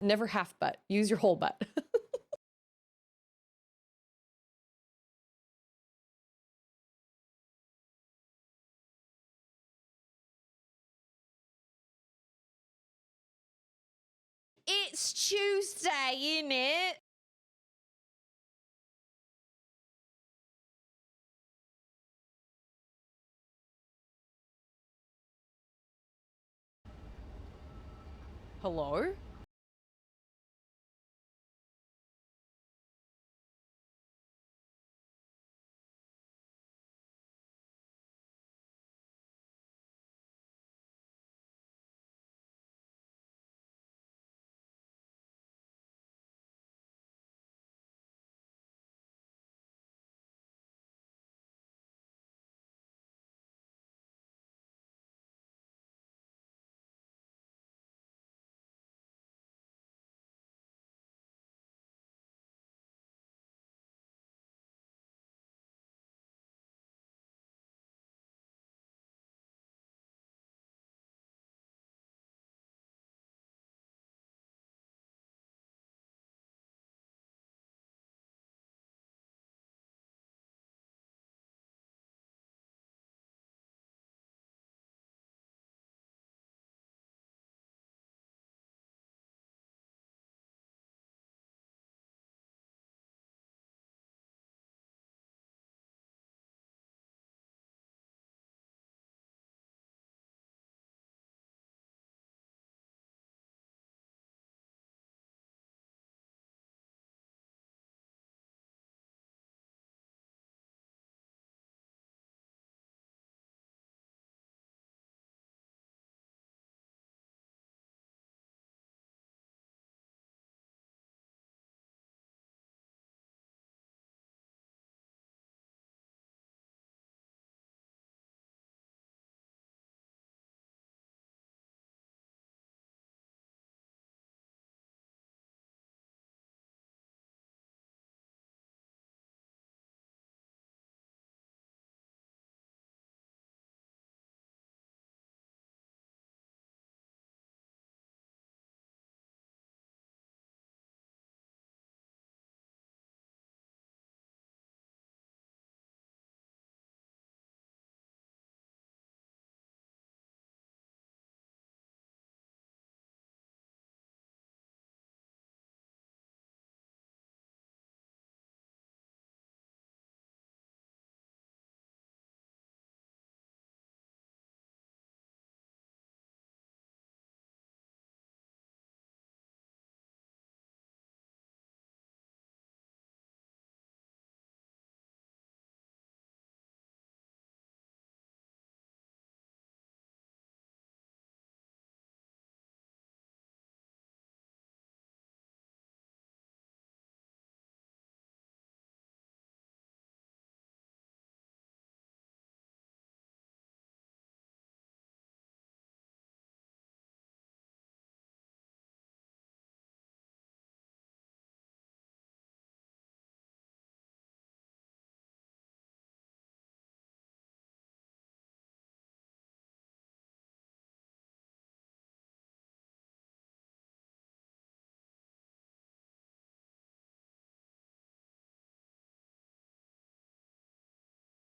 Never half butt. Use your whole butt. It's Tuesday, innit? Hello?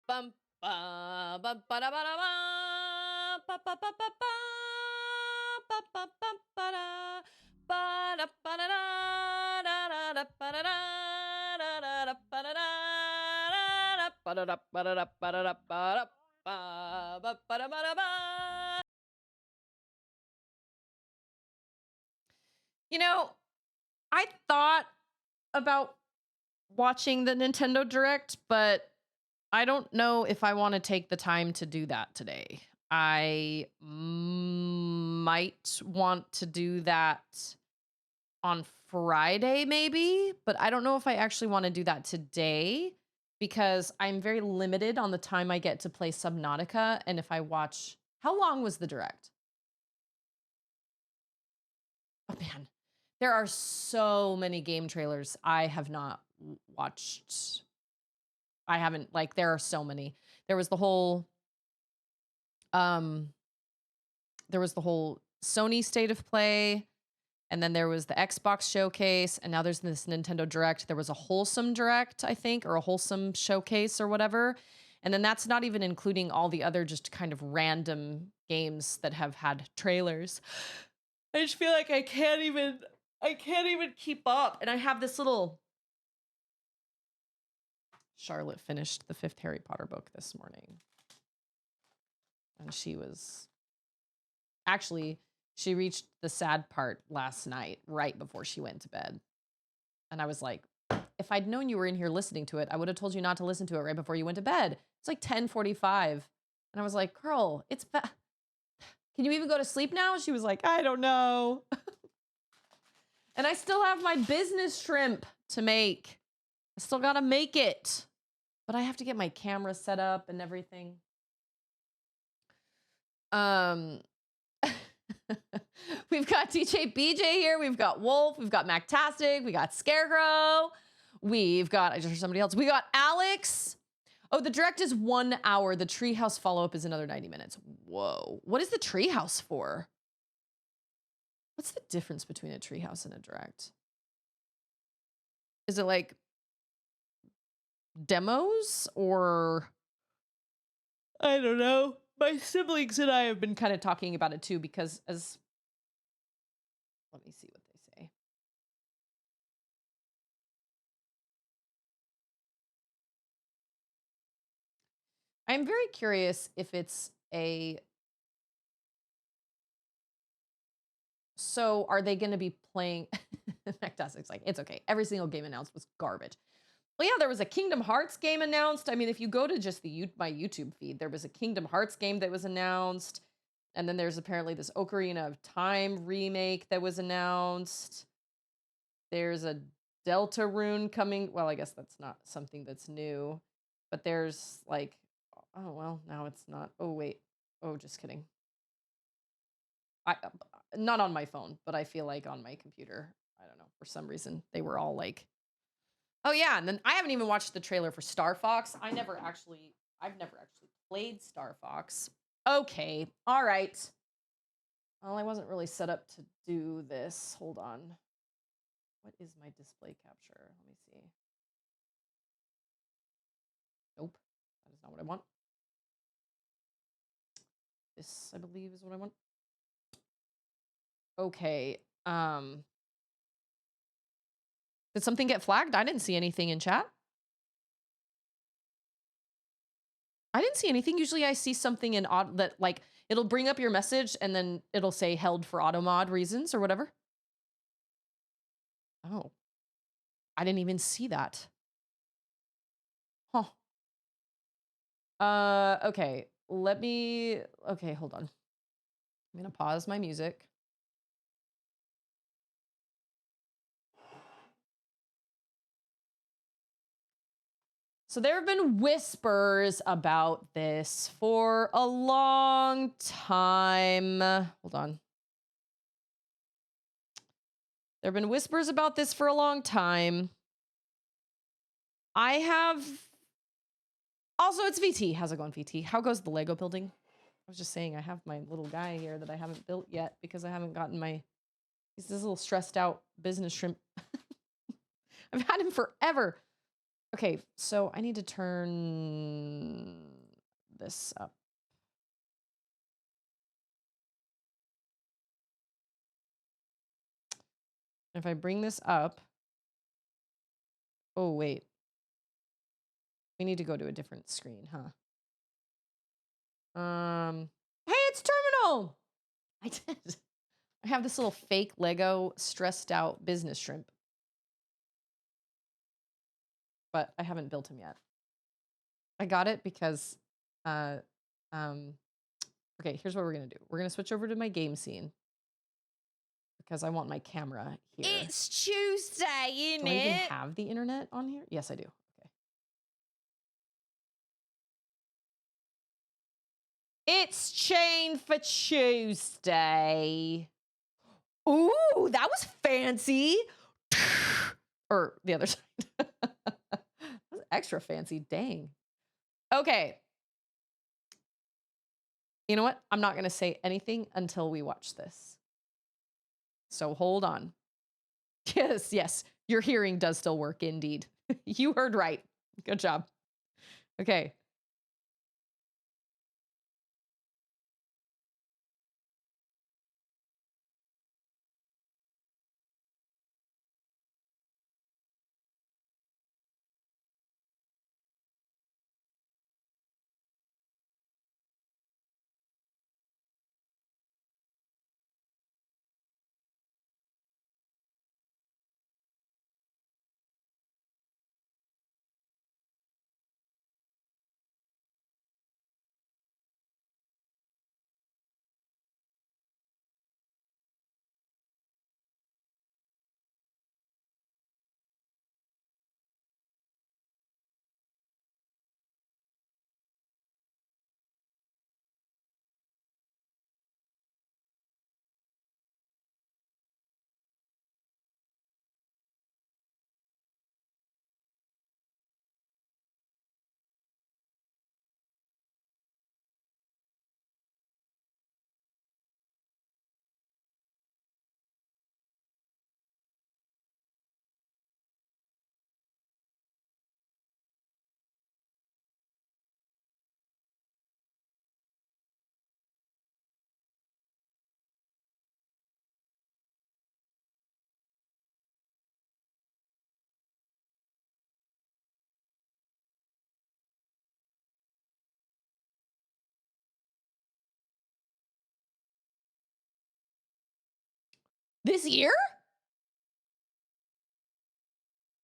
Bum ba ba ba da ba da ba ba ba ba ba ba ba ba ba ba da ba da ba da da da da ba da da da da ba da da da ba da da ba da da ba da da ba da ba ba da ba da ba. You know, I thought about watching the Nintendo Direct, but I don't know if I want to take the time to do that today. I might want to do that on Friday, maybe, but I don't know if I actually want to do that today because I'm very limited on the time I get to play Subnautica. And if I watch, how long was the direct? Oh man, there are so many game trailers I have not watched. I haven't, like, there are so many. There was the whole, um, there was the whole Sony State of Play. And then there was the Xbox showcase, and now there's this Nintendo Direct. There was a wholesome Direct, I think, or a wholesome showcase or whatever. And then that's not even including all the other just kind of random games that have had trailers. I just feel like I can't even keep up. And I have this little Charlotte finished the 5th Harry Potter book this morning. And she reached the sad part last night, right before she went to bed. And I was like, if I'd known you were in here listening to it, I would have told you not to listen to it right before you went to bed. It's like 10:45. And I was like, girl, can you even go to sleep now? She was like, I don't know. And I still have my business shrimp to make. I still got to make it. But I have to get my camera set up and everything. We've got DJ BJ here. We've got Wolf. We've got Mactastic. We got Scarecrow. I just heard somebody else. We got Alex. Oh, the direct is 1 hour. The treehouse follow-up is another 90 minutes. Whoa. What is the treehouse for? What's the difference between a treehouse and a direct? Is it like demos or I don't know. My siblings and I have been kind of talking about it too because let me see what they say. I'm very curious if it's so are they going to be playing Fantastic's like, it's okay. Every single game announced was garbage. Well, yeah, there was a Kingdom Hearts game announced. I mean, if you go to just my YouTube feed, there was a Kingdom Hearts game that was announced. And then there's apparently this Ocarina of Time remake that was announced. There's a Deltarune coming. Well, I guess that's not something that's new. But there's like, oh, well, now it's not. Oh, wait. Oh, just kidding. Not on my phone, but I feel like on my computer. I don't know. For some reason, they were all like, oh yeah, and then I haven't even watched the trailer for Star Fox. I've never actually played Star Fox. Okay, all right. Well, I wasn't really set up to do this. Hold on. What is my display capture? Let me see. Nope, that is not what I want. This, I believe, is what I want. Okay. Did something get flagged? I didn't see anything in chat. I didn't see anything. Usually I see something in that like it'll bring up your message and then it'll say held for auto mod reasons or whatever. Oh. I didn't even see that. Huh. Okay. Okay, hold on. I'm going to pause my music. So there have been whispers about this for a long time. Hold on. There have been whispers about this for a long time. Also, it's VT. How's it going, VT? How goes the Lego building? I was just saying I have my little guy here that I haven't built yet because I haven't gotten he's this little stressed out business shrimp. I've had him forever. Okay, so I need to turn this up. If I bring this up, oh wait. We need to go to a different screen, huh? Hey, it's Terminal! I did. I have this little fake Lego stressed out business shrimp. But I haven't built him yet. I got it because, okay, here's what we're gonna do. We're gonna switch over to my game scene because I want my camera here. It's Tuesday, innit? Do I even have the internet on here? Yes, I do. Okay. It's Chain for Tuesday. Ooh, that was fancy. Or the other side. That was extra fancy. Dang. Okay. You know what? I'm not going to say anything until we watch this. So hold on. Yes. Your hearing does still work, indeed. You heard right. Good job. Okay. This year?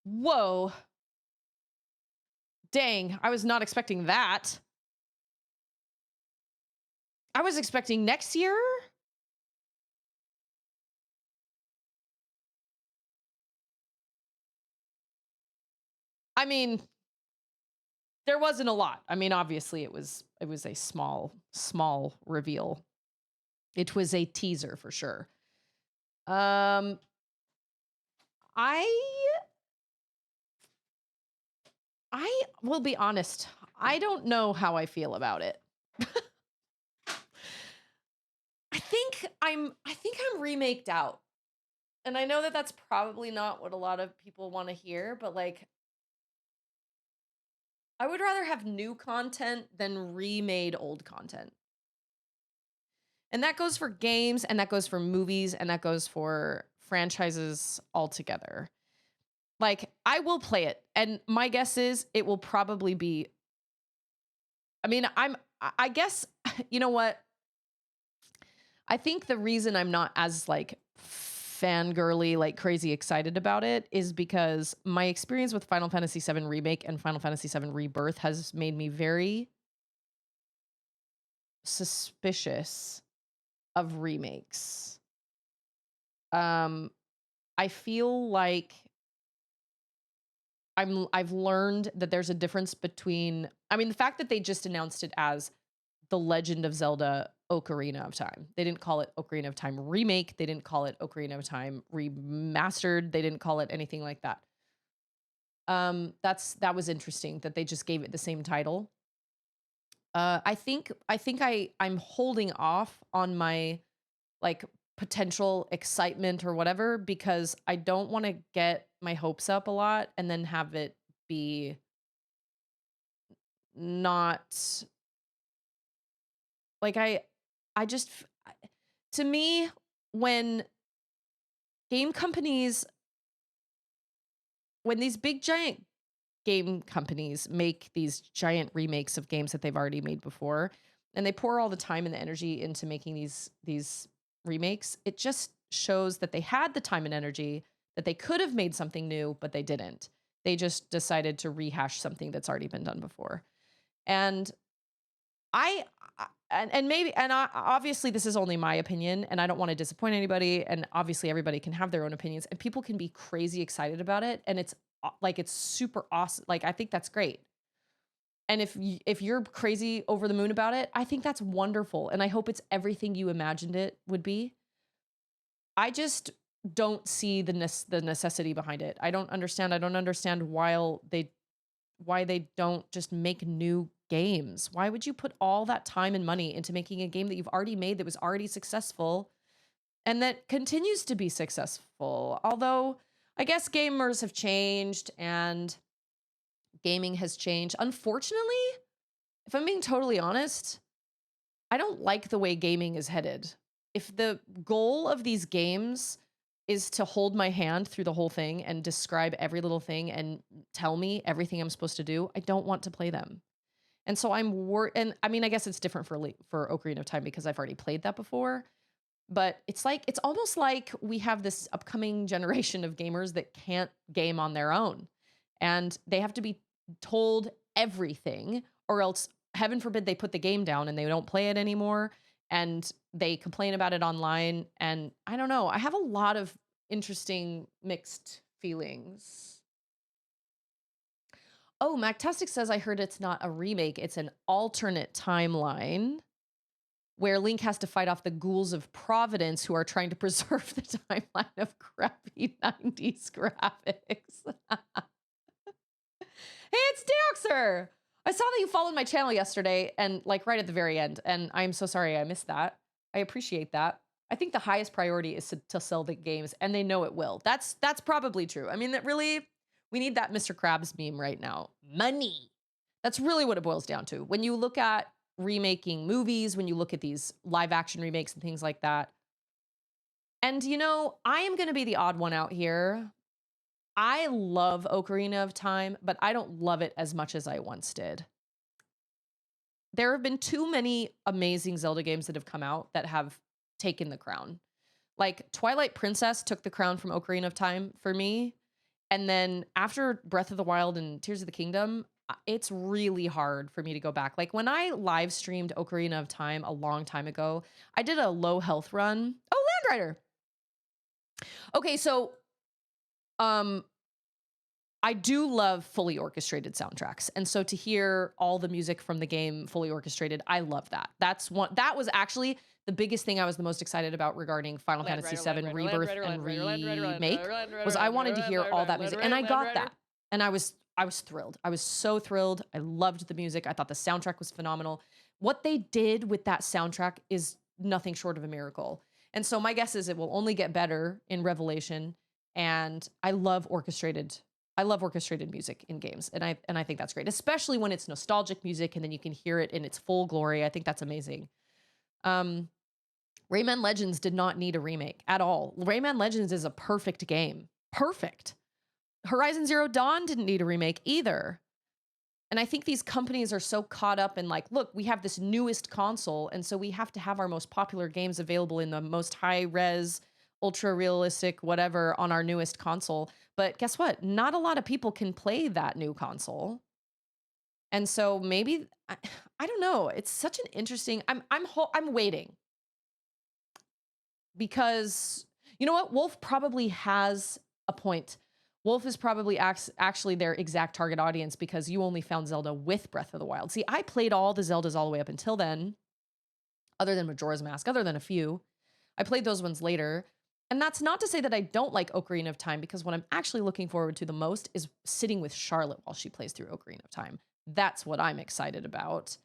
Whoa. Dang, I was not expecting that. I was expecting next year. I mean, there wasn't a lot. I mean, obviously it was a small reveal. It was a teaser for sure. I will be honest. I don't know how I feel about it. I think I'm remaked out. And I know that that's probably not what a lot of people want to hear, but like I would rather have new content than remade old content. And that goes for games, and that goes for movies, and that goes for franchises altogether. Like, I will play it, and my guess is it will probably be. I mean, I guess, you know what? I think the reason I'm not as like fangirly, like crazy excited about it is because my experience with Final Fantasy VII Remake and Final Fantasy VII Rebirth has made me very suspicious of remakes. I feel like I've learned that there's a difference between, I mean, the fact that they just announced it as The Legend of Zelda Ocarina of Time. They didn't call it Ocarina of Time Remake. They didn't call it Ocarina of Time Remastered. They didn't call it anything like that. That was interesting that they just gave it the same title. I think I'm holding off on my like potential excitement or whatever because I don't want to get my hopes up a lot and then have it be not like I just to me when game companies when these big giant game companies make these giant remakes of games that they've already made before and they pour all the time and the energy into making these remakes, it just shows that they had the time and energy that they could have made something new but they didn't. They just decided to rehash something that's already been done before. And obviously this is only my opinion and I don't want to disappoint anybody, and obviously everybody can have their own opinions and people can be crazy excited about it and it's super awesome. Like I think that's great. And if you're crazy over the moon about it, I think that's wonderful and I hope it's everything you imagined it would be. I just don't see the necessity behind it. I don't understand why they don't just make new games. Why would you put all that time and money into making a game that you've already made that was already successful and that continues to be successful. Although I guess gamers have changed and gaming has changed. Unfortunately, if I'm being totally honest, I don't like the way gaming is headed. If the goal of these games is to hold my hand through the whole thing and describe every little thing and tell me everything I'm supposed to do, I don't want to play them. And so and I mean, I guess it's different for Ocarina of Time because I've already played that before. But it's almost like we have this upcoming generation of gamers that can't game on their own. And they have to be told everything, or else, heaven forbid, they put the game down and they don't play it anymore. And they complain about it online. And I don't know. I have a lot of interesting mixed feelings. Oh, Mactastic says, I heard it's not a remake, it's an alternate timeline where Link has to fight off the ghouls of Providence who are trying to preserve the timeline of crappy 90s graphics. Hey, it's Deoxer! I saw that you followed my channel yesterday and like right at the very end, and I'm so sorry I missed that. I appreciate that. I think the highest priority is to sell the games, and they know it will. That's probably true. I mean, that really, we need that Mr. Krabs meme right now. Money. That's really what it boils down to. When you look at remaking movies, when you look at these live action remakes and things like that. And you know, I am going to be the odd one out here. I love Ocarina of Time, but I don't love it as much as I once did. There have been too many amazing Zelda games that have come out that have taken the crown. Like Twilight Princess took the crown from Ocarina of Time for me. And then after Breath of the Wild and Tears of the Kingdom, it's really hard for me to go back. Like when I live streamed Ocarina of Time a long time ago, I did a low health run. Oh, Land Rider. Okay, so I do love fully orchestrated soundtracks. And so to hear all the music from the game fully orchestrated, I love that. That was actually the biggest thing I was the most excited about regarding Final Fantasy VII Rebirth and Remake was I wanted to hear all that music. And I got that. And I was thrilled. I was so thrilled. I loved the music. I thought the soundtrack was phenomenal. What they did with that soundtrack is nothing short of a miracle. And so my guess is it will only get better in Revelation. And I love orchestrated music in games. And I think that's great, especially when it's nostalgic music and then you can hear it in its full glory. I think that's amazing. Rayman Legends did not need a remake at all. Rayman Legends is a perfect game. Perfect. Horizon Zero Dawn didn't need a remake either. And I think these companies are so caught up in like, look, we have this newest console, and so we have to have our most popular games available in the most high-res, ultra-realistic, whatever, on our newest console. But guess what? Not a lot of people can play that new console. And so maybe, I don't know. It's such an interesting, I'm waiting. Because, you know what? Wolf probably has a point. Wolf is probably actually their exact target audience because you only found Zelda with Breath of the Wild. See, I played all the Zeldas all the way up until then, other than Majora's Mask, other than a few. I played those ones later. And that's not to say that I don't like Ocarina of Time, because what I'm actually looking forward to the most is sitting with Charlotte while she plays through Ocarina of Time. That's what I'm excited about.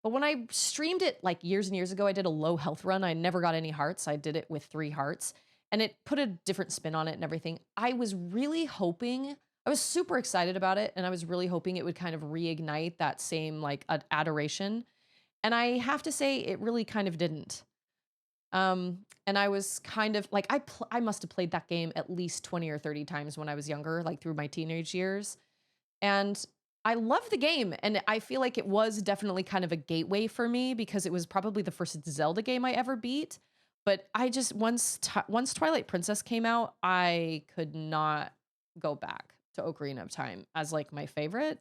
But when I streamed it like years and years ago, I did a low health run. I never got any hearts. I did it with 3 hearts. And it put a different spin on it and everything. I was really hoping, I was super excited about it, and I was really hoping it would kind of reignite that same like adoration. And I have to say, it really kind of didn't. And I was kind of like, I must have played that game at least 20 or 30 times when I was younger, like through my teenage years. And I love the game. And I feel like it was definitely kind of a gateway for me because it was probably the first Zelda game I ever beat. But I just, once Twilight Princess came out, I could not go back to Ocarina of Time as like my favorite.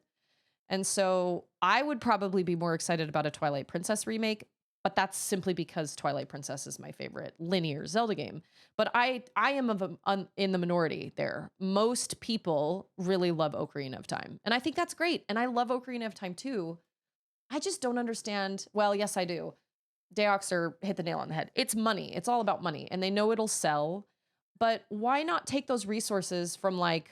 And so I would probably be more excited about a Twilight Princess remake, but that's simply because Twilight Princess is my favorite linear Zelda game. But I am in the minority there. Most people really love Ocarina of Time. And I think that's great. And I love Ocarina of Time too. I just don't understand. Well, yes, I do. Deoxer hit the nail on the head. It's money. It's all about money. And they know it'll sell. But why not take those resources from Rayman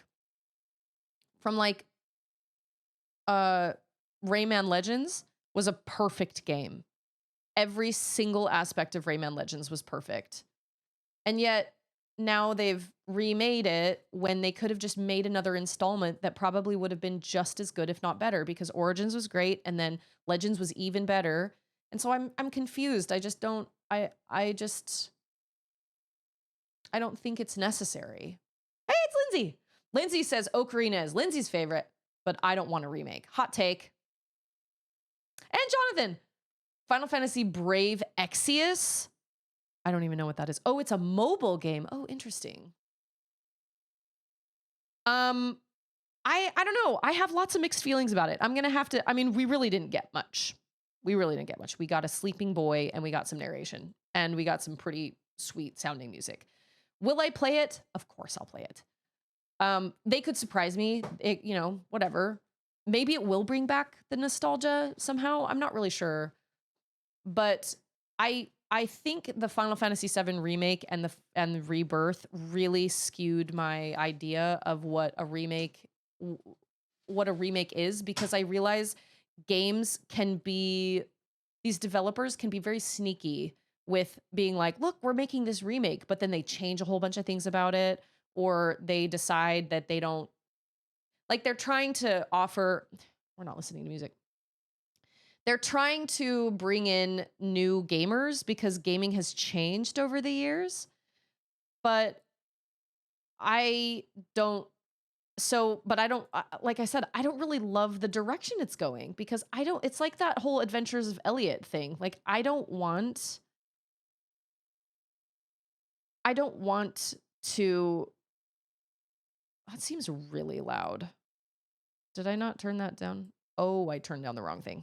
Legends was a perfect game. Every single aspect of Rayman Legends was perfect. And yet now they've remade it when they could have just made another installment that probably would have been just as good, if not better, because Origins was great and then Legends was even better. And so I'm confused. I just don't I don't think it's necessary. Hey, it's Lindsay. Lindsay says Ocarina is Lindsay's favorite, but I don't want a remake. Hot take. And Jonathan, Final Fantasy Brave Exvius. I don't even know what that is. Oh, it's a mobile game. Oh, interesting. I don't know. I have lots of mixed feelings about it. I'm gonna have to. I mean, we really didn't get much. We got a sleeping boy and we got some narration and we got some pretty sweet sounding music. Will I play it? Of course I'll play it. They could surprise me. Whatever. Maybe it will bring back the nostalgia somehow. I'm not really sure. But I think the Final Fantasy VII remake and the Rebirth really skewed my idea of what a remake is, because I realize these developers can be very sneaky with being like, look, we're making this remake, but then they change a whole bunch of things about it, or they decide that they don't, like, they're trying to offer, we're not listening to music. They're trying to bring in new gamers because gaming has changed over the years. But I don't, like I said, I don't really love the direction it's going, because it's like that whole Adventures of Elliot thing. Like, I don't want to, that seems really loud. Did I not turn that down? Oh, I turned down the wrong thing.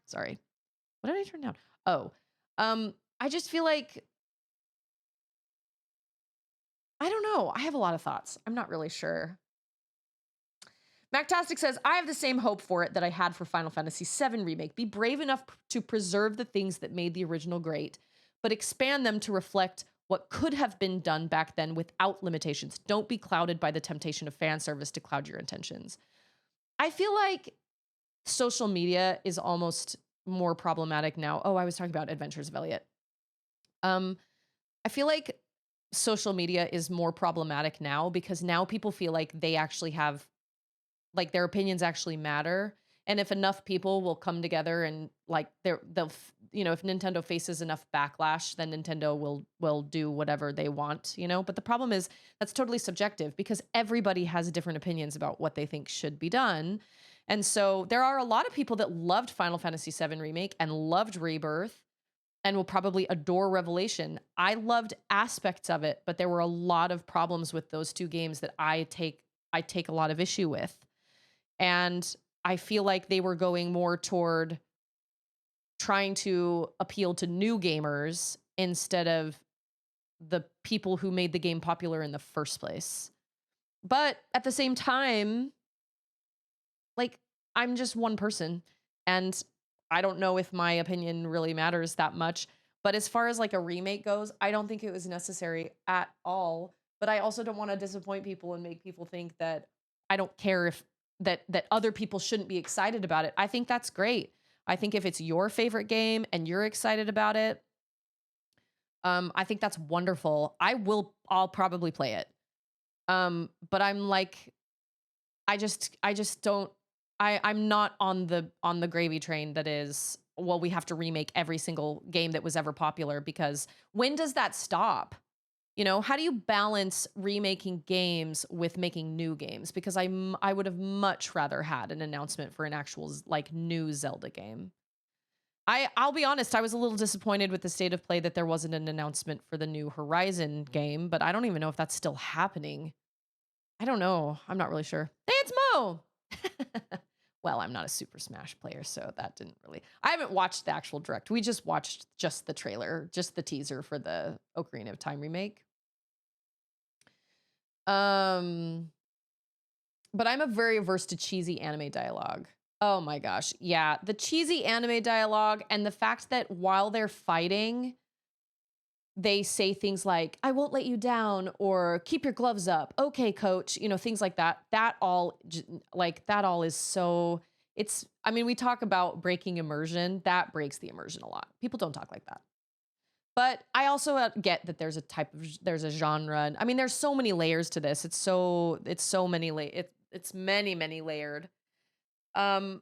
Sorry. What did I turn down? Oh, I just feel like, I don't know. I have a lot of thoughts. I'm not really sure. Mactastic says, I have the same hope for it that I had for Final Fantasy VII Remake. Be brave enough to preserve the things that made the original great, but expand them to reflect what could have been done back then without limitations. Don't be clouded by the temptation of fan service to cloud your intentions. I feel like social media is almost more problematic now. Oh, I was talking about Adventures of Elliot. I feel like social media is more problematic now because now people feel like they actually have, like, their opinions actually matter. And if enough people will come together and, like, if Nintendo faces enough backlash, then Nintendo will do whatever they want, But the problem is that's totally subjective, because everybody has different opinions about what they think should be done. And so there are a lot of people that loved Final Fantasy VII Remake and loved Rebirth and will probably adore Revelation. I loved aspects of it, but there were a lot of problems with those two games that I take a lot of issue with. And I feel like they were going more toward trying to appeal to new gamers instead of the people who made the game popular in the first place. But at the same time, like, I'm just one person, and I don't know if my opinion really matters that much. But as far as, like, a remake goes, I don't think it was necessary at all. But I also don't want to disappoint people and make people think that I don't care if that other people shouldn't be excited about it. I think that's great. I think if it's your favorite game and you're excited about it, I think that's wonderful. I'll probably play it. But I'm like, I just don't, I'm not on the gravy train that is, well, we have to remake every single game that was ever popular, because when does that stop? How do you balance remaking games with making new games? Because I would have much rather had an announcement for an actual, like, new Zelda game. I'll be honest, I was a little disappointed with the state of play that there wasn't an announcement for the new Horizon game, but I don't even know if that's still happening. I don't know. I'm not really sure. Hey, it's Mo! Well, I'm not a Super Smash player, so that didn't really... I haven't watched the actual direct. We just watched just the trailer, just the teaser for the Ocarina of Time remake. But I'm very averse to cheesy anime dialogue. Oh my gosh. Yeah, the cheesy anime dialogue and the fact that while they're fighting, they say things like, I won't let you down, or keep your gloves up. Okay, coach. Things like that. That all is so, we talk about breaking immersion. That breaks the immersion a lot. People don't talk like that. But I also get that there's a genre. I mean, there's so many layers to this. It's so many it's many layered. Um,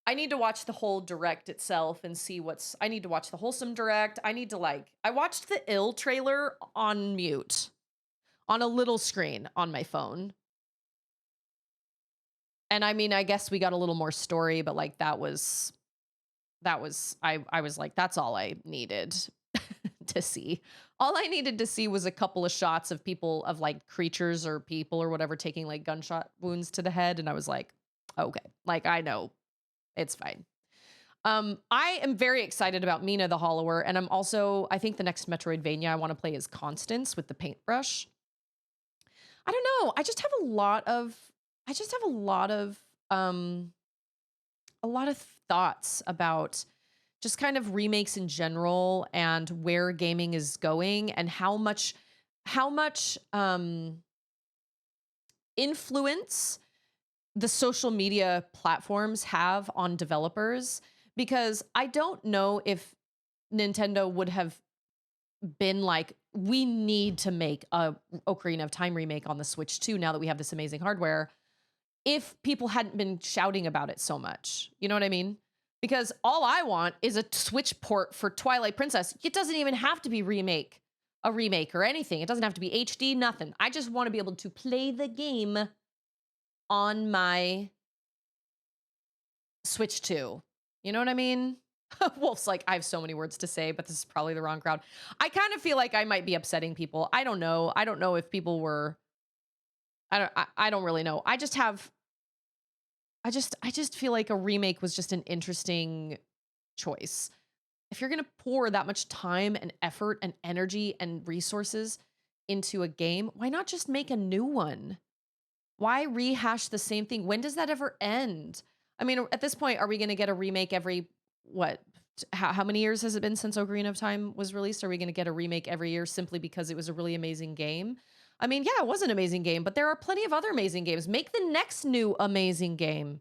I need to watch the whole direct itself and see I need to watch the wholesome direct. I watched the ill trailer on mute on a little screen on my phone. And I mean, I guess we got a little more story, but like I was like, that's all I needed to see. All I needed to see was a couple of shots of people of like creatures or people or whatever taking like gunshot wounds to the head. And I was like, okay, like I know it's fine. I am very excited about Mina the Hollower, and I think the next Metroidvania I want to play is Constance with the paintbrush. I don't know. I just have a lot of thoughts about just kind of remakes in general and where gaming is going and how much influence the social media platforms have on developers, because I don't know if Nintendo would have been like, we need to make a Ocarina of Time remake on the Switch too, now that we have this amazing hardware, if people hadn't been shouting about it so much. You know what I mean? Because all I want is a Switch port for Twilight Princess. It doesn't even have to be a remake or anything. It doesn't have to be HD, nothing. I just want to be able to play the game on my Switch 2. You know what I mean? Wolf's like, I have so many words to say, but this is probably the wrong crowd. I kind of feel like I might be upsetting people. I don't know. I don't know if people were. I don't really know. I just feel like a remake was just an interesting choice. If you're gonna pour that much time and effort and energy and resources into a game, why not just make a new one? Why rehash the same thing? When does that ever end? I mean, at this point, are we going to get a remake every what? How many years has it been since Ocarina of Time was released? Are we going to get a remake every year simply because it was a really amazing game? I mean, yeah, it was an amazing game, but there are plenty of other amazing games. Make the next new amazing game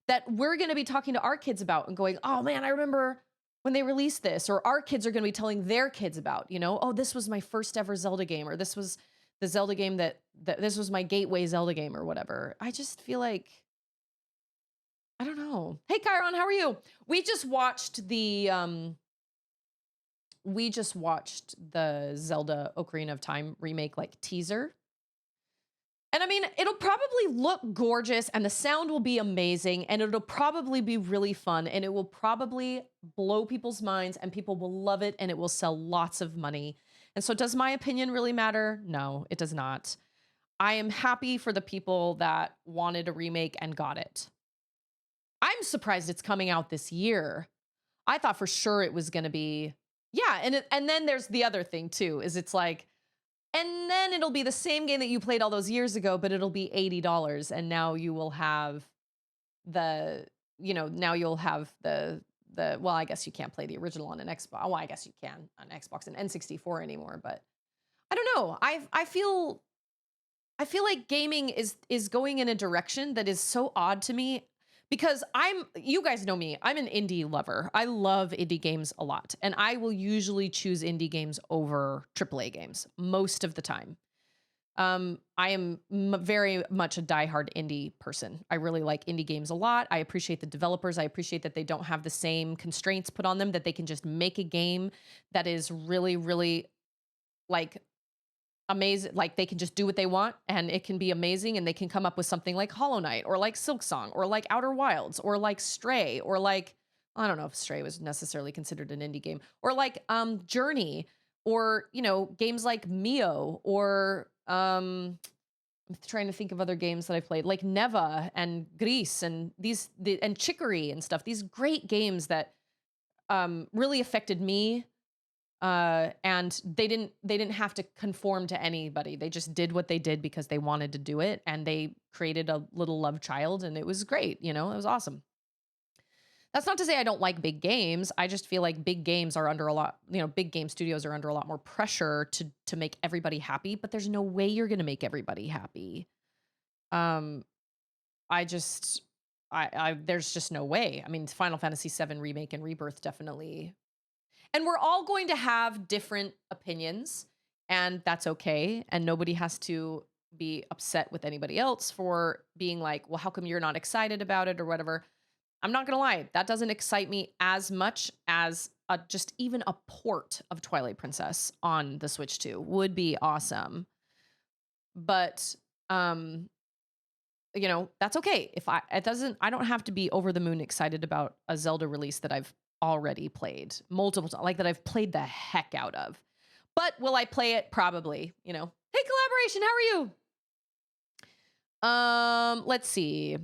that we're going to be talking to our kids about and going, oh man, I remember when they released this, or our kids are going to be telling their kids about, oh, this was my first ever Zelda game, or this was the Zelda game that this was my gateway Zelda game or whatever. I just feel like, I don't know. Hey, Chiron, how are you? We just watched the Zelda Ocarina of Time remake like teaser. And I mean, it'll probably look gorgeous and the sound will be amazing and it'll probably be really fun and it will probably blow people's minds and people will love it and it will sell lots of money. And so does my opinion really matter? No, it does not. I am happy for the people that wanted a remake and got it. I'm surprised it's coming out this year. I thought for sure it was going to be, yeah. And then there's the other thing too, is it's like, and then it'll be the same game that you played all those years ago, but it'll be $80. And now you will have now you'll have well, I guess you can't play the original on an Xbox. Well, I guess you can on Xbox and N64 anymore, but I don't know. I feel like gaming is going in a direction that is so odd to me, because you guys know me, I'm an indie lover. I love indie games a lot, and I will usually choose indie games over AAA games most of the time. I am very much a diehard indie person. I really like indie games a lot. I appreciate the developers. I appreciate that they don't have the same constraints put on them, that they can just make a game that is really, really like amazing. Like they can just do what they want and it can be amazing, and they can come up with something like Hollow Knight or like Silksong or like Outer Wilds or like Stray or like, I don't know if Stray was necessarily considered an indie game, or like Journey, or games like Mio, or I'm trying to think of other games that I played like Neva and Gris and and Chicory and stuff. These great games that really affected me, and they didn't have to conform to anybody. They just did what they did because they wanted to do it, and they created a little love child, and it was great. It was awesome. That's not to say I don't like big games. I just feel like big games are under a lot, big game studios are under a lot more pressure to make everybody happy, but there's no way you're going to make everybody happy. I just I there's just no way. I mean, Final Fantasy VII Remake and Rebirth definitely. And we're all going to have different opinions, and that's okay. And nobody has to be upset with anybody else for being like, well, how come you're not excited about it or whatever? I'm not going to lie, that doesn't excite me as much as just even a port of Twilight Princess on the Switch 2 would be awesome. But um that's okay. I don't have to be over the moon excited about a Zelda release that I've already played multiple times, like that I've played the heck out of. But will I play it? Probably, Hey, collaboration, how are you? Let's see.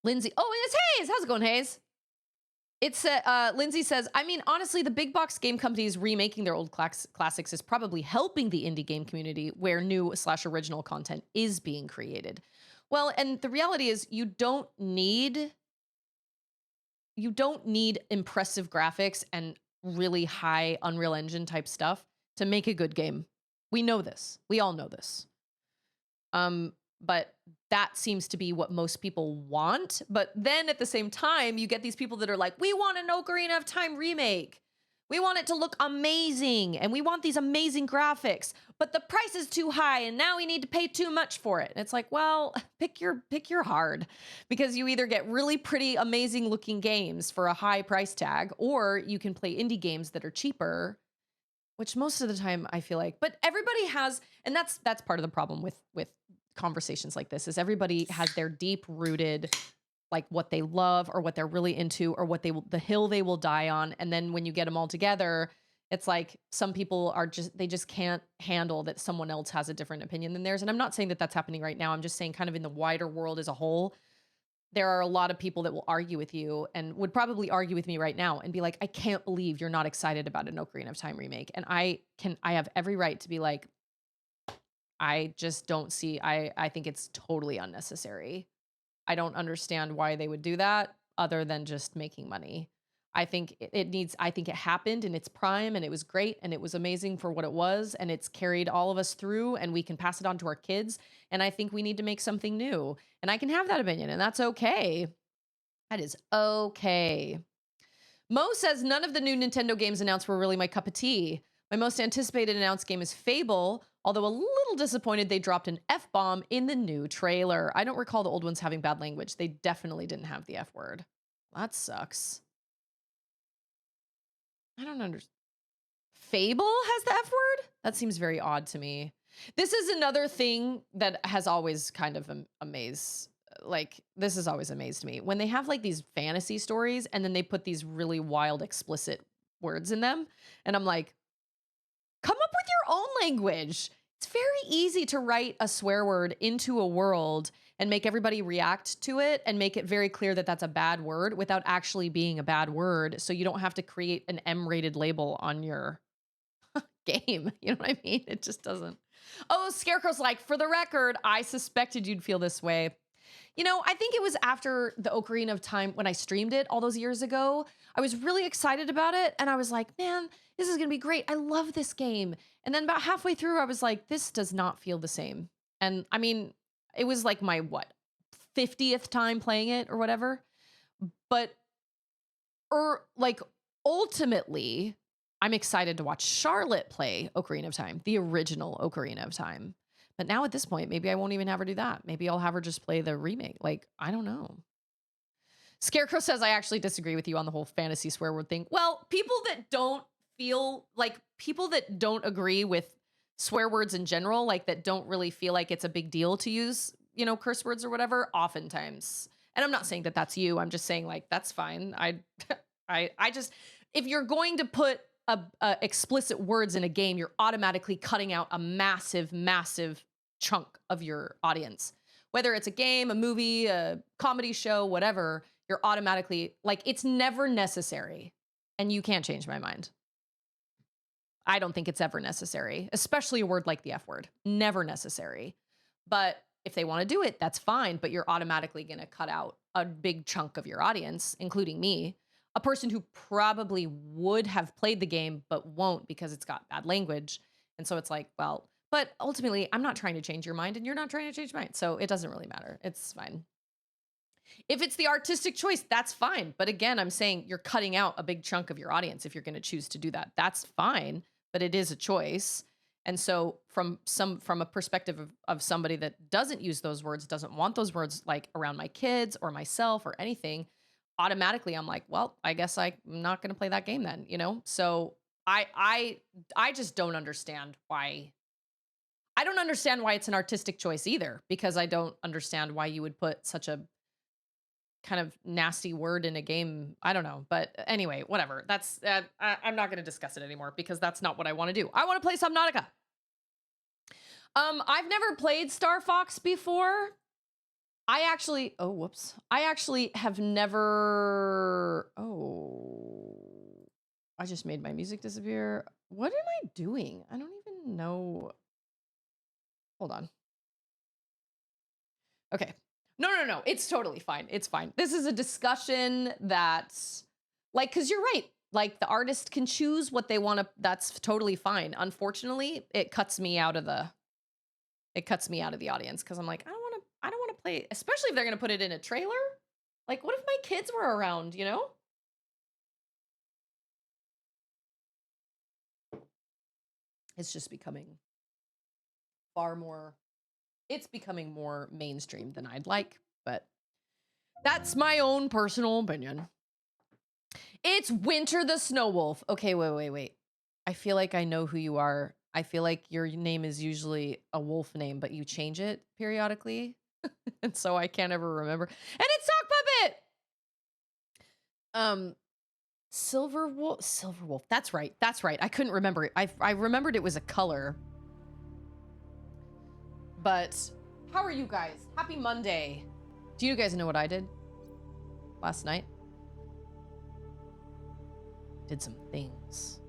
Lindsay. Oh, it's Hayes. How's it going, Hayes? It's Lindsay says, I mean, honestly, the big box game companies remaking their old classics is probably helping the indie game community where new/original content is being created. Well, and the reality is you don't need impressive graphics and really high Unreal Engine type stuff to make a good game. We know this. We all know this. But that seems to be what most people want. But then at the same time, you get these people that are like, we want an Ocarina of Time remake. We want it to look amazing. And we want these amazing graphics. But the price is too high. And now we need to pay too much for it. And it's like, well, pick your hard. Because you either get really pretty, amazing looking games for a high price tag, or you can play indie games that are cheaper, which most of the time I feel like. But everybody has, and that's part of the problem with conversations like this, is everybody has their deep rooted, like what they love or what they're really into or what the hill they will die on. And then when you get them all together, it's like some people they just can't handle that someone else has a different opinion than theirs. And I'm not saying that that's happening right now. I'm just saying kind of in the wider world as a whole, there are a lot of people that will argue with you and would probably argue with me right now and be like, I can't believe you're not excited about an Ocarina of Time remake. And I have every right to be like, I just don't see, I think it's totally unnecessary. I don't understand why they would do that other than just making money. I think I think it happened in its prime and it was great and it was amazing for what it was and it's carried all of us through and we can pass it on to our kids. And I think we need to make something new. And I can have that opinion and that's okay. That is okay. Mo says none of the new Nintendo games announced were really my cup of tea. My most anticipated announced game is Fable, although a little disappointed they dropped an F-bomb in the new trailer. I don't recall the old ones having bad language. They definitely didn't have the F word. That sucks. I don't understand. Fable has the F word? That seems very odd to me. This is another thing that has always kind of this has always amazed me. When they have like these fantasy stories and then they put these really wild, explicit words in them. And I'm like, come up with your own language. It's very easy to write a swear word into a world and make everybody react to it and make it very clear that that's a bad word without actually being a bad word. So you don't have to create an M-rated label on your game. You know what I mean? It just doesn't. Oh, Scarecrow's like, for the record, I suspected you'd feel this way. I think it was after the Ocarina of Time when I streamed it all those years ago. I was really excited about it. And I was like, man, this is going to be great. I love this game. And then about halfway through, I was like, this does not feel the same. And I mean, it was like my 50th time playing it or whatever. But ultimately, I'm excited to watch Charlotte play Ocarina of Time, the original Ocarina of Time. But now at this point, maybe I won't even have her do that. Maybe I'll have her just play the remake. I don't know. Scarecrow says, I actually disagree with you on the whole fantasy swear word thing. Well, people that don't agree with swear words in general, like that don't really feel like it's a big deal to use, curse words or whatever, oftentimes. And I'm not saying that that's you. I'm just saying that's fine. I just, if you're going to put explicit words in a game, you're automatically cutting out a massive, massive chunk of your audience. Whether it's a game, a movie, a comedy show, whatever, you're automatically it's never necessary. And you can't change my mind. I don't think it's ever necessary, especially a word like the F word. Never necessary. But if they want to do it, that's fine. But you're automatically going to cut out a big chunk of your audience, including me. A person who probably would have played the game, but won't because it's got bad language. And so it's like, well, but ultimately, I'm not trying to change your mind and you're not trying to change mine. So it doesn't really matter. It's fine. If it's the artistic choice, that's fine. But again, I'm saying you're cutting out a big chunk of your audience if you're going to choose to do that. That's fine, but it is a choice. And so from a perspective of somebody that doesn't use those words, doesn't want those words like around my kids or myself or anything, automatically I'm like, well, I guess I'm not going to play that game then, you know? So I just don't understand why. I don't understand why it's an artistic choice either, because I don't understand why you would put such a kind of nasty word in a game. I don't know. But anyway, whatever. That's I'm not going to discuss it anymore because that's not what I want to do. I want to play Subnautica. I've never played Star Fox before. I actually have never. Oh, I just made my music disappear. What am I doing? I don't even know. Hold on. Okay. No. It's totally fine. It's fine. This is a discussion that's like, cause you're right. Like the artist can choose what they want to, that's totally fine. Unfortunately, it cuts me out of the audience. Cause I'm like, I don't want to play, especially if they're going to put it in a trailer. Like what if my kids were around, you know? It's just becoming it's becoming more mainstream than I'd like, but that's my own personal opinion. It's Winter the Snow Wolf. Okay, wait. I feel like I know who you are. I feel like your name is usually a wolf name, but you change it periodically. And so I can't ever remember. And it's Sock Puppet! Silver Wolf. That's right. I couldn't remember it. I remembered it was a color. But how are you guys? Happy Monday. Do you guys know what I did last night? Did some things.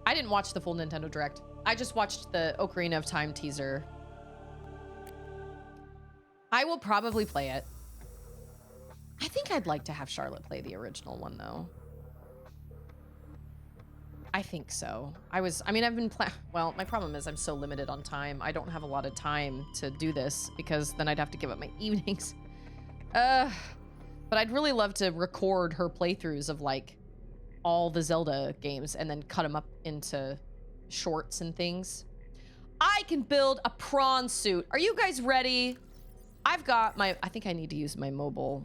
I didn't watch the full Nintendo Direct. I just watched the Ocarina of Time teaser. I will probably play it. I think I'd like to have Charlotte play the original one though. I think so. I've been well, my problem is I'm so limited on time. I don't have a lot of time to do this because then I'd have to give up my evenings. But I'd really love to record her playthroughs of like all the Zelda games and then cut them up into shorts and things. I can build a prawn suit. Are you guys ready? I've got I think I need to use my mobile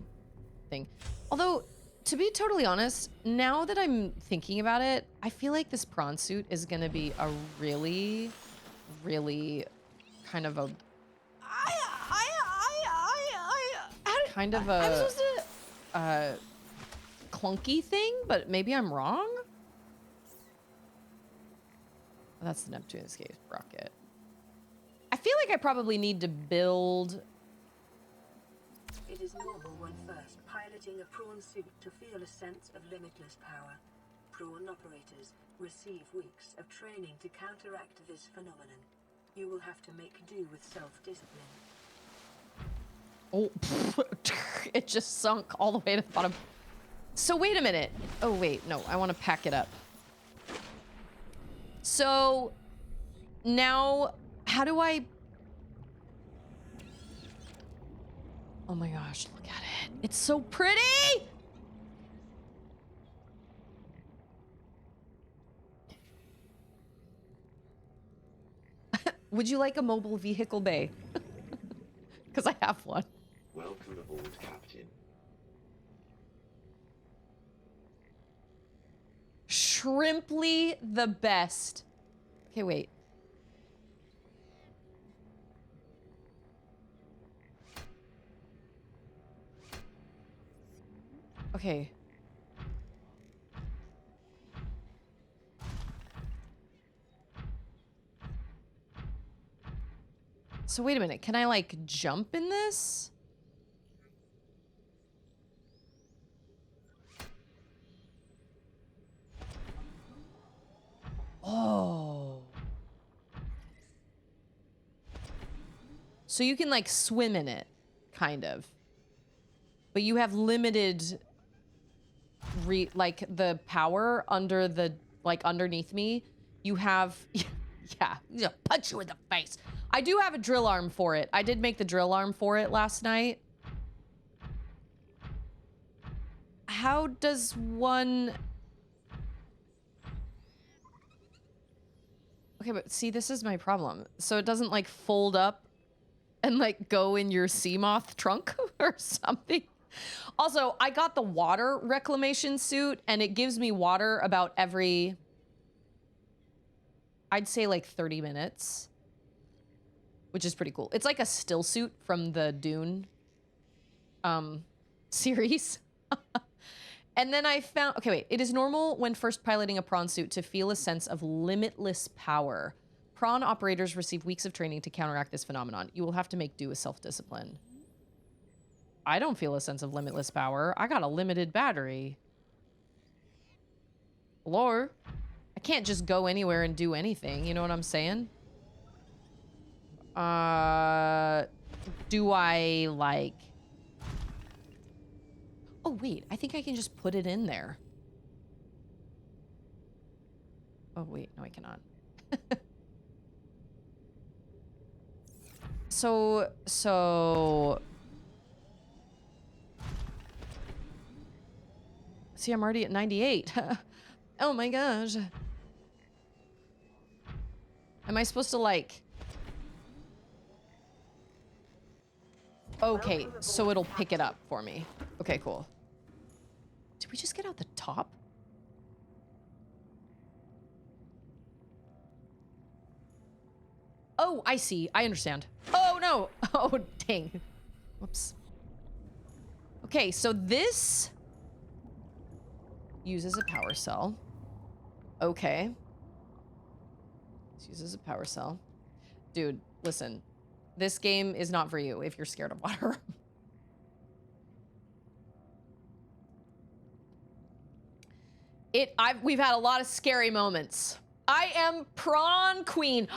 thing. Although, to be totally honest, now that I'm thinking about it, I feel like this prawn suit is gonna be a really, really kind of a clunky thing, but maybe I'm wrong. Oh, that's the Neptune escape rocket. I feel like I probably need to build. It is normal when first piloting a prawn suit to feel a sense of limitless power. Prawn operators receive weeks of training to counteract this phenomenon. You will have to make do with self-discipline. Oh, it just sunk all the way to the bottom. So wait a minute. Oh wait, no, I want to pack it up. So now, how do I? Oh my gosh, look at it. It's so pretty! Would you like a mobile vehicle bay? Because I have one. Welcome aboard, Captain. Shrimply the best. Okay, wait. Okay. So wait a minute. Can I like jump in this? Oh. So you can like swim in it, kind of. But you have limited like the power under the like underneath me. You have punch you in the face. I do have a drill arm for it. I did make the drill arm for it last night. how does one... Okay, but see, this is my problem. So it doesn't like fold up and like go in your sea moth trunk or something. Also, I got the water reclamation suit and it gives me water about every, I'd say like 30 minutes, which is pretty cool. It's like a still suit from the Dune series. And then I found, okay, wait. It is normal when first piloting a prawn suit to feel a sense of limitless power. Prawn operators receive weeks of training to counteract this phenomenon. You will have to make do with self-discipline. I don't feel a sense of limitless power. I got a limited battery. Lord, I can't just go anywhere and do anything. You know what I'm saying? Do I like... Oh, wait. I think I can just put it in there. Oh, wait. No, I cannot. So... See, I'm already at 98. Oh my gosh. Am I supposed to, like... Okay, so it'll pick it up for me. Okay, cool. Did we just get out the top? Oh, I see. I understand. Oh, no. Oh, dang. Whoops. Okay, so this uses a power cell. Okay. This uses a power cell. Dude, listen. This game is not for you if you're scared of water. We've had a lot of scary moments. I am Prawn Queen.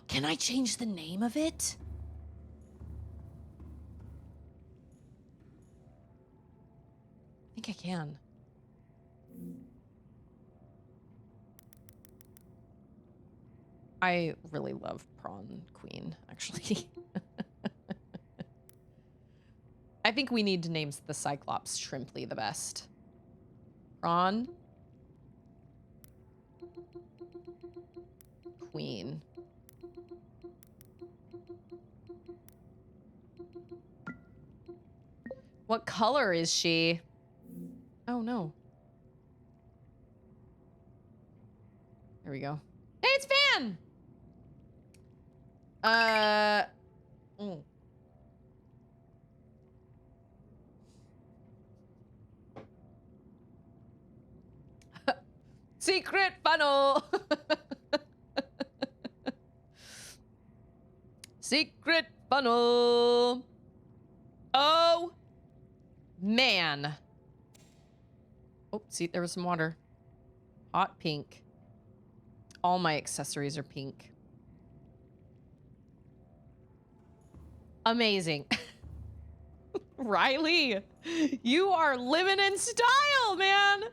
Can I change the name of it? I think I can. I really love Prawn Queen, actually. I think we need to name the Cyclops Shrimply the best. Prawn Queen. What color is she? Oh, no. There we go. Hey, it's Van! Secret funnel! Secret funnel! Oh, man. Oh, see, there was some water. Hot pink. All my accessories are pink. Amazing. Riley, you are living in style, man.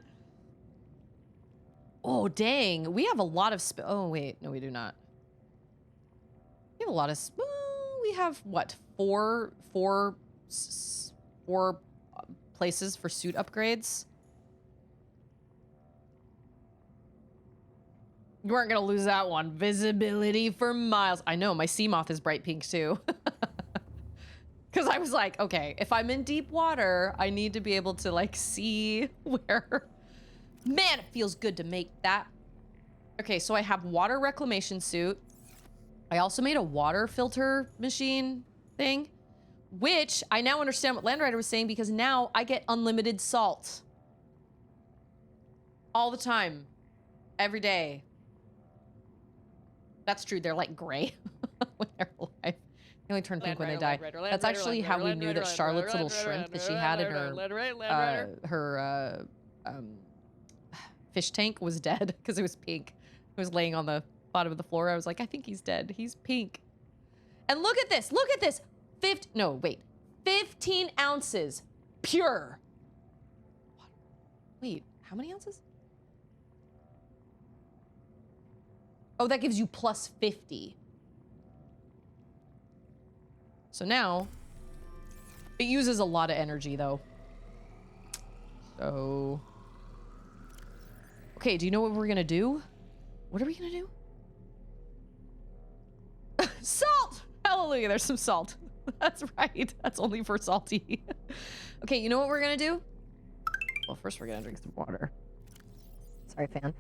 Oh, dang. We have a lot of oh, wait. No, we do not. We have a lot of we have, what, four places for suit upgrades? You weren't gonna lose that one. Visibility for miles. I know, my sea moth is bright pink too. Because I was like, okay, if I'm in deep water, I need to be able to like see where. Man, it feels good to make that. Okay, so I have water reclamation suit. I also made a water filter machine thing, which I now understand what Landrider was saying because now I get unlimited salt. All the time. Every day. That's true. They're like gray when they're alive. They only turn pink when they die. That's actually how we knew that Charlotte's little shrimp that she had in her fish tank was dead because it was pink. It was laying on the bottom of the floor. I was like, I think he's dead. He's pink. And look at this. Look at this. 15 ounces. Pure. Wait, how many ounces? Oh, that gives you plus 50. So now, it uses a lot of energy, though. So... Okay, do you know what we're gonna do? What are we gonna do? Salt! Hallelujah, there's some salt. That's right. That's only for salty. Okay, you know what we're gonna do? Well, first we're gonna drink some water. Sorry, fan.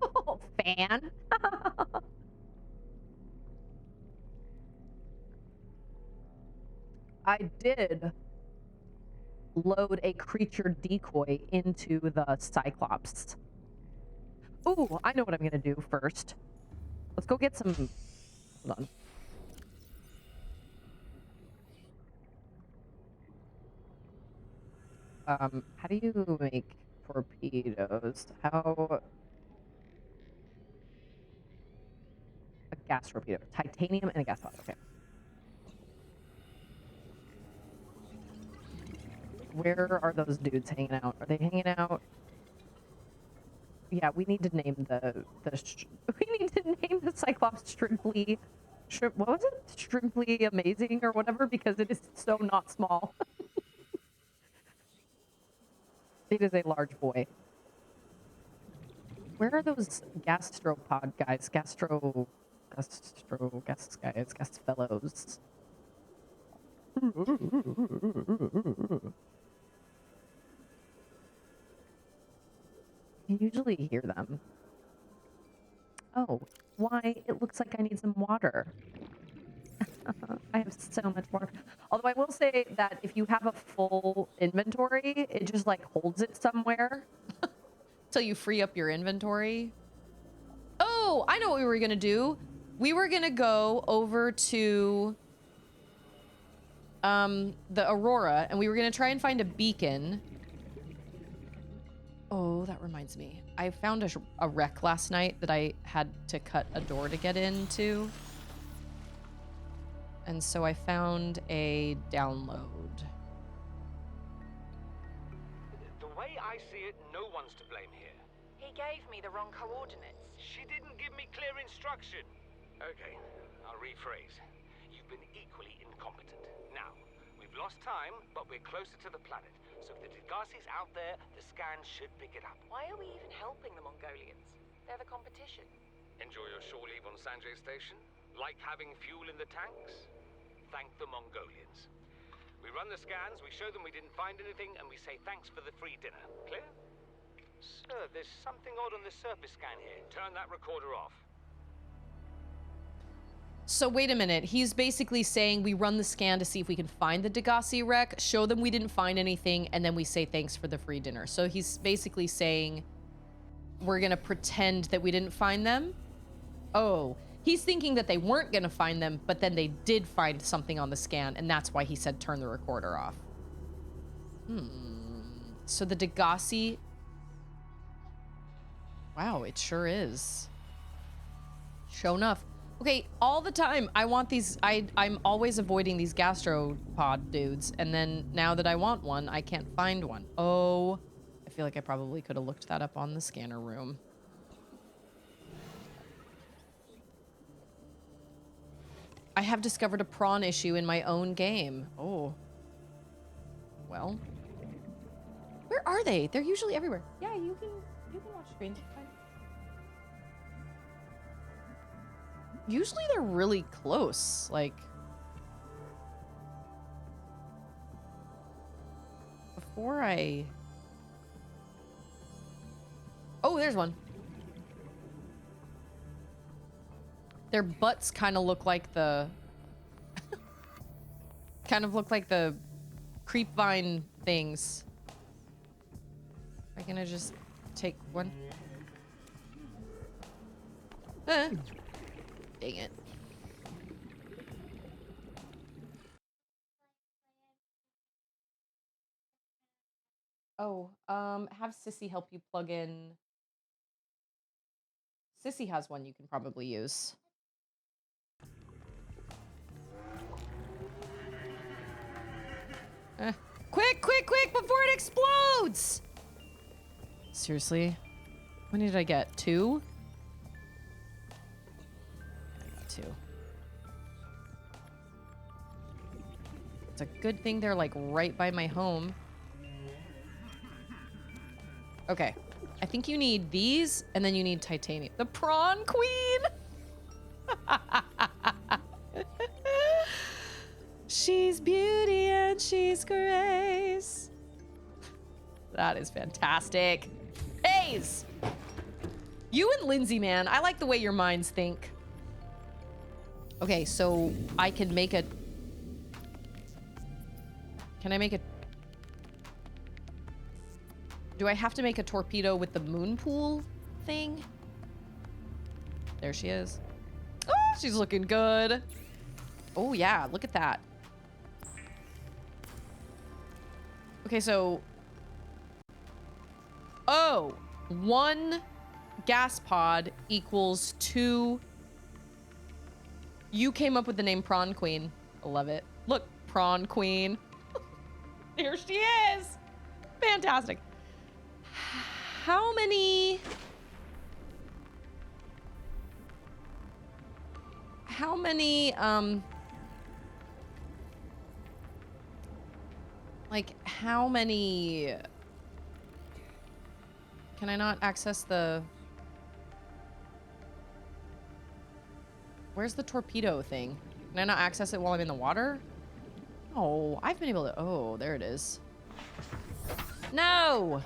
Oh, fan. I did load a creature decoy into the Cyclops. Ooh, I know what I'm gonna do first. Let's go get some... Hold on. How do you make torpedoes? How... A gas torpedo. Titanium and a gas pod. Okay. Where are those dudes hanging out? Are they hanging out? Yeah, we need to name we need to name the Cyclops Shrimply... what was it? Shrimply Amazing or whatever, because it is so not small. It is a large boy. Where are those gastropod guys? Gas fellows. You usually hear them. Oh, why? It looks like I need some water. I have so much water. Although I will say that if you have a full inventory, it just like holds it somewhere. Till you free up your inventory. Oh, I know what we were gonna do. We were gonna go over to the Aurora, and we were gonna try and find a beacon. Oh, that reminds me. I found a wreck last night that I had to cut a door to get into. And so I found a download. The way I see it, no one's to blame here. He gave me the wrong coordinates. She didn't give me clear instruction. Okay, I'll rephrase. You've been equally incompetent. Now, we've lost time, but we're closer to the planet. So if the Degassi's out there, the scan should pick it up. Why are we even helping the Mongolians? They're the competition. Enjoy your shore leave on Sanjay Station? Like having fuel in the tanks? Thank the Mongolians. We run the scans, we show them we didn't find anything, and we say thanks for the free dinner. Clear? Sir, there's something odd on the surface scan here. Turn that recorder off. So wait a minute. He's basically saying we run the scan to see if we can find the Degassi wreck, show them we didn't find anything, and then we say thanks for the free dinner. So he's basically saying we're gonna pretend that we didn't find them. Oh, he's thinking that they weren't gonna find them, but then they did find something on the scan, and that's why he said turn the recorder off. So the Degassi... Wow, it sure is. Sure enough. Okay, all the time I want these, I'm always avoiding these gastropod dudes, and then now that I want one, I can't find one. Oh, I feel like I probably could have looked that up on the scanner room. I have discovered a prawn issue in my own game. Oh. Well. Where are they? They're usually everywhere. Yeah, you can watch screens. It's fine. Usually they're really close, like... Before I... Oh, there's one. Their butts kind of look like the... kind of look like the creep vine things. Am I gonna just take one? Dang it. Oh, have Sissy help you plug in. Sissy has one you can probably use. Quick, quick, quick, before it explodes! Seriously? How many did I get? 2? I got 2. It's a good thing they're like right by my home. Okay. I think you need these, and then you need titanium. The prawn queen! She's beauty and she's grace. That is fantastic. A's! You and Lindsay, man. I like the way your minds think. Okay, so I can make a... Can I make a... Do I have to make a torpedo with the moon pool thing? There she is. Oh, she's looking good. Oh, yeah. Look at that. Okay, so... Oh, 1 gas pod equals 2. You came up with the name Prawn Queen. I love it. Look, Prawn Queen. Here she is. Fantastic. How many... like, how many... Can I not access the... Where's the torpedo thing? Can I not access it while I'm in the water? Oh, I've been able to... Oh, there it is. No!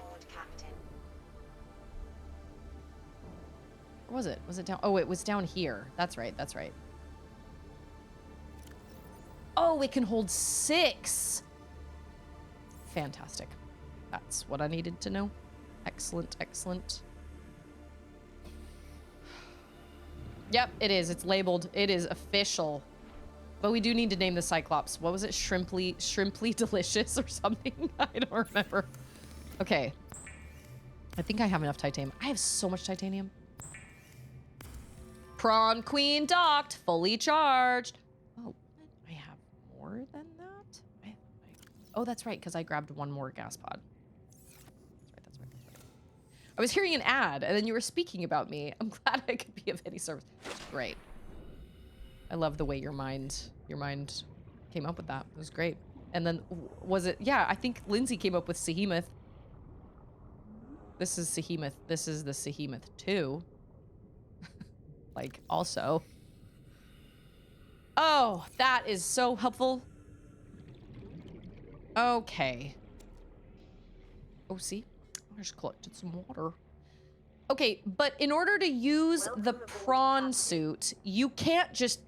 Where was it? Was it down? Oh, it was down here. That's right. That's right. Oh, it can hold 6. Fantastic. That's what I needed to know. Excellent, excellent. Yep, it is. It's labeled. It is official. But we do need to name the Cyclops. What was it? Shrimply delicious or something? I don't remember. Okay. I think I have enough titanium. I have so much titanium. Prawn Queen docked, fully charged. Oh, I have more than that? Oh, that's right, because I grabbed 1 more gas pod. That's right. I was hearing an ad, and then you were speaking about me. I'm glad I could be of any service. Great. I love the way your mind came up with that. It was great. And then, was it... Yeah, I think Lindsay came up with Sehemoth. This is Sehemoth. This is the Sehemoth 2. Like, also. Oh, that is so helpful. Okay. Oh, see? I just collected some water. Okay, but in order to use the prawn suit, you can't just...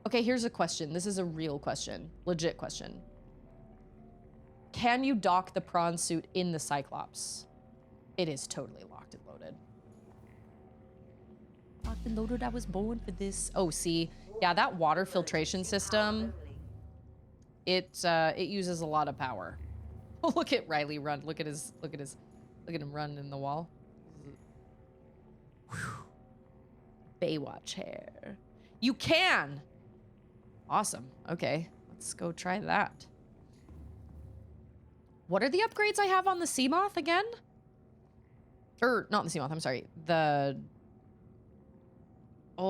Okay, here's a question. This is a real question. Legit question. Can you dock the prawn suit in the Cyclops? It is totally locked and loaded. Locked and loaded, I was born for this. Oh, see? Yeah, that water filtration system, it uses a lot of power. Look at Riley run. Look at him run in the wall. Whew. Baywatch hair. You can! Awesome. Okay, let's go try that. What are the upgrades I have on the Seamoth again? Or, not the Seamoth, I'm sorry. The... Oh,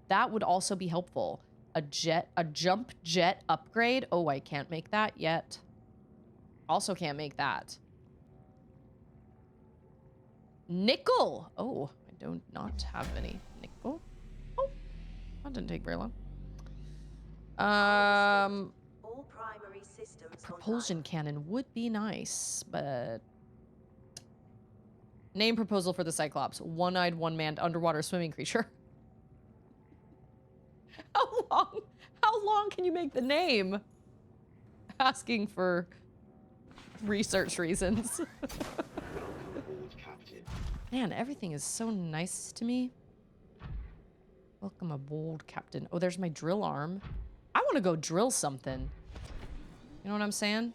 that would also be helpful. A jump jet upgrade. Oh, I can't make that yet. Also can't make that. Nickel. Oh, I do not have any nickel. Oh, that didn't take very long. All primary systems A propulsion cannon would be nice, but... Name proposal for the Cyclops. One-eyed, one-manned underwater swimming creature. How long can you make the name? Asking for research reasons. Man, everything is so nice to me. Welcome aboard, Captain. Oh, there's my drill arm. I want to go drill something. You know what I'm saying?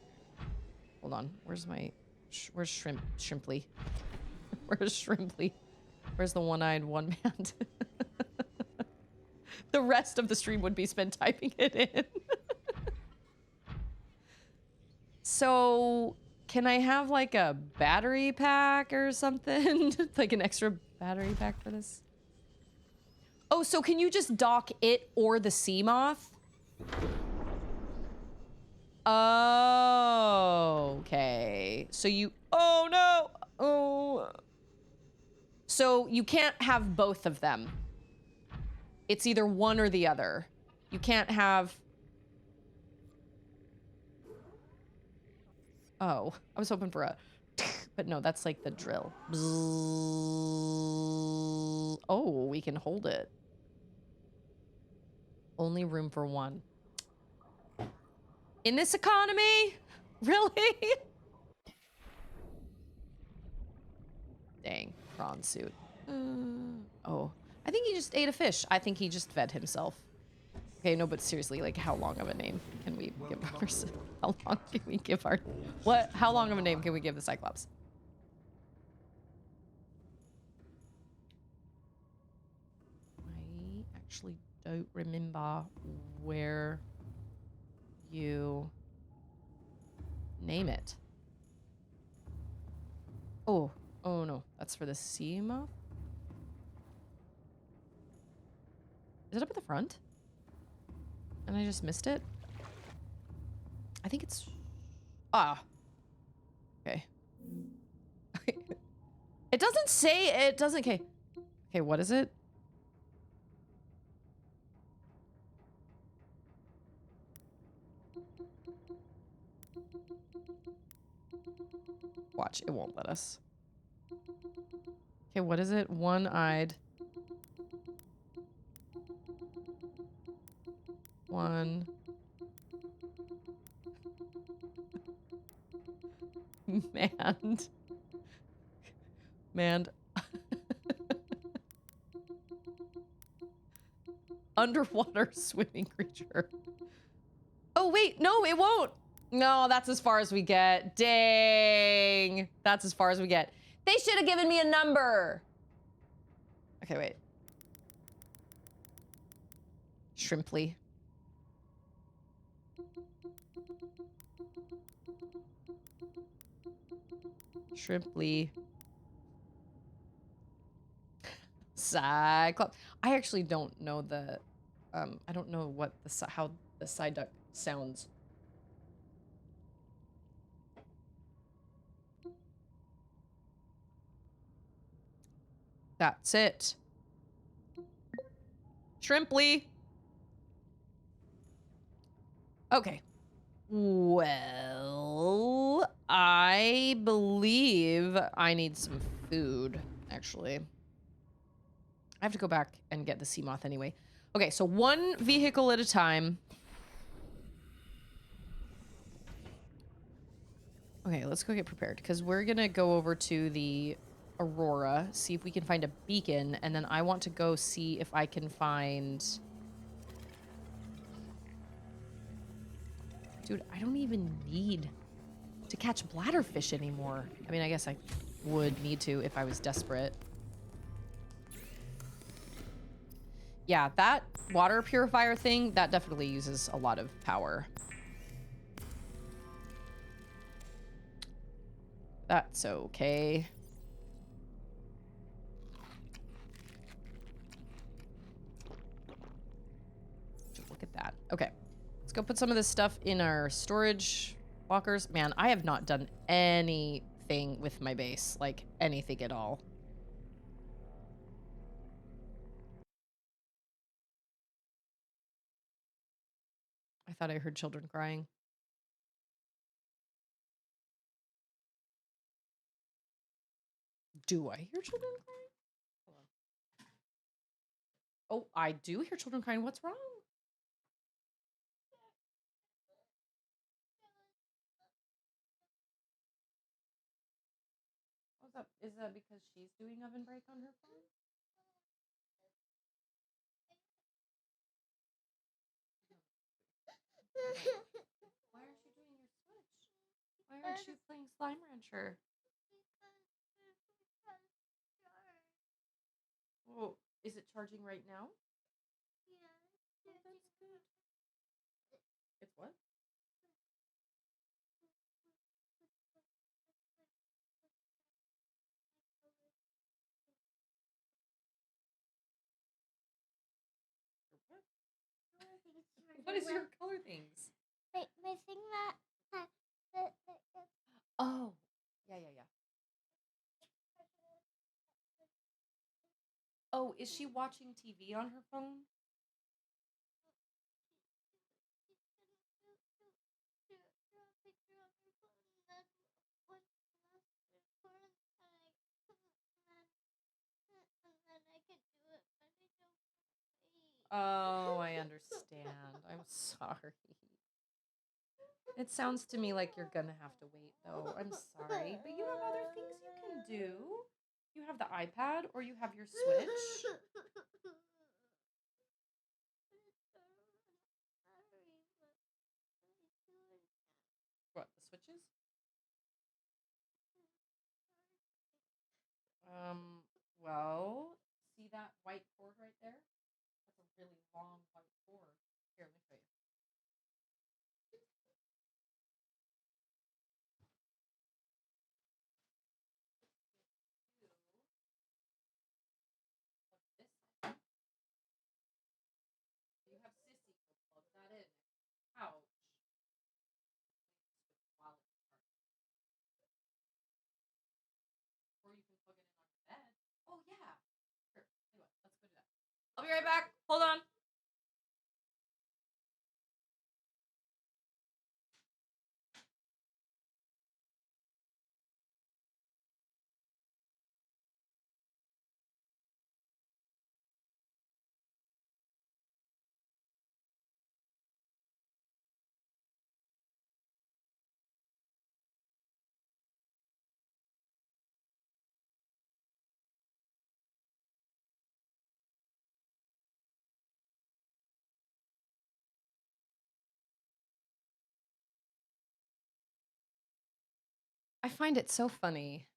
Hold on. Where's Shrimply? Where's Shrimply? Where's the one-eyed, one-manned? The rest of the stream would be spent typing it in. So, can I have like a battery pack or something? Like an extra battery pack for this? Oh, so can you just dock it or the Seamoth? Oh, okay. So you, oh no. Oh. So you can't have both of them. It's either one or the other. You can't have, oh, I was hoping for a, but no, that's like the drill. Bzzz. Oh, we can hold it. Only room for one. In this economy? Really? Dang, prawn suit. Oh, I think he just ate a fish. I think he just fed himself. Okay, no, but seriously, like, how long of a name can we give our... How long can we give our... What? How long of a name can we give the Cyclops? I actually don't remember where you name it. Oh, oh no, that's for the sea moth? Is it up at the front? And I just missed it? I think it's... Ah. Okay. It doesn't say... It doesn't... Okay. Okay, what is it? Watch, it won't let us. Okay, what is it? One-eyed. One. Manned. Manned. Underwater swimming creature. Oh, wait. No, it won't. No, that's as far as we get. Dang. That's as far as we get. They should have given me a number. Okay, wait. Shrimply. Shrimply. Cyclops. I actually don't know the, I don't know what the, how the Psyduck sounds. That's it. Shrimply. Okay. Well, I believe I need some food, actually. I have to go back and get the sea moth anyway. Okay, so one vehicle at a time. Okay, let's go get prepared, because we're gonna go over to the Aurora, see if we can find a beacon, and then I want to go see if I can find... Dude, I don't even need to catch bladderfish anymore. I mean, I guess I would need to if I was desperate. Yeah, that water purifier thing, that definitely uses a lot of power. That's okay. Look at that. Okay. Let's go put some of this stuff in our storage lockers. Man, I have not done anything with my base. Like, anything at all. I thought I heard children crying. Do I hear children crying? Hold on. Oh, I do hear children crying. What's wrong? What's up? Is that because she's doing oven break on her phone? Why aren't you doing your Switch? Why aren't you playing Slime Rancher? Oh, is it charging right now? Oh, that's good. It's what? What is your color things? my thing that Oh, yeah, yeah, yeah. Oh, is she watching TV on her phone? Oh, I understand. I'm sorry. It sounds to me like you're gonna have to wait, though. I'm sorry, but you have other things you can do. You have the iPad, or you have your Switch. What, the Switches? Well, see that white cord right there? That's a really long white cord. Here, let me show you. This side. You have Sissy, so plug that in. Ouch. While it's charging. Or you can plug it in on your bed. Oh, yeah. Sure. Anyway, let's go do that. I'll be right back. Hold on. I find it so funny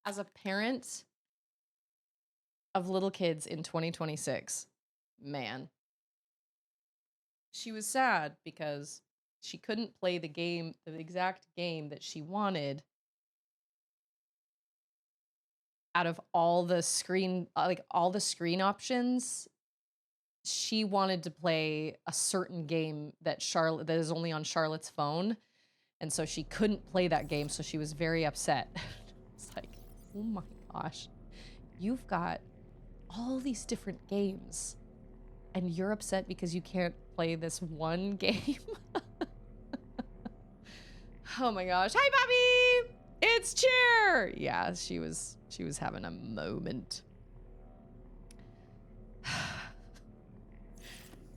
as a parent of little kids in 2026. Man, she was sad because she couldn't play the game, the exact game that she wanted out of all the screen, like all the screen options. She wanted to play a certain game that is only on Charlotte's phone. And so she couldn't play that game, so she was very upset. It's like, oh my gosh, you've got all these different games, and you're upset because you can't play this one game? Oh my gosh. Hi, Bobby! It's Cheer! Yeah, she was having a moment.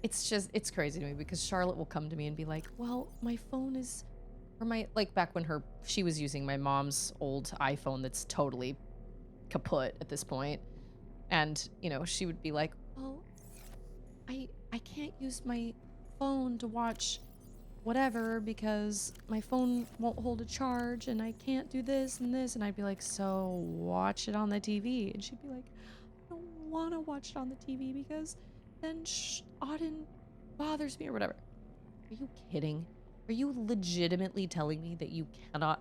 It's crazy to me because Charlotte will come to me and be like, well, my phone is... Or like back when she was using my mom's old iPhone that's totally kaput at this point. And, you know, she would be like, well, I can't use my phone to watch whatever because my phone won't hold a charge and I can't do this and this. And I'd be like, so watch it on the TV. And she'd be like, I don't want to watch it on the TV because then Auden bothers me or whatever. Are you kidding? Are you legitimately telling me that you cannot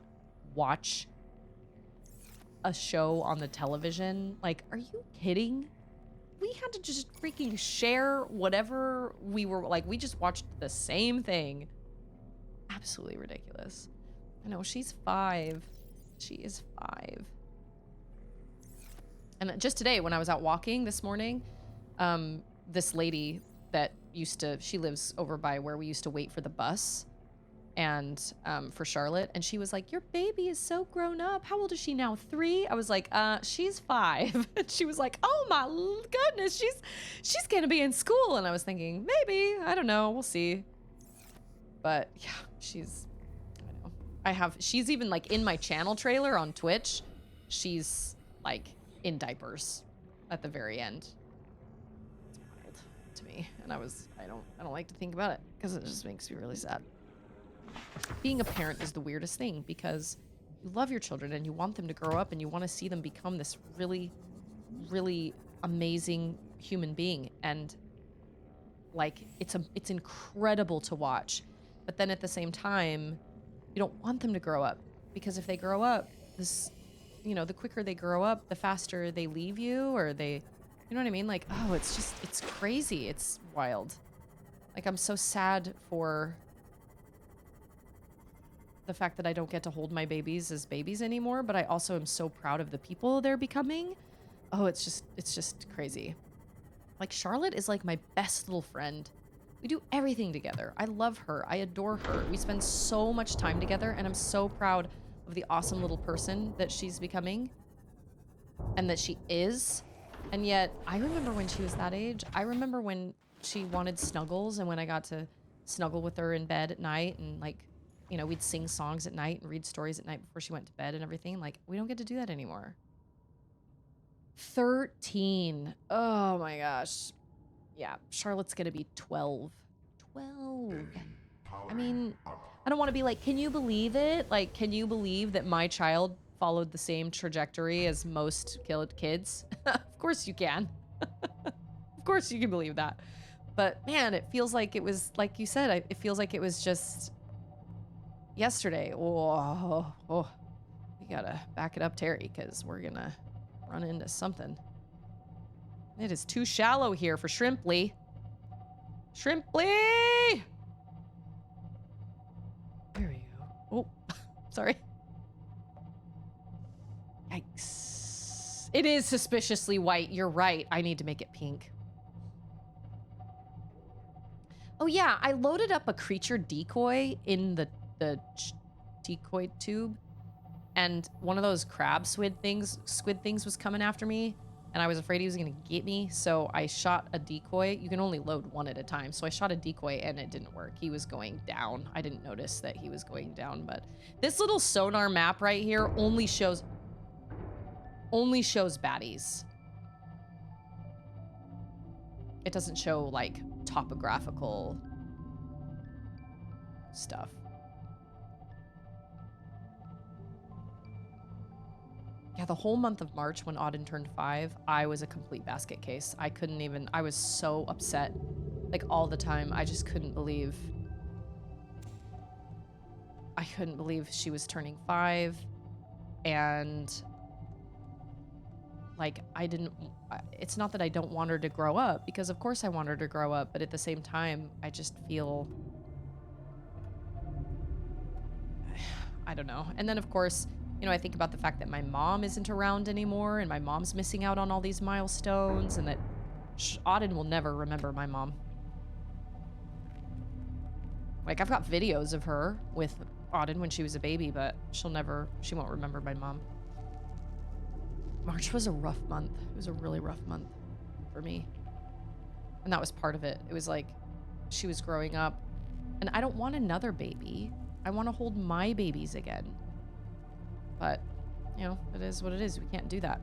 watch a show on the television? Like, are you kidding? We had to just freaking share whatever we were, like, we just watched the same thing. Absolutely ridiculous. I know, she's 5. She is 5. And just today, when I was out walking this morning, this lady that she lives over by where we used to wait for the bus and for Charlotte, and she was like, your baby is so grown up. How old is she now? 3? I was like, she's 5. And she was like, oh my goodness, she's gonna be in school. And I was thinking, maybe, I don't know, we'll see. But yeah, I know. She's even like in my channel trailer on Twitch, she's like in diapers at the very end. It's wild to me. And I don't like to think about it because it just makes me really sad. Being a parent is the weirdest thing because you love your children and you want them to grow up and you want to see them become this really, really amazing human being. And like, it's incredible to watch. But then at the same time, you don't want them to grow up because if they grow up, the quicker they grow up, the faster they leave you or you know what I mean? Like, oh, it's crazy. It's wild. Like, I'm so sad for the fact that I don't get to hold my babies as babies anymore, but I also am so proud of the people they're becoming. Oh, it's just crazy. Like, Charlotte is like my best little friend. We do everything together. I love her. I adore her. We spend so much time together, and I'm so proud of the awesome little person that she's becoming and that she is. And yet, I remember when she was that age. I remember when she wanted snuggles, and when I got to snuggle with her in bed at night, and, like, you know, we'd sing songs at night and read stories at night before she went to bed and everything. Like, we don't get to do that anymore. 13. Oh my gosh. Yeah, Charlotte's gonna be 12. 12. I mean, I don't want to be like, can you believe it? Like, can you believe that my child followed the same trajectory as most kids? Of course you can. Of course you can believe that. But man, it feels like it was, like you said, it feels like it was just yesterday. Oh, we gotta back it up, Terry, because we're gonna run into something. It is too shallow here for Shrimply. Shrimply! There we go. Oh, sorry. Yikes. It is suspiciously white. You're right. I need to make it pink. Oh yeah, I loaded up a creature decoy in the decoy tube, and one of those crab squid things was coming after me, and I was afraid he was gonna get me, so I shot a decoy. You can only load one at a time, so I shot a decoy and it didn't work. He was going down. I didn't notice that he was going down, but this little sonar map right here only shows baddies. It doesn't show, like, topographical stuff. Yeah, the whole month of March when Auden turned 5, I was a complete basket case. I couldn't even, I was so upset, like, all the time. I just couldn't believe she was turning 5, and, like, it's not that I don't want her to grow up, because of course I want her to grow up, but at the same time, I just feel, I don't know. And then, of course, you know, I think about the fact that my mom isn't around anymore, and my mom's missing out on all these milestones, and that Auden will never remember my mom. Like, I've got videos of her with Auden when she was a baby, but she won't remember my mom. March was a rough month. It was a really rough month for me. And that was part of it. It was like, she was growing up, and I don't want another baby. I want to hold my babies again. But, you know, it is what it is. We can't do that.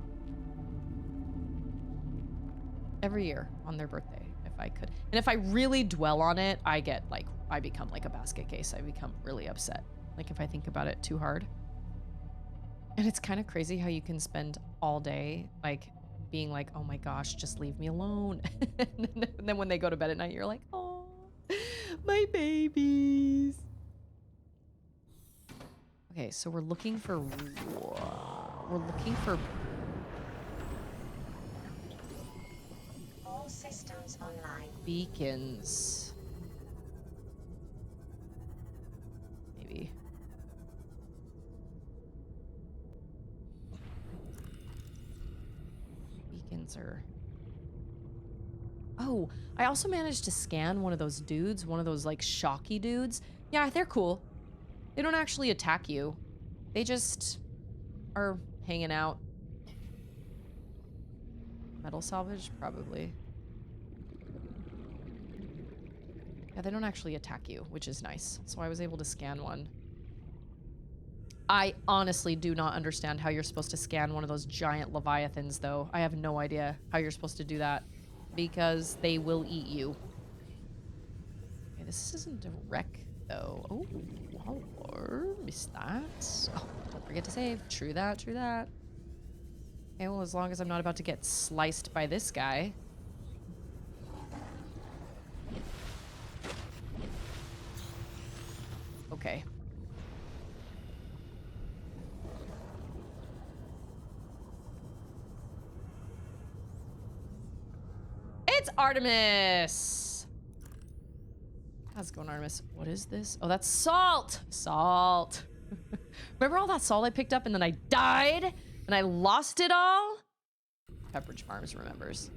Every year on their birthday, if I could. And if I really dwell on it, I become like a basket case. I become really upset. Like, if I think about it too hard. And it's kind of crazy how you can spend all day, like, being like, oh my gosh, just leave me alone. And then when they go to bed at night, you're like, oh, my babies. Okay, so we're looking for All systems online. Beacons. Maybe. Beacons are... Oh, I also managed to scan one of those dudes, one of those, like, shocky dudes. Yeah, they're cool. They don't actually attack you. They just are hanging out. Metal salvage? Probably. Yeah, they don't actually attack you, which is nice. So I was able to scan one. I honestly do not understand how you're supposed to scan one of those giant leviathans, though. I have no idea how you're supposed to do that, because they will eat you. Okay, this isn't a wreck, though. Oh, hello. Missed that. Oh, don't forget to save. True that, true that. Okay, well, as long as I'm not about to get sliced by this guy. Okay. It's Artemis! How's it going, Artemis? What is this? Oh, that's salt! Salt! Remember all that salt I picked up and then I died and I lost it all? Pepperidge Farms remembers.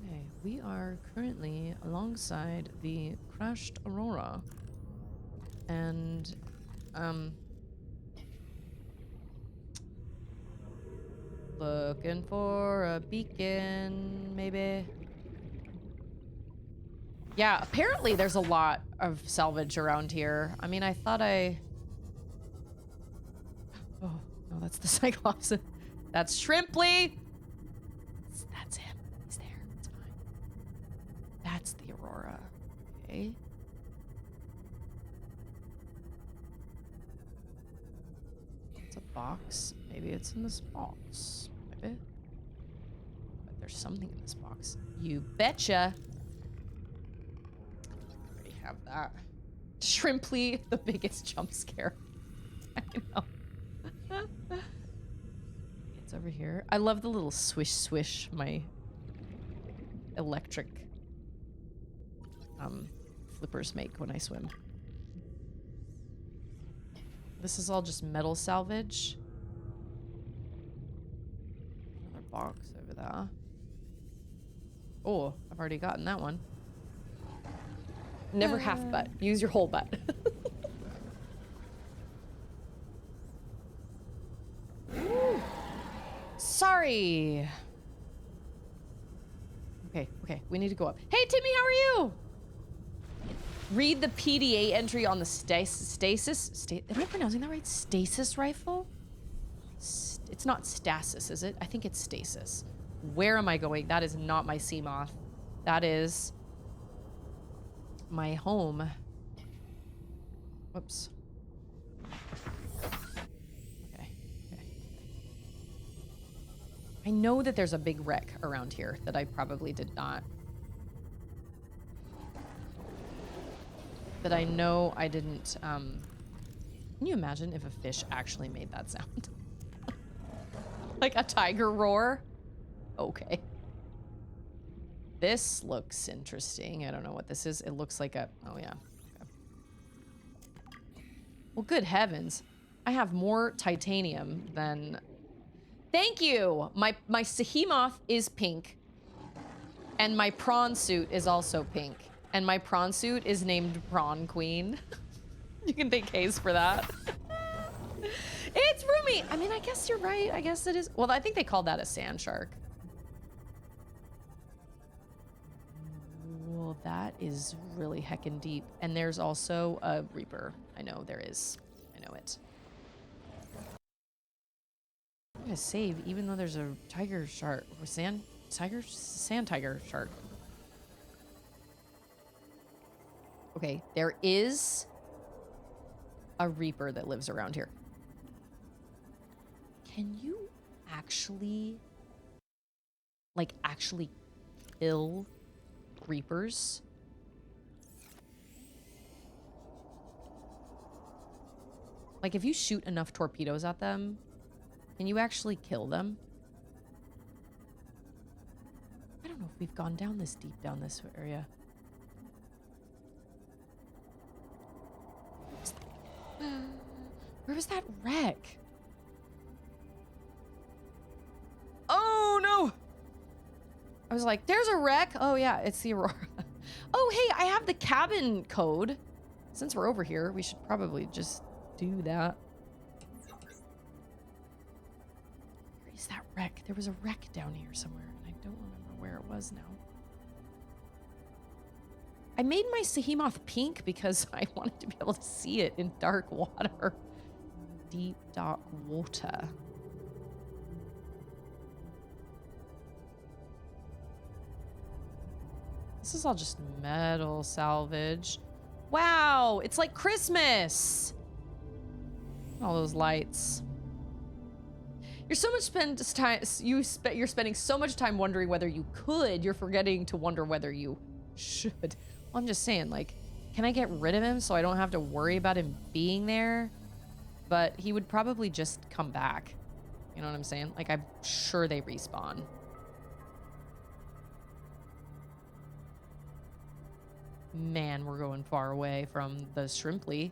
Okay, we are currently alongside the crashed Aurora. And, looking for a beacon, maybe. Yeah, apparently there's a lot of salvage around here. I mean, I thought I... Oh, no, that's the Cyclops. That's Shrimply! That's him. He's there. It's fine. That's the Aurora. Okay. It's a box. Maybe it's in this box. Maybe. But there's something in this box. You betcha! Have that. Shrimply, the biggest jump scare. I know. It's over here. I love the little swish swish my electric flippers make when I swim. This is all just metal salvage. Another box over there. Oh, I've already gotten that one. Never half butt. Use your whole butt. Sorry. Okay. We need to go up. Hey, Timmy, how are you? Read the PDA entry on the stasis. Am I pronouncing that right? Stasis rifle? It's not stasis, is it? I think it's stasis. Where am I going? That is not my sea moth. That is... my home. Whoops. Okay. I know that there's a big wreck around here that I probably did not. That I know I didn't, Can you imagine if a fish actually made that sound? Like a tiger roar? Okay. This looks interesting. I don't know what this is. It looks like a... oh, yeah. Okay. Well, good heavens. I have more titanium than... Thank you! My Sehemoth is pink. And my prawn suit is also pink. And my prawn suit is named Prawn Queen. You can thank Hayes for that. It's roomy! I mean, I guess you're right. I guess it is... well, I think they called that a sand shark. Well, that is really heckin' deep. And there's also a Reaper. I know there is. I know it. I'm gonna save even though there's a tiger shark or sand tiger shark. Okay, there is a Reaper that lives around here. Can you actually kill Reapers? Like, if you shoot enough torpedoes at them, can you actually kill them? I don't know if we've gone down this deep down this area. Where was that wreck? Oh, no! I was like, there's a wreck. Oh, yeah, it's the Aurora. Oh, hey, I have the cabin code. Since we're over here, we should probably just do that. Where is that wreck? There was a wreck down here somewhere, and I don't remember where it was now. I made my Sehemoth pink because I wanted to be able to see it in dark water. Deep, dark water. This is all just metal salvage. Wow, it's like Christmas. All those lights. You're spending so much time wondering whether you could. You're forgetting to wonder whether you should. Well, I'm just saying, like, can I get rid of him so I don't have to worry about him being there? But he would probably just come back. You know what I'm saying? Like, I'm sure they respawn. Man, we're going far away from the Shrimply.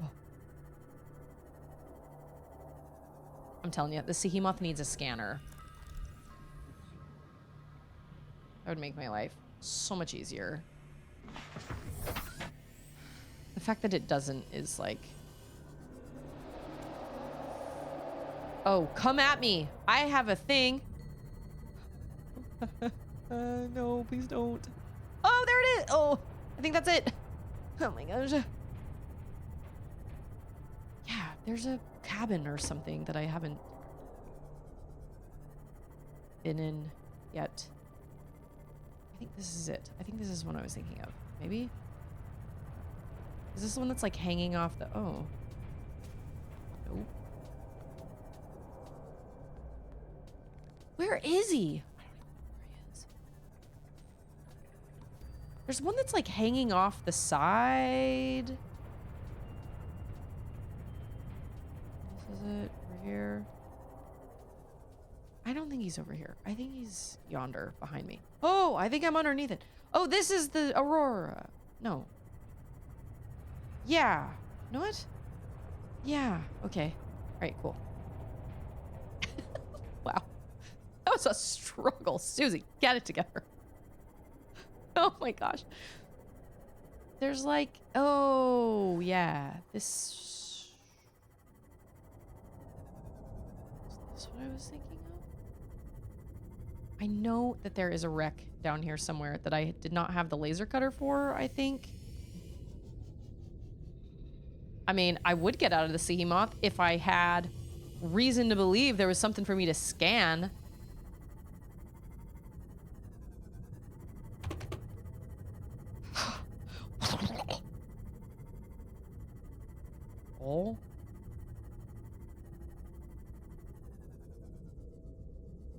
Oh. I'm telling you, the Seamoth needs a scanner. That would make my life so much easier. The fact that it doesn't is like... Oh, come at me! I have a thing! No, please don't. Oh, there it is! Oh, I think that's it. Oh my gosh. Yeah, there's a cabin or something that I haven't been in yet. I think this is it. I think this is what I was thinking of. Maybe? Is this the one that's like hanging off the... Oh. Nope. Where is he? There's one that's like hanging off the side. This is it. Over here. I don't think he's over here. I think he's yonder behind me. Oh, I think I'm underneath it. Oh, this is the Aurora. No. Yeah. You know what? Yeah. Okay. All right, cool. Wow. That was a struggle. Susie, get it together. Oh my gosh. There's like, oh yeah, this. Is this what I was thinking of? I know that there is a wreck down here somewhere that I did not have the laser cutter for, I think. I mean, I would get out of the Seamoth if I had reason to believe there was something for me to scan. Oh.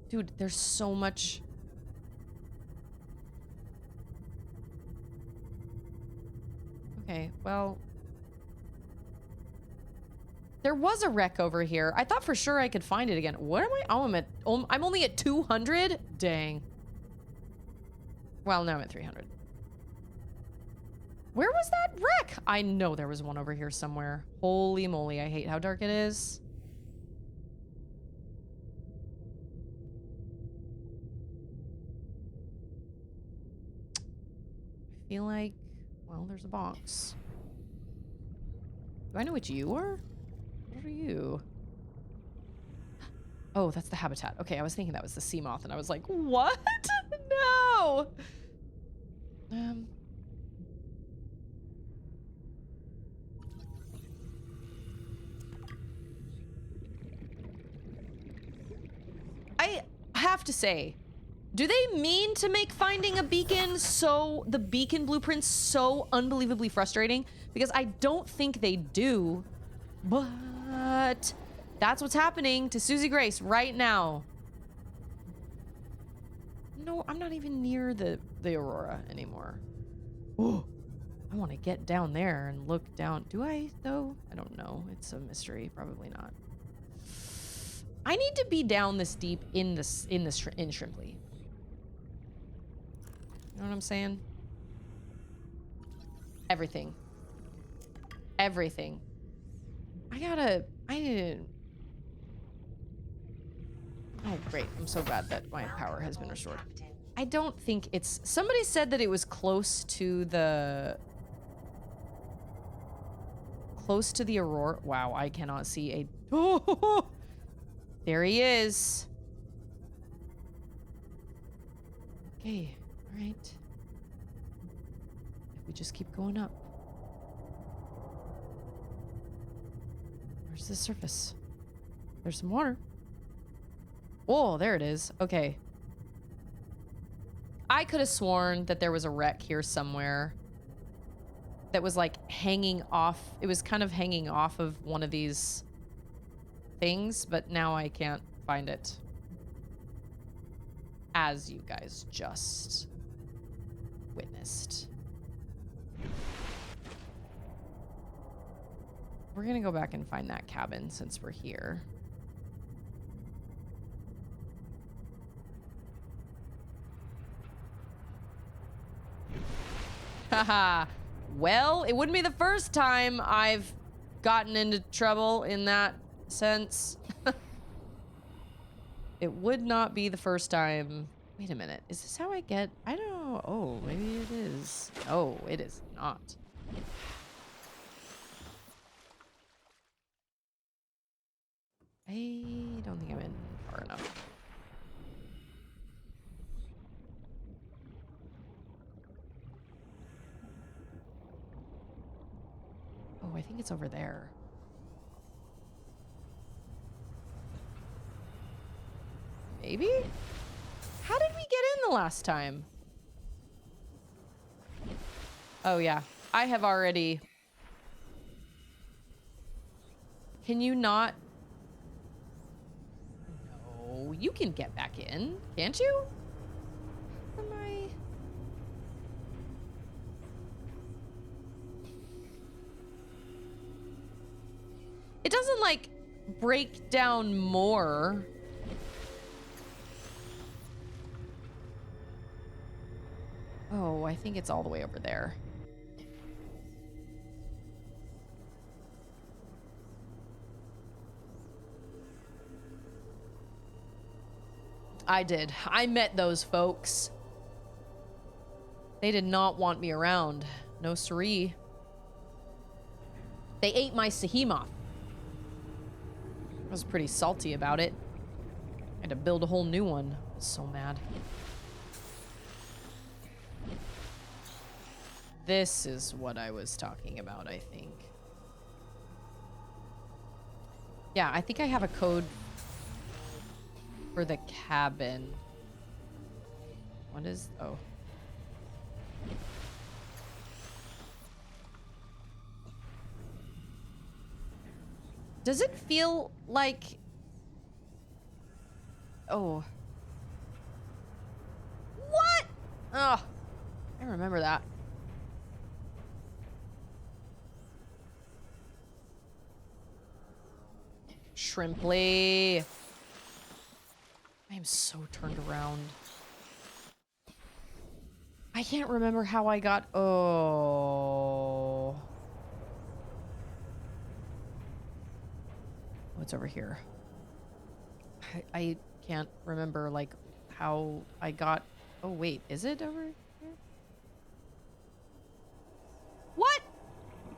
Dude, there's so much. Okay, well. There was a wreck over here. I thought for sure I could find it again. What am I? Oh, I'm only at 200? Dang. Well, now I'm at 300. Where was that wreck? I know there was one over here somewhere. Holy moly, I hate how dark it is. I feel like, well, there's a box. Do I know what you are? What are you? Oh, that's the habitat. Okay, I was thinking that was the Seamoth, and I was like, what? No! I have to say, do they mean to make finding a beacon so the beacon blueprints so unbelievably frustrating? Because I don't think they do, but that's what's happening to Susie Grace right now. No, I'm not even near the Aurora anymore. Oh, I want to get down there and look down. Do I though? I don't know. It's a mystery. Probably not. I need to be down this deep in Shrimply. You know what I'm saying? Everything. Everything. I didn't. Oh, great. I'm so glad that my power has been restored. I don't think it's... Somebody said that it was close to the Aurora. Wow, I cannot see a... Oh, there he is. Okay, all right. We just keep going up. Where's the surface? There's some water. Oh, there it is. Okay. I could have sworn that there was a wreck here somewhere that was like hanging off. It was kind of hanging off of one of these things, but now I can't find it. As you guys just witnessed. We're gonna go back and find that cabin since we're here. Haha. Well, it wouldn't be the first time I've gotten into trouble in that sense. It would not be the first time. Wait a minute. Is this how I get? I don't know. Oh, maybe it is. No, it is not. I don't think I'm in far enough. Oh, I think it's over there. Maybe? How did we get in the last time? Oh, yeah. I have already... Can you not... No, you can get back in, can't you? Am I... It doesn't, like, break down more. Oh, I think it's all the way over there. I did. I met those folks. They did not want me around. No siree. They ate my Sahimoth. I was pretty salty about it. I had to build a whole new one. I was so mad. This is what I was talking about, I think. Yeah, I think I have a code for the cabin. What is... Oh. Does it feel like... Oh. What? Oh, I remember that. Shrimply. I am so turned around. I can't remember how I got... Oh. What's over here? I can't remember, like, how I got... Oh, wait. Is it over here? What?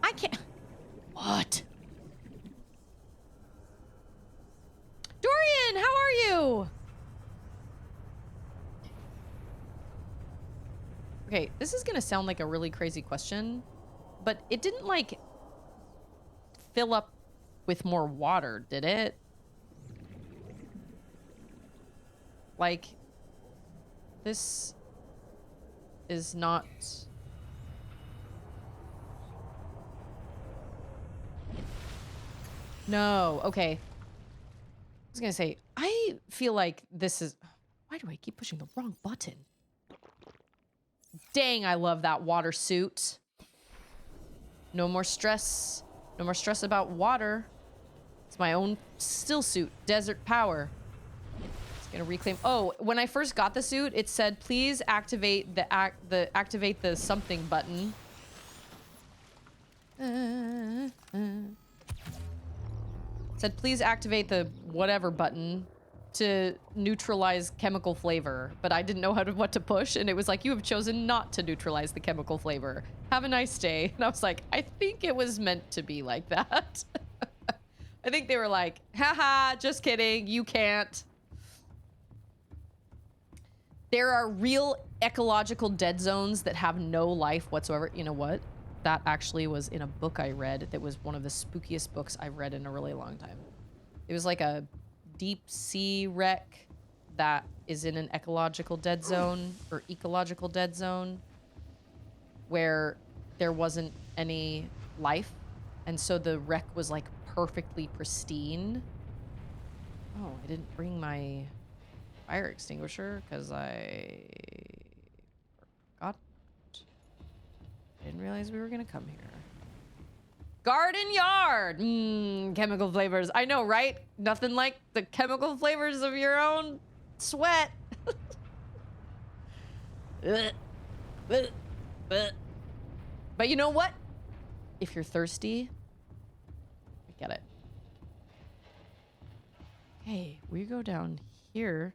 I can't... What? Dorian, how are you? Okay, this is gonna sound like a really crazy question, but it didn't, like, fill up with more water, did it? Like, this is not... No, okay. I was gonna say, I feel like this is... Why do I keep pushing the wrong button? Dang, I love that water suit. No more stress. No more stress about water. It's my own still suit. Desert power. It's gonna reclaim... Oh, when I first got the suit, it said, please activate the activate the something button. It said, please activate the whatever button to neutralize chemical flavor, but I didn't know what to push, and it was like, you have chosen not to neutralize the chemical flavor. Have a nice day. And I was like, I think it was meant to be like that. I think they were like, haha, just kidding, you can't. There are real ecological dead zones that have no life whatsoever. You know what? That actually was in a book I read that was one of the spookiest books I've read in a really long time. It was like a deep sea wreck that is in an ecological dead zone, or ecological dead zone, where there wasn't any life, and so the wreck was like perfectly pristine. Oh, I didn't bring my fire extinguisher because I forgot. I didn't realize we were gonna come here. Garden yard! Chemical flavors. I know, right? Nothing like the chemical flavors of your own sweat. But you know what? If you're thirsty, I get it. Okay, we go down here.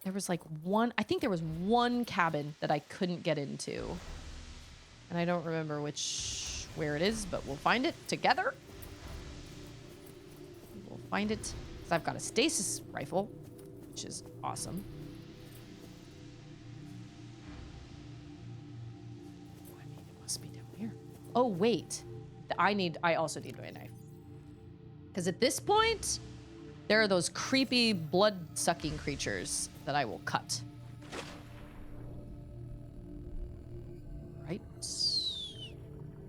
There was like one, I think there was one cabin that I couldn't get into. And I don't remember where it is, but we'll find it together. We'll find it. Because I've got a stasis rifle, which is awesome. I mean, it must be down here. Oh, wait. I also need my knife. Because at this point, there are those creepy blood-sucking creatures that I will cut. Right.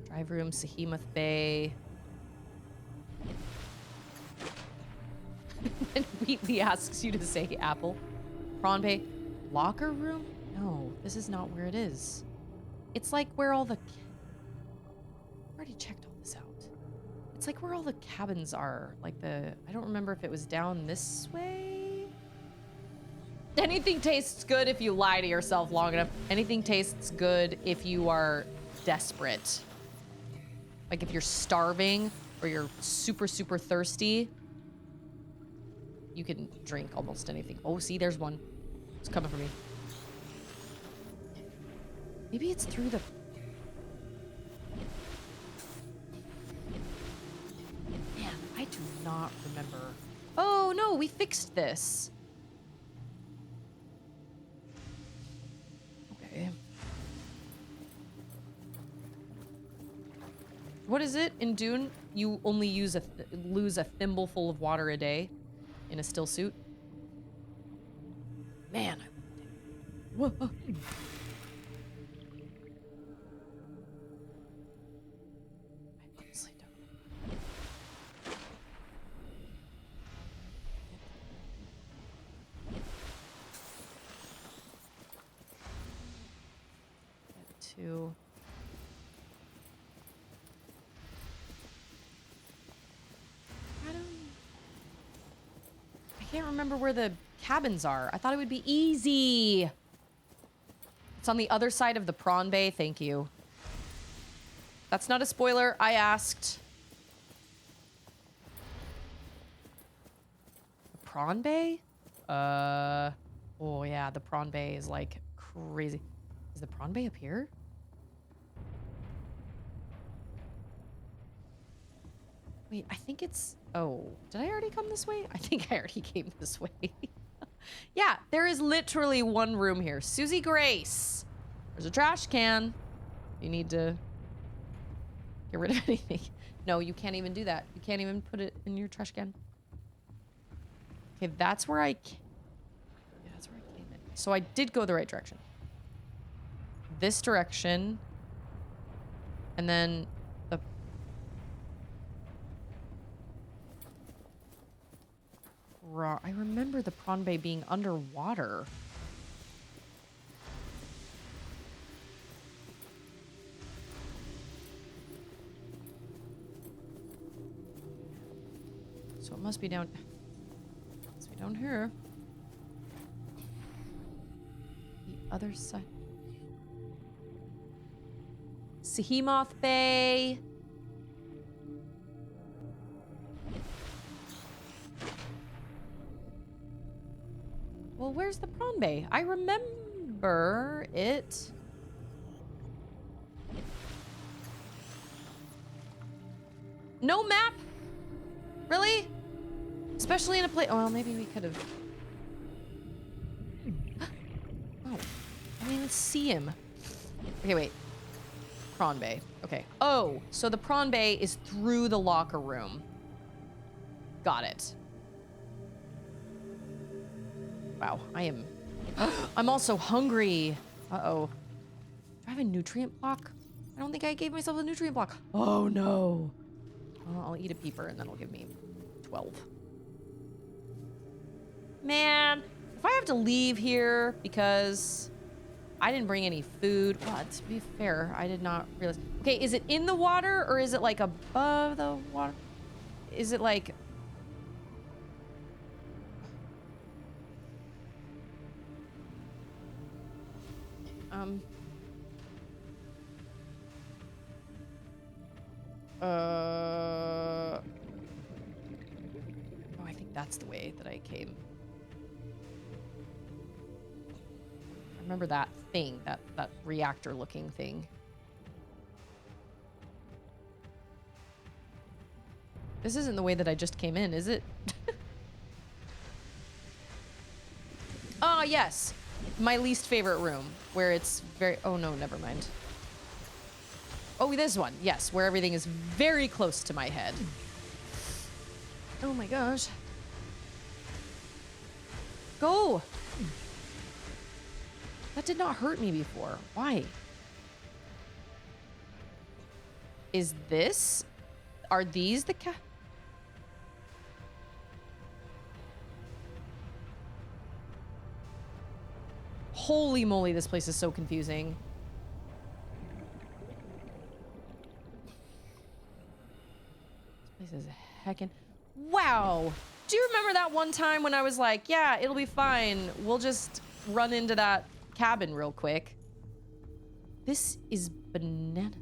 Drive room, Sahemoth Bay. And Wheatley asks you to say apple. Prawn Bay. Locker room? No, this is not where it is. It's like where all the... I already checked all this out. It's like where all the cabins are. Like the... I don't remember if it was down this way. Anything tastes good if you lie to yourself long enough. Anything tastes good if you are desperate. Like if you're starving or you're super, super thirsty, you can drink almost anything. Oh, see, there's one. It's coming for me. Maybe it's through the... Man, I do not remember. Oh, no, we fixed this. Okay. What is it in Dune? You only lose a thimbleful of water a day in a still suit? Man, I loved it. Whoa. I honestly don't. Get to... I can't remember where the cabins are. I thought it would be easy. It's on the other side of the Prawn Bay. Thank you. That's not a spoiler. I asked. The Prawn Bay? Oh yeah, the Prawn Bay is like crazy. Is the Prawn Bay up here? Wait, I think it's... Oh, did I already come this way? I think I already came this way. Yeah, there is literally one room here. Susie Grace. There's a trash can. You need to get rid of anything. No, you can't even do that. You can't even put it in your trash can. Okay, that's where yeah, that's where I came in. So I did go the right direction. This direction. And then the... I remember the Prawn Bay being underwater. So it must be down... Must be down here. The other side. Sahemoth Bay. Well, where's the Prawn Bay? I remember it. No map? Really? Especially in a place... Oh, well, maybe we could have... Oh, I didn't even see him. Okay, wait. Prawn Bay. Okay. Oh, so the Prawn Bay is through the locker room. Got it. Wow, I am... I'm also hungry. Uh-oh. Do I have a nutrient block? I don't think I gave myself a nutrient block. Oh, no. Well, I'll eat a peeper and then it'll give me 12. Man, if I have to leave here because I didn't bring any food... Well, to be fair, I did not realize... Okay, is it in the water or is it like above the water? Is it like... Oh, I think that's the way that I came. I remember that thing, that reactor-looking thing. This isn't the way that I just came in, is it? Ah, yes. My least favorite room, where it's very... Oh, no, never mind. Oh, this one. Yes, where everything is very close to my head. Oh my gosh. Go! That did not hurt me before. Why? Is this... Are these the Holy moly, this place is so confusing. This place is heckin'... Wow! Do you remember that one time when I was like, yeah, it'll be fine. We'll just run into that cabin real quick. This is banana.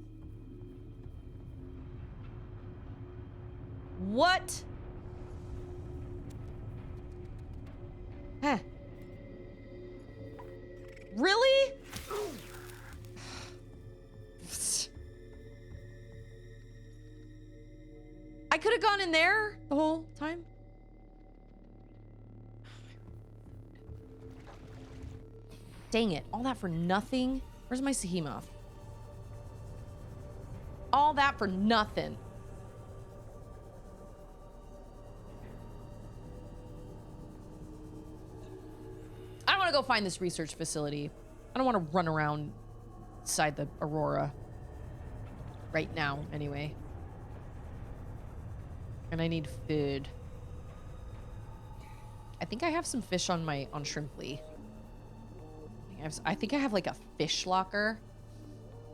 What? Huh. Really? I could have gone in there the whole time. Dang it. All that for nothing? Where's my Behemoth? All that for nothing. I don't want to go find this research facility. I don't want to run around inside the Aurora. Right now, anyway. And I need food. I think I have some fish on Shrimply. I think I have like a fish locker.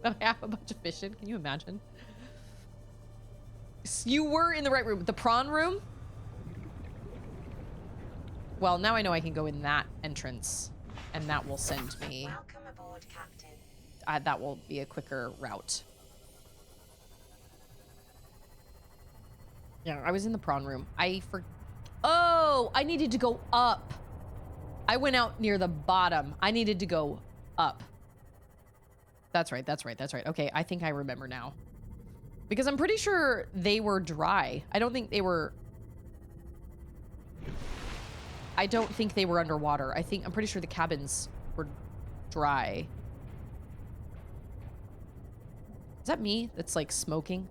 I have a bunch of fish in. Can you imagine? You were in the right room. The prawn room? Well, now I know I can go in that entrance, and that will send me... Welcome aboard, Captain. That will be a quicker route. Yeah, I was in the prawn room. Oh, I needed to go up. I went out near the bottom. I needed to go up. That's right, that's right, that's right. Okay, I think I remember now. Because I'm pretty sure they were dry. I don't think they were underwater. I'm pretty sure the cabins were dry. Is that me that's like smoking?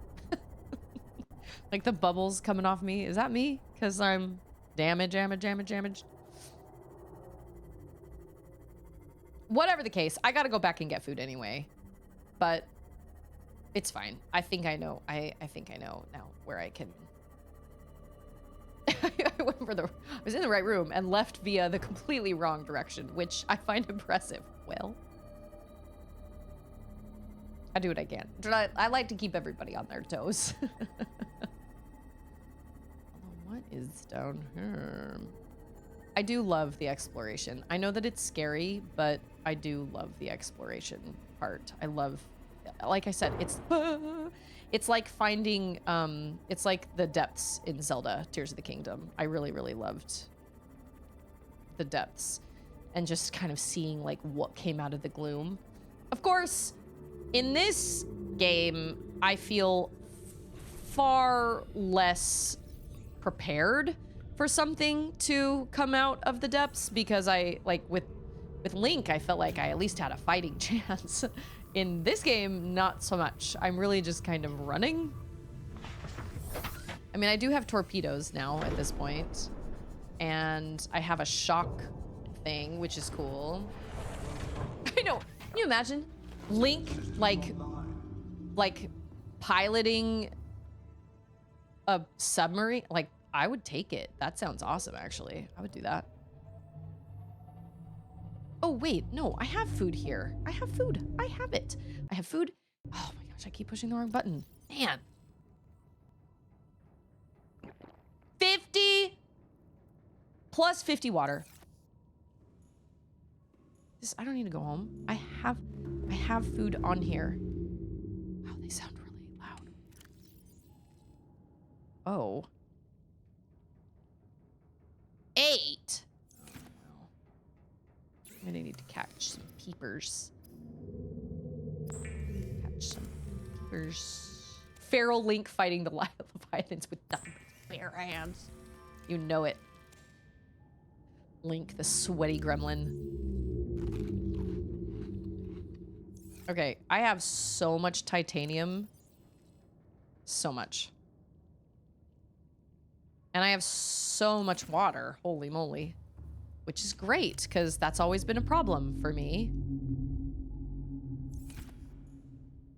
Like the bubbles coming off me? Is that me? Because I'm damaged. Whatever the case, I gotta go back and get food anyway. But it's fine. I think I know. I think I know now where I can... I was in the right room and left via the completely wrong direction, which I find impressive. Well, I do what I can. I like to keep everybody on their toes. What is down here? I do love the exploration. I know that it's scary, but I do love the exploration part. I love, like I said, it's like finding, it's like the depths in Zelda Tears of the Kingdom. I really, really loved the depths and just kind of seeing like what came out of the gloom. Of course, in this game, I feel far less prepared for something to come out of the depths because I, like, with Link, I felt like I at least had a fighting chance. In this game, not so much. I'm really just kind of running. I mean, I do have torpedoes now at this point, and I have a shock thing, which is cool. I know. Can you imagine Link, like piloting a submarine? Like, I would take it. That sounds awesome, actually. I would do that. Oh, wait. No, I have food here. I have food. I have it. I have food. Oh my gosh, I keep pushing the wrong button. Man. 50 plus 50 water. I don't need to go home. I have food on here. Wow, they sound really loud. Oh. 8. I'm gonna need to catch some peepers. Catch some peepers. Feral Link fighting the Leviathans with nothing but bare hands. You know it. Link, the sweaty gremlin. Okay, I have so much titanium. So much. And I have so much water. Holy moly. Which is great, because that's always been a problem for me.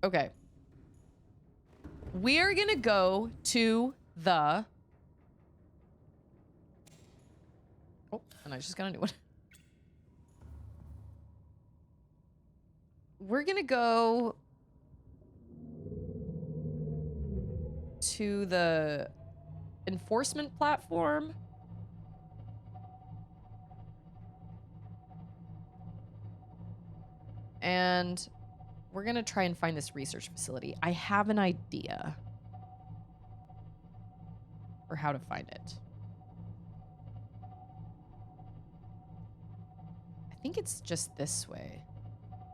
Okay. We're gonna go to the... Oh, and I just got a new one. We're gonna go to the enforcement platform. And we're gonna try and find this research facility. I have an idea for how to find it. I think it's just this way.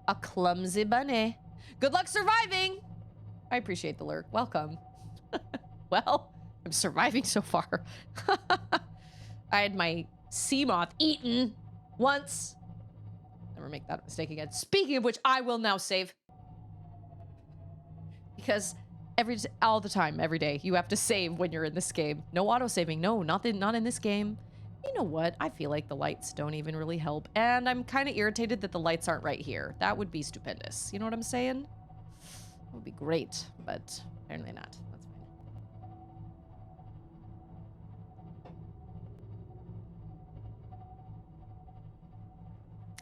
A clumsy bunny. Good luck surviving! I appreciate the lurk. Welcome. Well, I'm surviving so far. I had my sea moth eaten once. Never make that mistake again. Speaking of which, I will now save. Because all the time, every day, you have to save when you're in this game. No auto-saving. No, not in this game. You know what? I feel like the lights don't even really help. And I'm kind of irritated that the lights aren't right here. That would be stupendous. You know what I'm saying? It would be great, but apparently not. That's fine.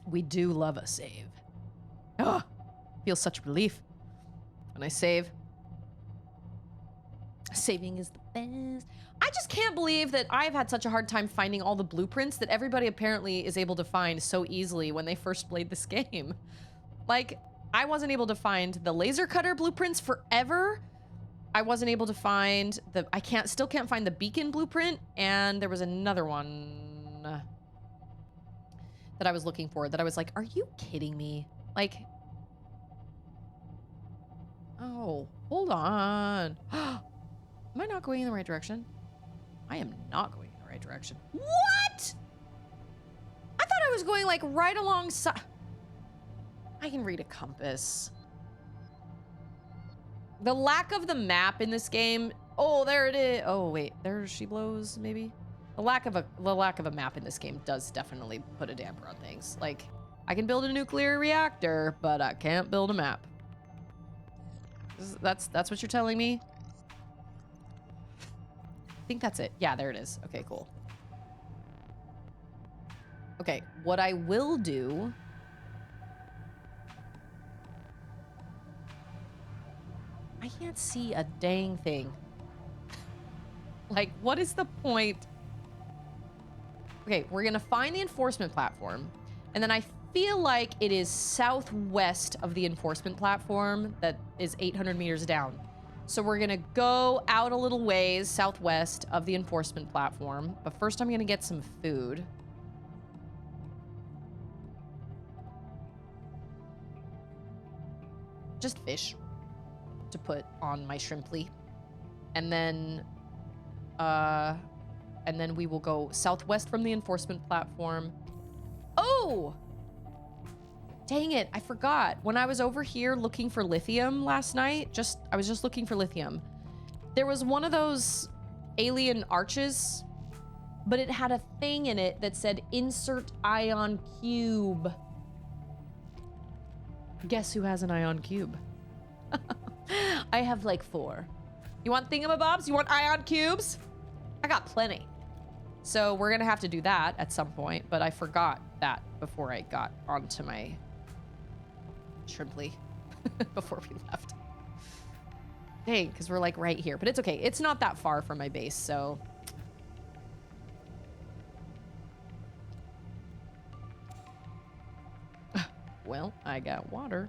We do love a save. Oh, feels such relief when I save. Saving is the best. I just can't believe that I've had such a hard time finding all the blueprints that everybody apparently is able to find so easily when they first played this game. Like, I wasn't able to find the laser cutter blueprints forever. I wasn't able to find the... still can't find the beacon blueprint. And there was another one that I was looking for that I was like, are you kidding me? Like... Oh, hold on. Am I not going in the right direction? I am not going in the right direction. What? I thought I was going like right alongside. I can read a compass. The lack of the map in this game. Oh, there it is. Oh, wait, there she blows maybe. The lack of a map in this game does definitely put a damper on things. Like, I can build a nuclear reactor, but I can't build a map. That's what you're telling me? I think that's it. Yeah, there it is. Okay, cool. Okay, what I will do... I can't see a dang thing. Like, what is the point? Okay, we're gonna find the enforcement platform, and then I feel like it is southwest of the enforcement platform that is 800 meters down. So we're gonna go out a little ways southwest of the enforcement platform, but first I'm gonna get some food. Just fish to put on my shrimply. And then we will go southwest from the enforcement platform. Oh! Dang it, I forgot. When I was over here looking for lithium last night, I was just looking for lithium. There was one of those alien arches, but it had a thing in it that said insert ion cube. Guess who has an ion cube? I have like 4. You want thingamabobs? You want ion cubes? I got plenty. So we're gonna have to do that at some point, but I forgot that before I got onto my shrimply before we left. Dang, because we're like right here, but it's okay. It's not that far from my base, so. Well, I got water.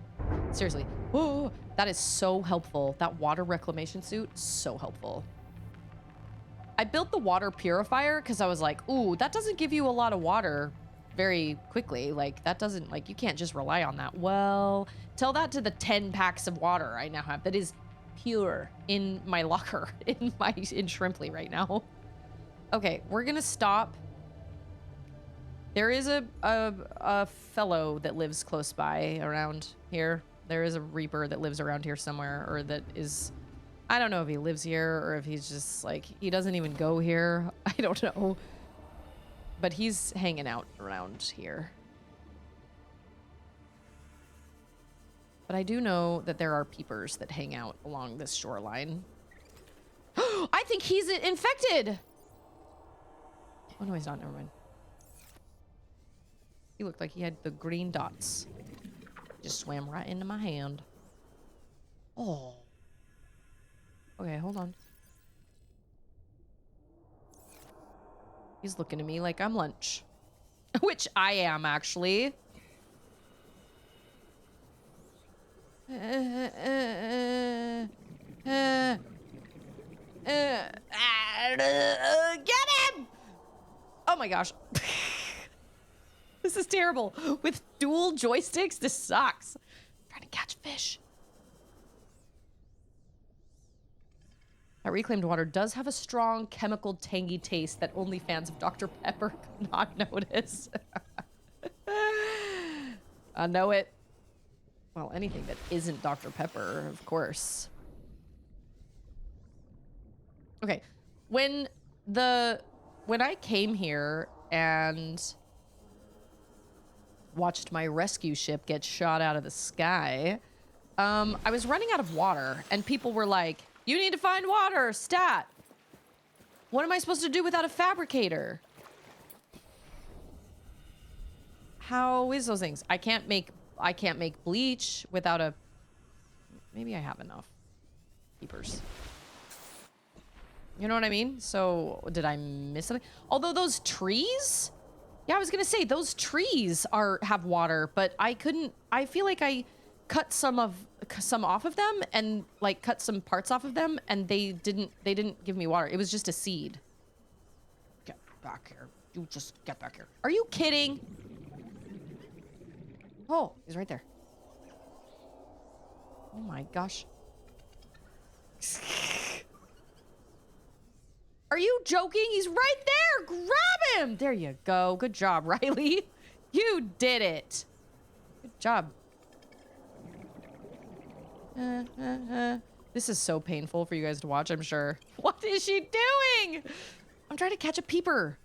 Seriously. Whoa, that is so helpful. That water reclamation suit, so helpful. I built the water purifier because I was like, ooh, that doesn't give you a lot of water very quickly. Like, that doesn't, like, you can't just rely on that. Well, tell that to the 10 packs of water I now have that is pure in my locker, in Shrimply right now. Okay, we're gonna stop. There is a fellow that lives close by around here. There is a Reaper that lives around here somewhere, or that is... I don't know if he lives here or if he's just like, he doesn't even go here. I don't know. But he's hanging out around here. But I do know that there are peepers that hang out along this shoreline. I think he's infected. Oh, no, he's not. Never mind. He looked like he had the green dots. Just swam right into my hand. Oh. Okay, hold on. He's looking at me like I'm lunch. Which I am, actually. Get him! Oh my gosh. This is terrible. With dual joysticks, this sucks. I'm trying to catch fish. That reclaimed water does have a strong chemical tangy taste that only fans of Dr. Pepper could not notice. I know it. Well, anything that isn't Dr. Pepper, of course. Okay. When I came here and watched my rescue ship get shot out of the sky, I was running out of water and people were like, you need to find water, stat. What am I supposed to do without a fabricator? How is those things? I can't make bleach without a... Maybe I have enough keepers. You know what I mean? So did I miss something? Although those trees... Yeah, I was gonna say those trees have water, but I feel like I cut some off of them and like cut some parts off of them and they didn't give me water. It was just a seed. Get back here. You just get back here. Are you kidding? Oh, he's right there. Oh my gosh. Are you joking? He's right there. Grab him. There you go. Good job, Riley. You did it. Good job. This is so painful for you guys to watch, I'm sure. What is she doing? I'm trying to catch a peeper.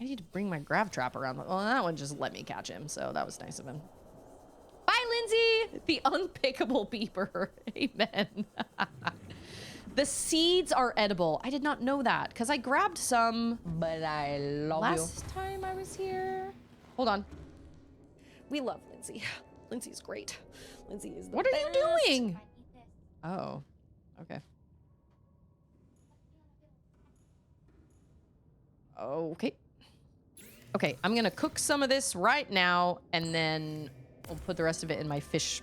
I need to bring my grav trap around. Well, that one just let me catch him, so that was nice of him. Bye, Lindsay! The unpickable peeper. Amen. The seeds are edible. I did not know that, because I grabbed some, but I love last time I was here. Hold on. We love Lindsay. Lindsay's great. Lindsay is the best. What are you doing? Oh, okay. Okay. Okay, I'm gonna cook some of this right now, and then we'll put the rest of it in my fish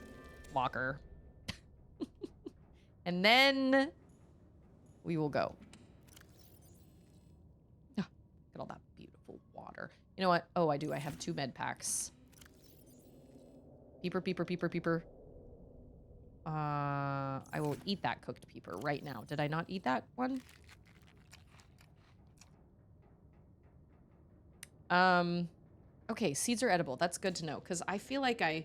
locker. And then we will go. Oh, look at all that beautiful water. You know what? Oh, I do. I have 2 med packs. Peeper, peeper, peeper, peeper. I will eat that cooked peeper right now. Did I not eat that one? Okay, seeds are edible. That's good to know, because I feel like I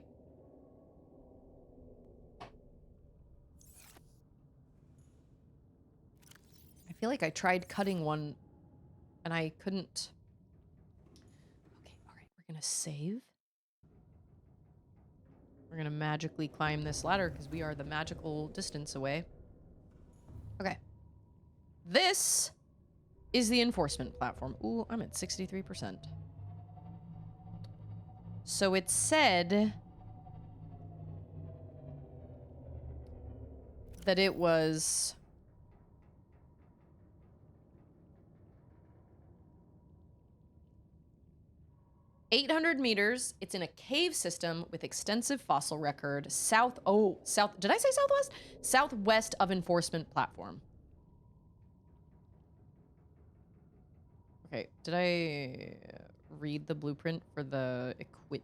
tried cutting one and I couldn't. Okay, all right, we're gonna save. We're gonna magically climb this ladder because we are the magical distance away. Okay. This is the enforcement platform. Ooh, I'm at 63%. So it said that it was 800 meters. It's in a cave system with extensive fossil record. Did I say southwest? Southwest of enforcement platform. Okay, did I read the blueprint for the equip?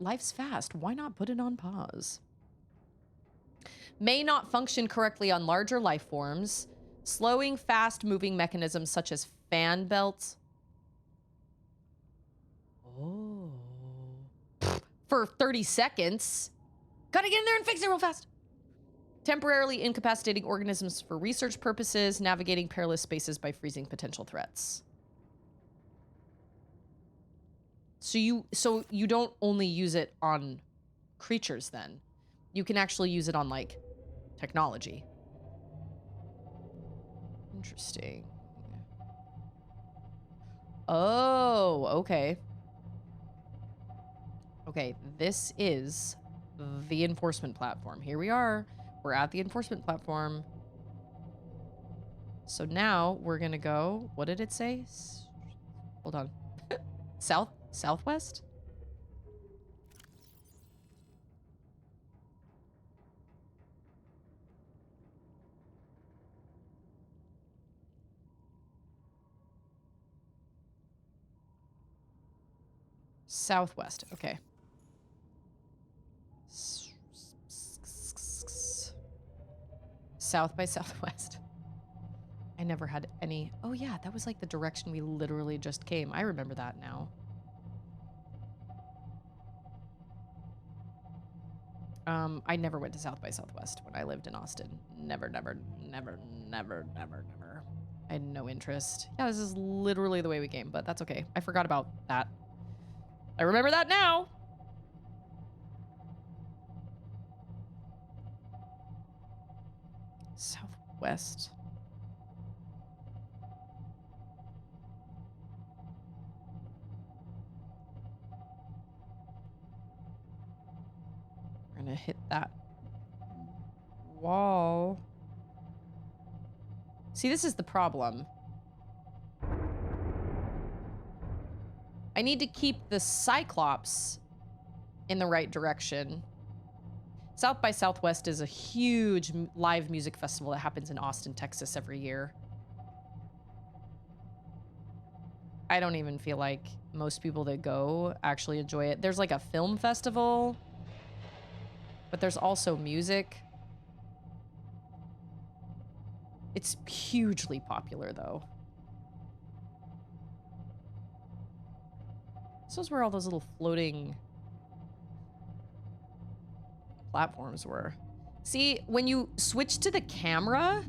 Life's fast. Why not put it on pause? May not function correctly on larger life forms. Slowing fast-moving mechanisms such as fan belts. Oh. For 30 seconds. Gotta get in there and fix it real fast. Temporarily incapacitating organisms for research purposes. Navigating perilous spaces by freezing potential threats. So you don't only use it on creatures then. You can actually use it on, like, technology. Interesting. Oh, okay. Okay, this is the enforcement platform. Here we are. We're at the enforcement platform. So now we're gonna go, what did it say? Hold on. Southwest? Southwest, okay. South by Southwest. I never had any. Oh yeah, that was like the direction we literally just came. I remember that now. I never went to South by Southwest when I lived in Austin. Never. I had no interest. Yeah, this is literally the way we came, but that's okay. I forgot about that. I remember that now. Southwest. We're gonna hit that wall. See, this is the problem. I need to keep the Cyclops in the right direction. South by Southwest is a huge live music festival that happens in Austin, Texas every year. I don't even feel like most people that go actually enjoy it. There's like a film festival, but there's also music. It's hugely popular though. This is where all those little floating platforms were. See, when you switch to the camera,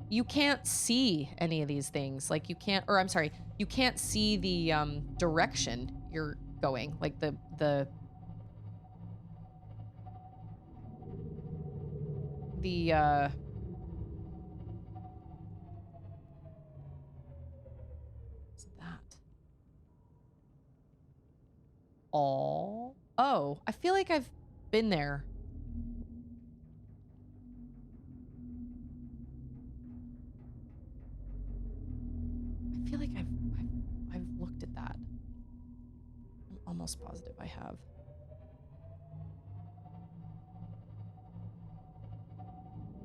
you can't see any of these things. Like you can't, or I'm sorry, you can't see the direction you're going. Like the what's that? Oh, I feel like I've been there. I feel like I've looked at that. I'm almost positive I have.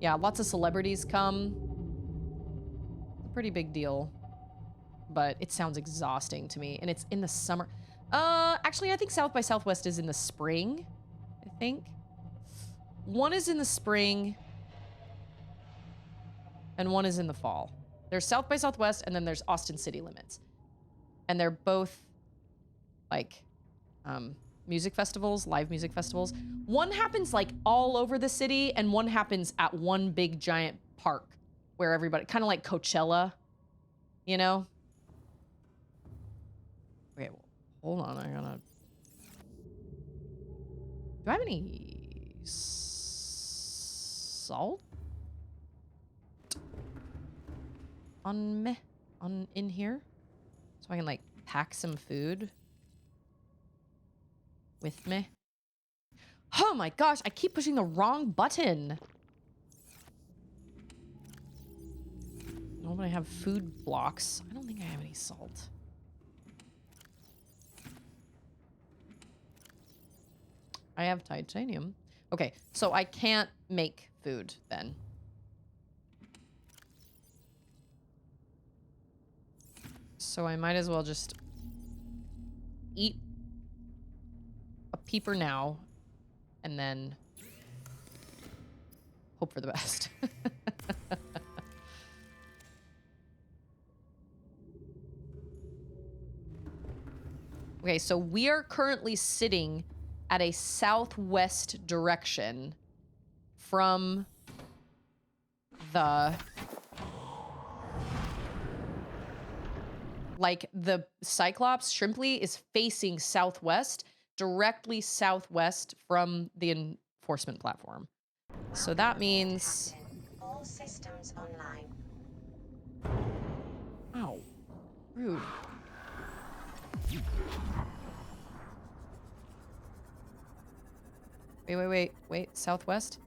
Yeah, lots of celebrities come. It's a pretty big deal. But it sounds exhausting to me. And it's in the summer. Actually, I think South by Southwest is in the spring. I think. One is in the spring. And one is in the fall. There's South by Southwest, and then there's Austin City Limits. And they're both, like, music festivals, live music festivals. One happens, like, all over the city, and one happens at one big, giant park where everybody, kind of like Coachella, you know? Okay, well, hold on, I gotta... Do I have any... salt? On in here? So I can, like, pack some food with me. Oh my gosh, I keep pushing the wrong button. Nobody have food blocks. I don't think I have any salt. I have titanium. Okay, so I can't make food then. So I might as well just eat a peeper now and then hope for the best. Okay, so we are currently sitting at a southwest direction from the... Like, the Cyclops, Shrimply, is facing southwest, directly southwest from the enforcement platform. So that means... All systems online. Ow. Rude. Wait. Southwest?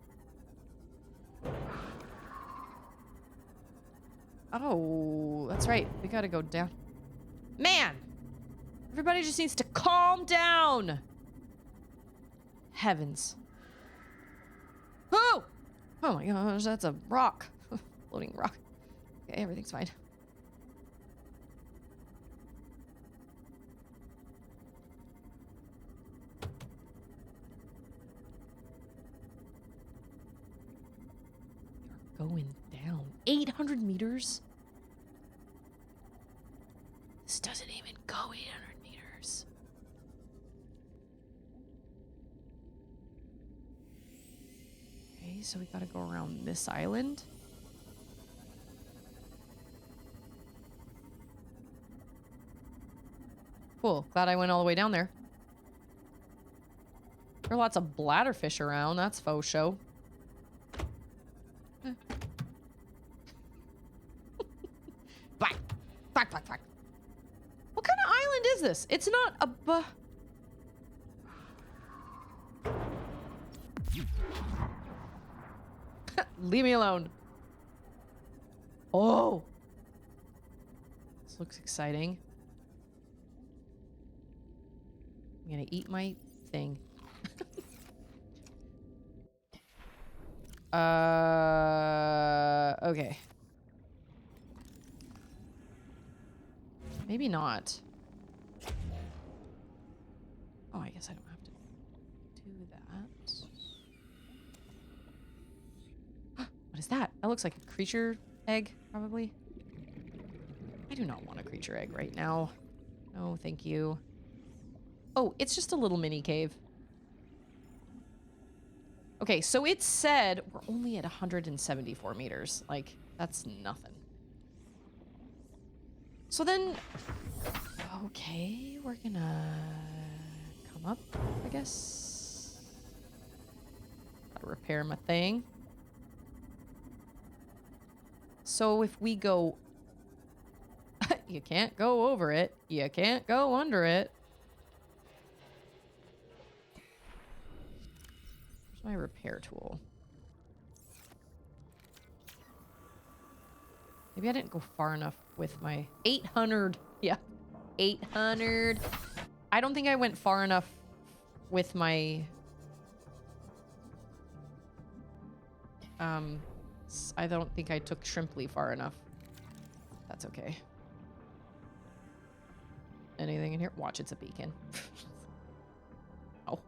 Oh, that's right. We gotta go down. Man! Everybody just needs to calm down! Heavens. Oh! Oh my gosh, that's a rock. Floating rock. Okay, everything's fine. We're going down. 800 meters? This doesn't even go 800 meters. Okay, so we gotta go around this island. Cool. Glad I went all the way down there. There are lots of bladderfish around. That's faux show. Back. What kind of island is this? It's not a Leave me alone. Oh. This looks exciting. I'm gonna eat my thing. Okay. Maybe not. Oh, I guess I don't have to do that. What is that? That looks like a creature egg, probably. I do not want a creature egg right now. No, thank you. Oh, it's just a little mini cave. Okay, so it said we're only at 174 meters. Like, that's nothing. So then, okay, we're gonna come up, I guess. Gotta repair my thing. So if we go... You can't go over it. You can't go under it. Where's my repair tool? Maybe I didn't go far enough with my 800. Yeah, 800. I don't think I went far enough with my... I don't think I took Shrimply far enough. That's okay. Anything in here? Watch, it's a beacon. Oh,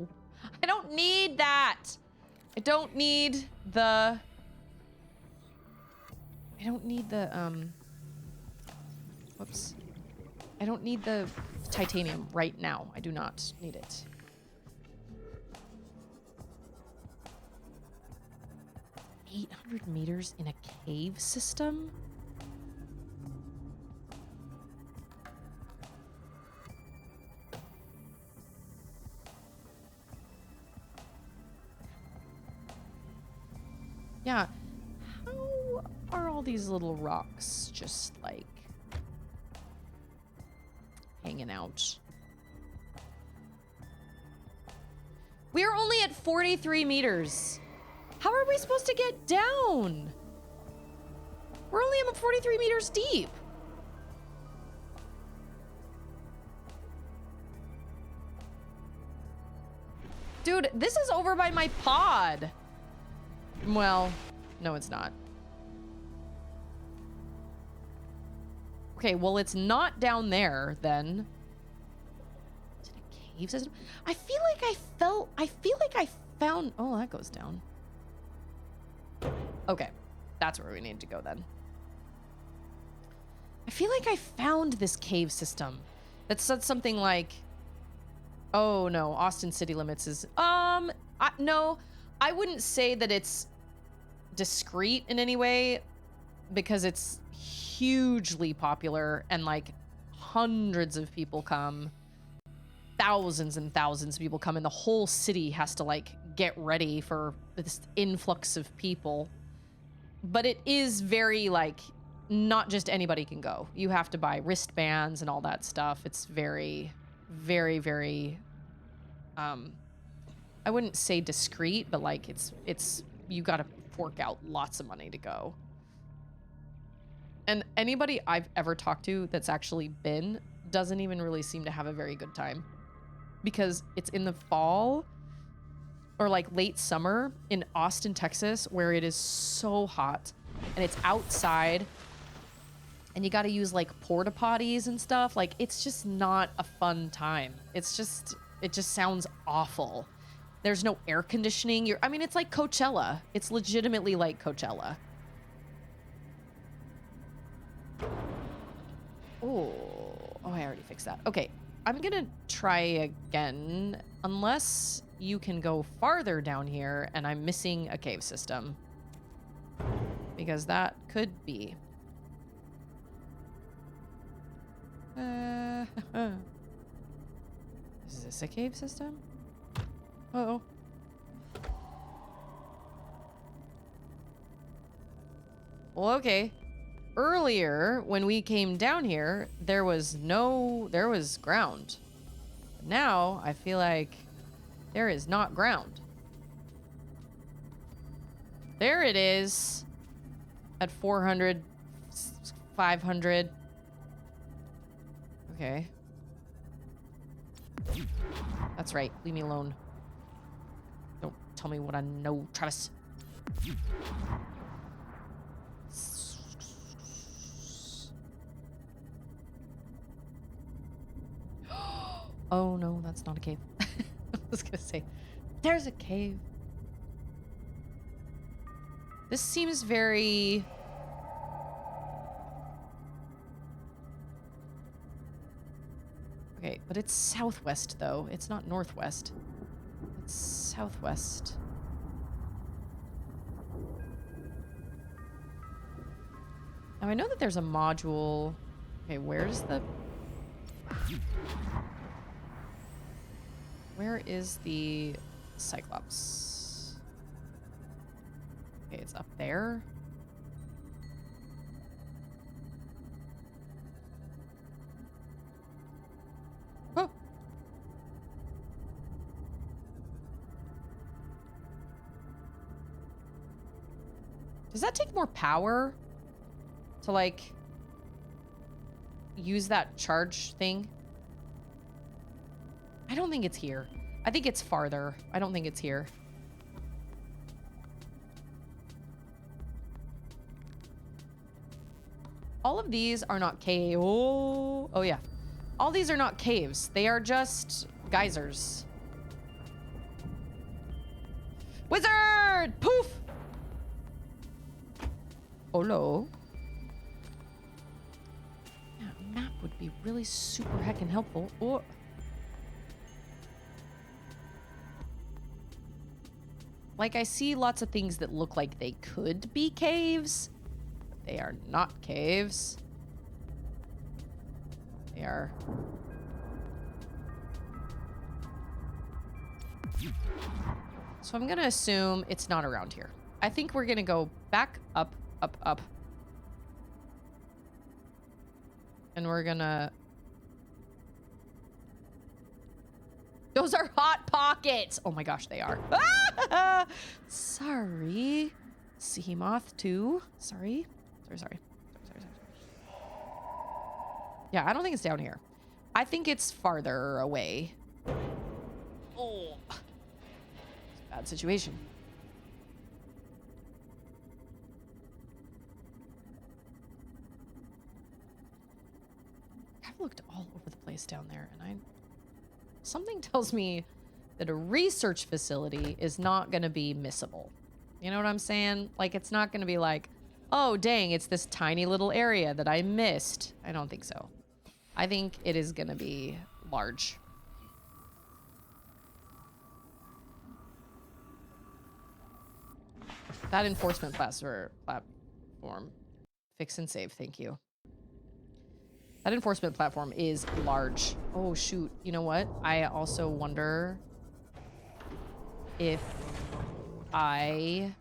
I don't need that. I don't need the... Whoops. I don't need the titanium right now. I do not need it. $800 meters in a cave system? Yeah. How are all these little rocks just, like, hanging out? We're only at 43 meters. How are we supposed to get down? We're only 43 meters deep. Dude, this is over by my pod. Well, no, it's not. Okay, well, it's not down there then. Is it a cave system? I feel like I found, oh, that goes down. Okay, that's where we need to go then. I feel like I found this cave system that said something like, oh no, Austin City Limits is, no, I wouldn't say that it's discreet in any way because it's hugely popular and like hundreds of people come, thousands and thousands of people come, and the whole city has to like get ready for this influx of people. But it is very like, not just anybody can go. You have to buy wristbands and all that stuff. It's very, very, very, I wouldn't say discreet, but like it's you got to fork out lots of money to go. And anybody I've ever talked to that's actually been doesn't even really seem to have a very good time because it's in the fall or like late summer in Austin, Texas, where it is so hot and it's outside and you got to use like porta potties and stuff. Like, it's just not a fun time. It just sounds awful. There's no air conditioning. I mean, it's like Coachella. It's legitimately like Coachella. Oh, I already fixed that. Okay, I'm gonna try again, unless you can go farther down here and I'm missing a cave system. Because that could be. Is this a cave system? Uh-oh. Well, okay. Earlier, when we came down here, there was ground. Now, I feel like there is not ground. There it is. At 400, 500. Okay. That's right. Leave me alone. Don't tell me what I know, Travis. Oh no, that's not a cave. I was gonna say, there's a cave. This seems very... Okay, but it's southwest though. It's not northwest. It's southwest. Now I know that there's a module. Okay, where's the... Where is the Cyclops? Okay, it's up there. Oh! Does that take more power to, like, use that charge thing? I don't think it's here. I think it's farther. I don't think it's here. All of these are not caves. Oh yeah. All these are not caves. They are just geysers. Wizard! Poof! Oh no. Yeah, a map would be really super heckin' helpful. Oh. Like, I see lots of things that look like they could be caves. But they are not caves. They are... So I'm gonna assume it's not around here. I think we're gonna go back up, up, up. And we're gonna... Those are Hot Pockets! Oh my gosh, they are. Ah! Sorry. Sea Moth too. Sorry. Sorry. Yeah, I don't think it's down here. I think it's farther away. Oh. bad situation. I've looked all over the place down there, and something tells me that a research facility is not going to be missable. You know what I'm saying? Like, it's not going to be like, oh, dang, it's this tiny little area that I missed. I don't think so. I think it is going to be large. That enforcement platform. Fix and save, thank you. That enforcement platform is large. Oh, shoot. You know what? I also wonder if I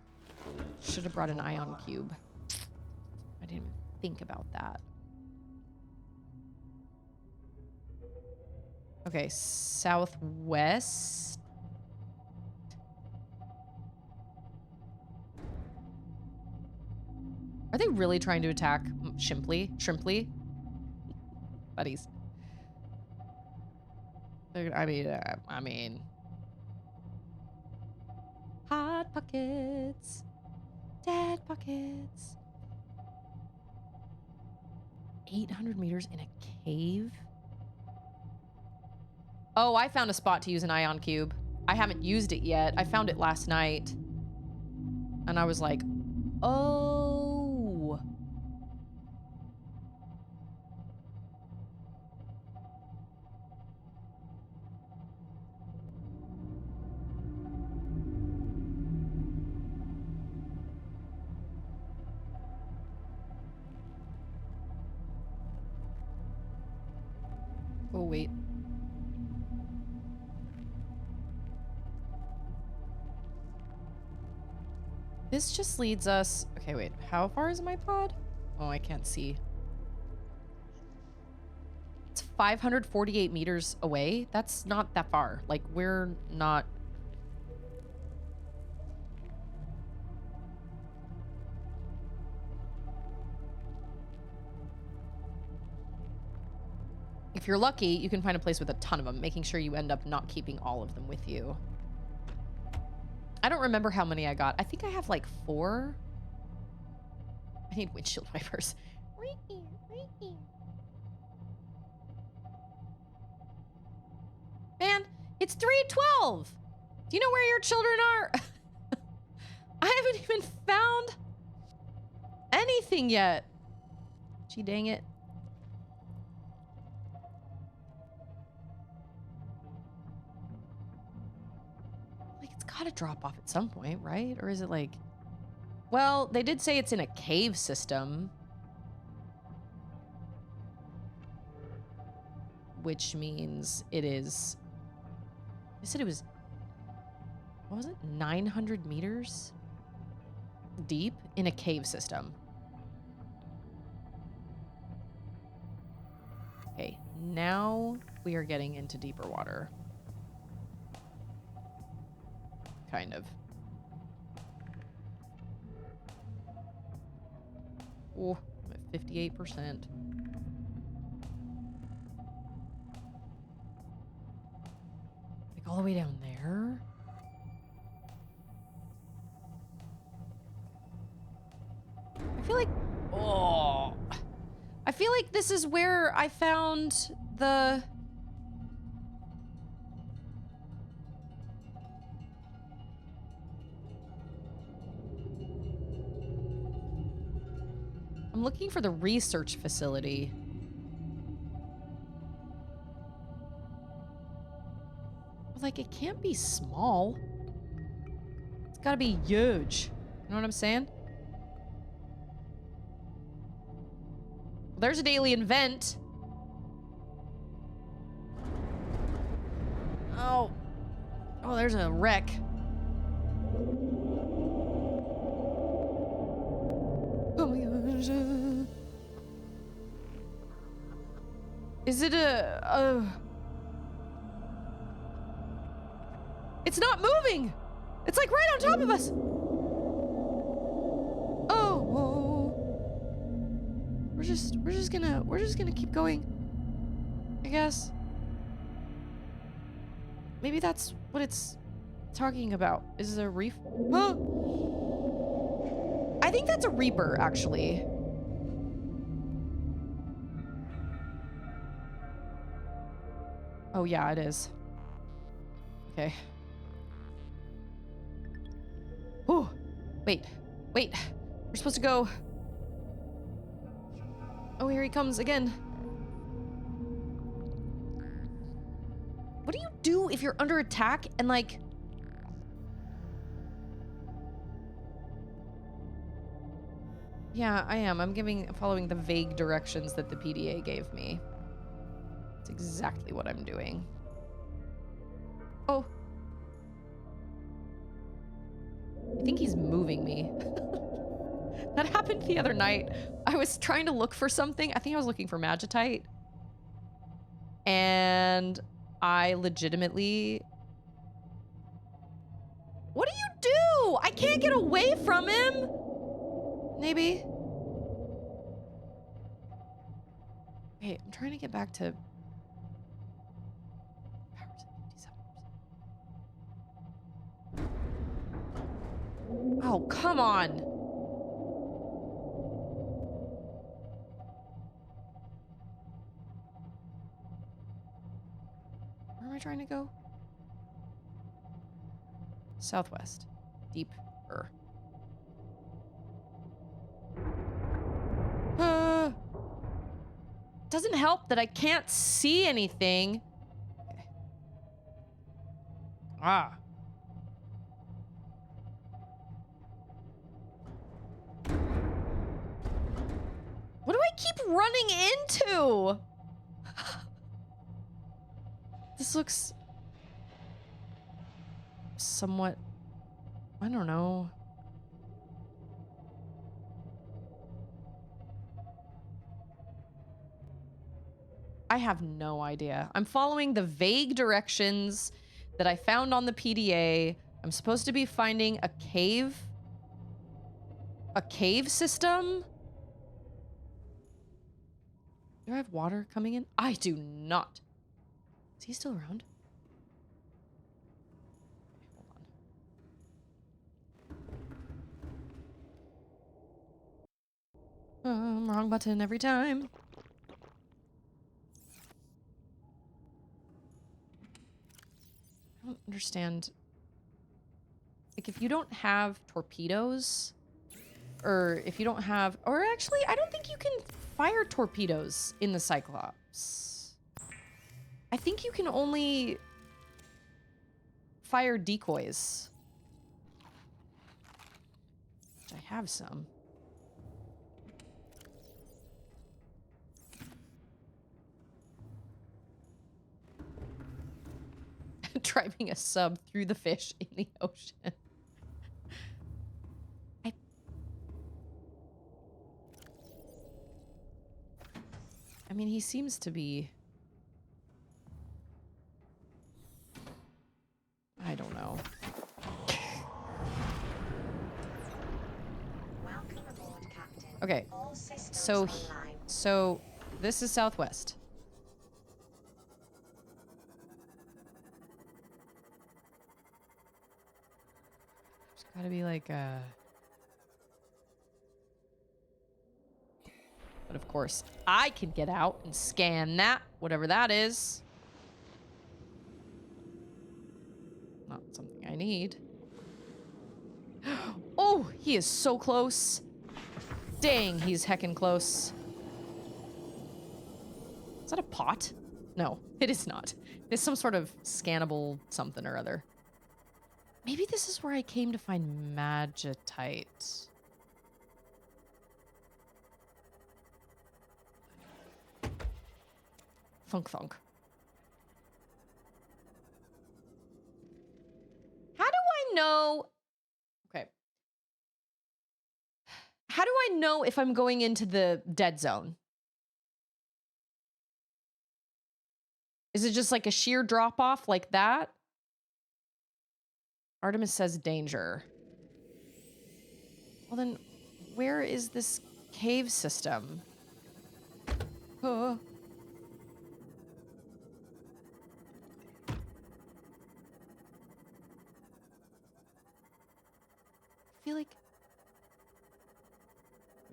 should have brought an ion cube. I didn't even think about that. Okay, southwest. Are they really trying to attack Shrimply? Buddies. I mean. Hot pockets. Dead pockets. 800 meters in a cave? Oh, I found a spot to use an ion cube. I haven't used it yet. I found it last night. And I was like, oh. Oh, wait. This just leads us... Okay, wait. How far is my pod? Oh, I can't see. It's 548 meters away. That's not that far. Like, we're not... If you're lucky, you can find a place with a ton of them, making sure you end up not keeping all of them with you. I don't remember how many I got. I think I have like 4. I need windshield wipers. Right here, right here. Man, it's 3:12. Do you know where your children are? I haven't even found anything yet. Gee, dang it. Gotta drop off at some point, right? Or is it like... Well, they did say it's in a cave system. Which means it is... They said it was... What was it? 900 meters? Deep in a cave system. Okay, now we are getting into deeper water. Kind of. Oh, I'm at 58%. Like all the way down there? I feel like... Oh. I feel like this is where I found the... I'm looking for the research facility. Like, it can't be small. It's gotta be huge. You know what I'm saying? Well, there's an alien vent. Oh. Oh, there's a wreck. Oh my gosh. Is it a... It's not moving! It's like right on top of us! Oh. We're just gonna keep going. I guess. Maybe that's what it's talking about? Is it a reef? Huh? I think that's a reaper, actually. Oh, yeah, it is. Okay. Oh, wait. Wait. We're supposed to go. Oh, here he comes again. What do you do if you're under attack and, like... Yeah, I am. I'm following the vague directions that the PDA gave me. That's exactly what I'm doing. Oh. I think he's moving me. That happened the other night. I was trying to look for something. I think I was looking for magitite. And I legitimately... What do you do? I can't get away from him. Maybe. Okay, I'm trying to get back to... Power's at 57%. Oh, come on. Where am I trying to go? Southwest. Deeper. Doesn't help that I can't see anything. Okay. Ah. What do I keep running into? This looks somewhat, I don't know. I have no idea. I'm following the vague directions that I found on the PDA. I'm supposed to be finding a cave. A cave system? Do I have water coming in? I do not. Is he still around? Okay, hold on. Wrong button every time. I don't understand. Like, if you don't have torpedoes, or if you don't have, or actually, I don't think you can fire torpedoes in the Cyclops. I think you can only fire decoys. Which I have some. Driving a sub through the fish in the ocean. I mean, he seems to be... I don't know. Welcome aboard, Captain. Okay, All systems so online. so this is Southwest. There's gotta be like a... But of course, I can get out and scan that, whatever that is. Not something I need. Oh, he is so close. Dang, he's heckin' close. Is that a pot? No, it is not. It's some sort of scannable something or other. Maybe this is where I came to find magitite. Thunk thunk. How do I know? Okay. How do I know if I'm going into the dead zone? Is it just like a sheer drop off like that? Artemis says danger. Well then, where is this cave system?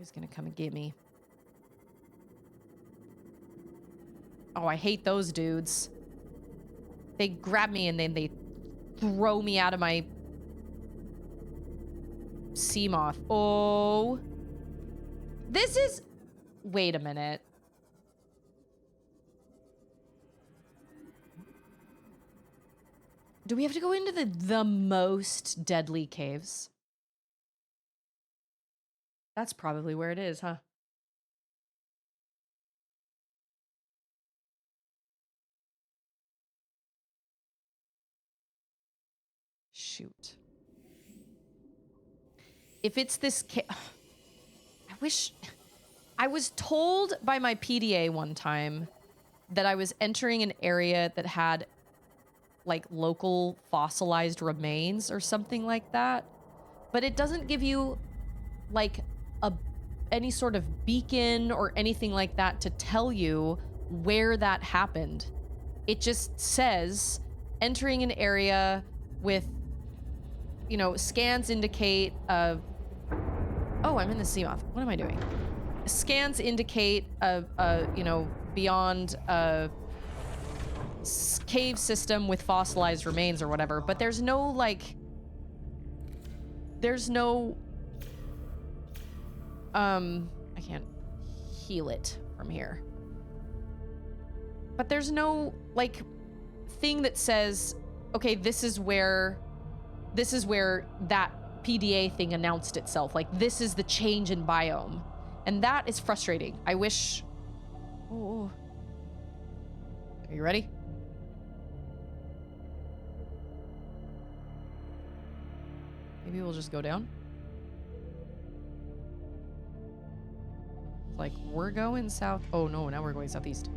He's gonna come and get me. Oh, I hate those dudes. They grab me and then they throw me out of my sea moth. Oh. This is... Wait a minute. Do we have to go into the most deadly caves? That's probably where it is, huh? Shoot. If it's this I wish... I was told by my PDA one time that I was entering an area that had like local fossilized remains or something like that. But it doesn't give you like any sort of beacon or anything like that to tell you where that happened. It just says entering an area with, you know, scans indicate oh, I'm in the sea moth. What am I doing? Scans indicate you know, beyond cave system with fossilized remains or whatever, but there's no like I can't heal it from here, but there's no like thing that says, okay, this is where that PDA thing announced itself, like this is the change in biome, and that is frustrating. I wish... Oh, are you ready? Maybe we'll just go down. Like, we're going south. Oh no, now we're going southeast.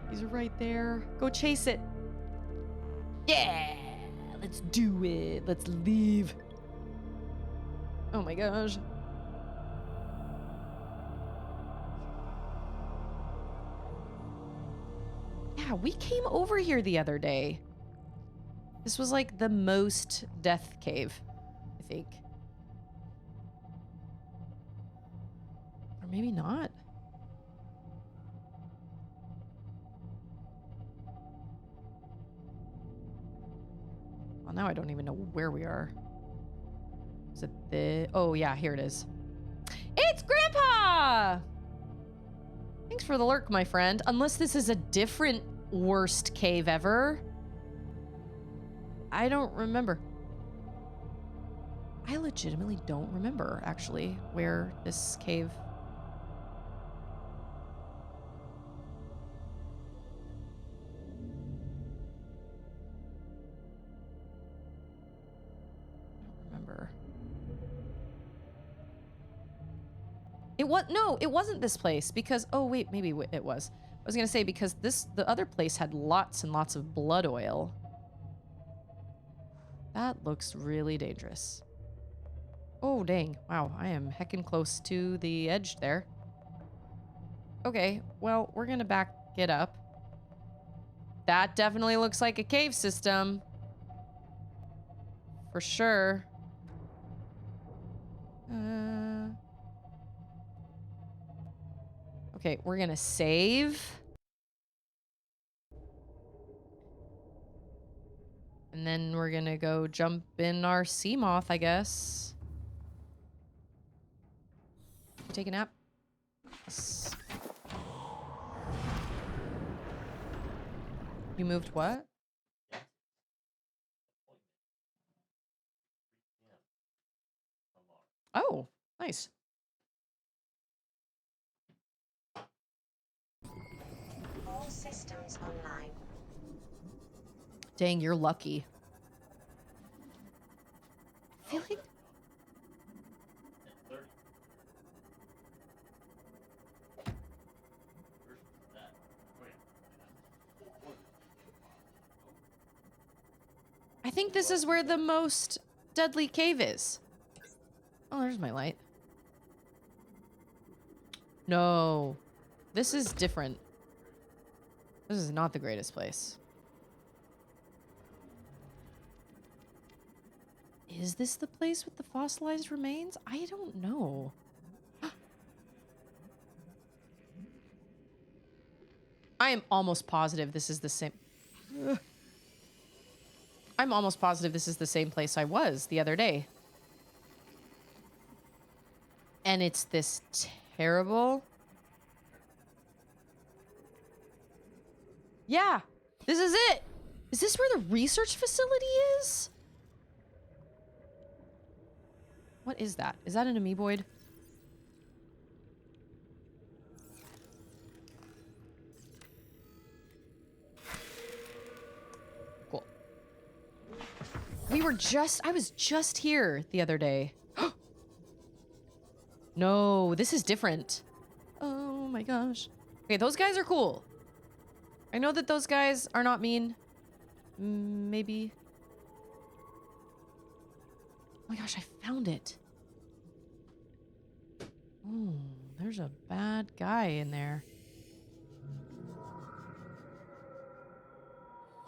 He's right there. Go chase it. Yeah, let's do it. Let's leave. Oh my gosh. Yeah, we came over here the other day. This was like the most death cave, I think. Or maybe not. Well, now I don't even know where we are. Is it the... Oh, yeah, here it is. It's Grandpa! Thanks for the lurk, my friend. Unless this is a different worst cave ever. I don't remember. I legitimately don't remember, actually, where this cave... No, it wasn't this place because... Oh, wait, maybe it was. I was going to say because the other place had lots and lots of blood oil. That looks really dangerous. Oh, dang. Wow, I am heckin' close to the edge there. Okay, well, we're going to back it up. That definitely looks like a cave system. For sure. Okay, we're gonna save. And then we're gonna go jump in our sea moth, I guess. Take a nap. Yes. You moved what? Oh, nice. All systems online. Dang, you're lucky. I feel like... I think this is where the most deadly cave is. Oh, there's my light. No. This is different. This is not the greatest place. Is this the place with the fossilized remains? I don't know. I am almost positive this is the same. I'm almost positive this is the same place I was the other day. And it's this terrible... Yeah, this is it. Is this where the research facility is? What is that? Is that an amoeboid? Cool. I was just here the other day. No, this is different. Oh my gosh. Okay, those guys are cool. I know that those guys are not mean. Maybe. Oh my gosh, I found it. Oh, there's a bad guy in there.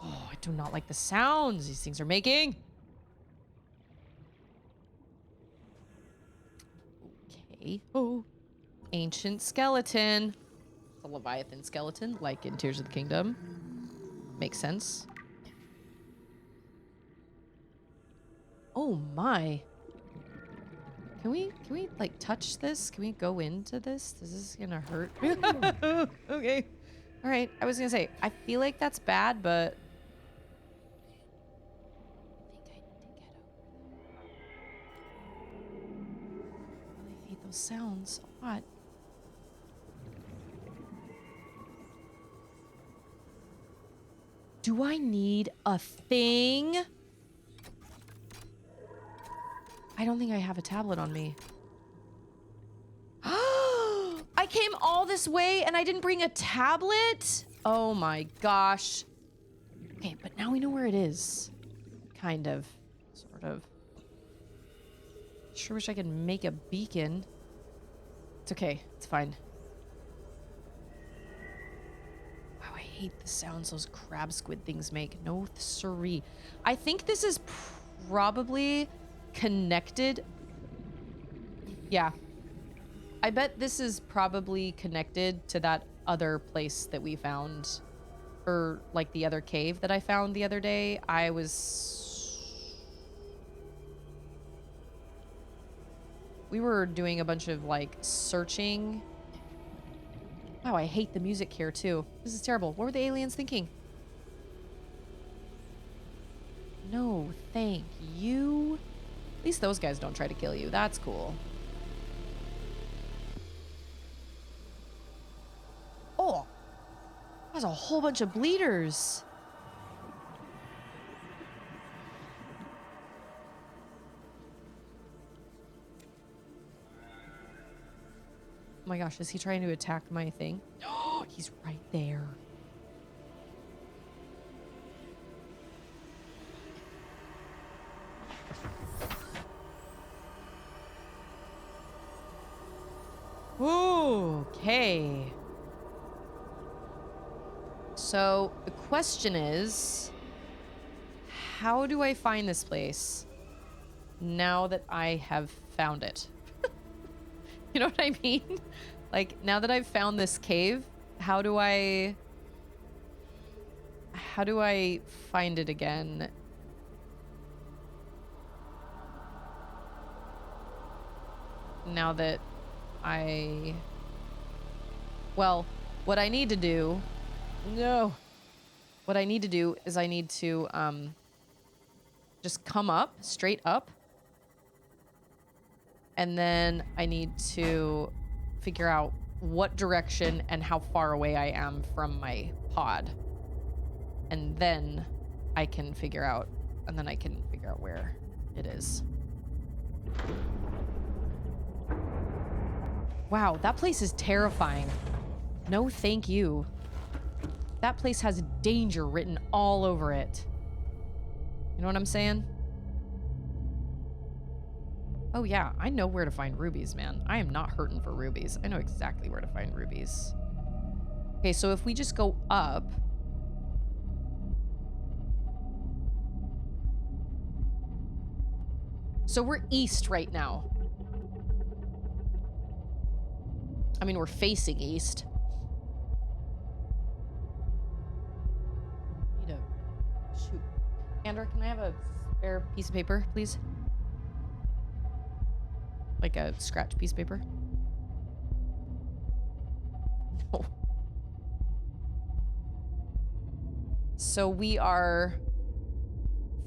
Oh, I do not like the sounds these things are making. Okay. Oh, ancient skeleton. It's a Leviathan skeleton, like in Tears of the Kingdom. Makes sense. Oh my. Can we like touch this? Can we go into this? Is this gonna hurt? Okay. All right. I was gonna say, I feel like that's bad, but I think I need to get over. I really hate those sounds a lot. Do I need a thing? I don't think I have a tablet on me. I came all this way and I didn't bring a tablet? Oh my gosh. Okay, but now we know where it is. Kind of. Sort of. Sure wish I could make a beacon. It's okay. It's fine. Wow, I hate the sounds those crab squid things make. No siree. I think this is probably connected. Yeah. I bet this is probably connected to that other place that we found. Or, like, the other cave that I found the other day. We were doing a bunch of, like, searching. Wow, I hate the music here, too. This is terrible. What were the aliens thinking? No, thank you. At least those guys don't try to kill you. That's cool. Oh! That's a whole bunch of bleeders. Oh my gosh, is he trying to attack my thing? Oh, he's right there. Okay. So the question is, how do I find this place now that I have found it? You know what I mean? Like, now that I've found this cave, how do I find it again? Now that well, what I need to do... No. What I need to do is I need to just come up, straight up. And then I need to figure out what direction and how far away I am from my pod. And then I can figure out where it is. Wow, that place is terrifying. No, thank you. That place has danger written all over it. You know what I'm saying? Oh yeah, I know where to find rubies, man. I am not hurting for rubies. I know exactly where to find rubies. Okay, so if we just go up... So we're east right now. I mean, we're facing east. Need a shoot. Andrew, can I have a spare piece of paper, please? Like a scratch piece of paper? No. So we are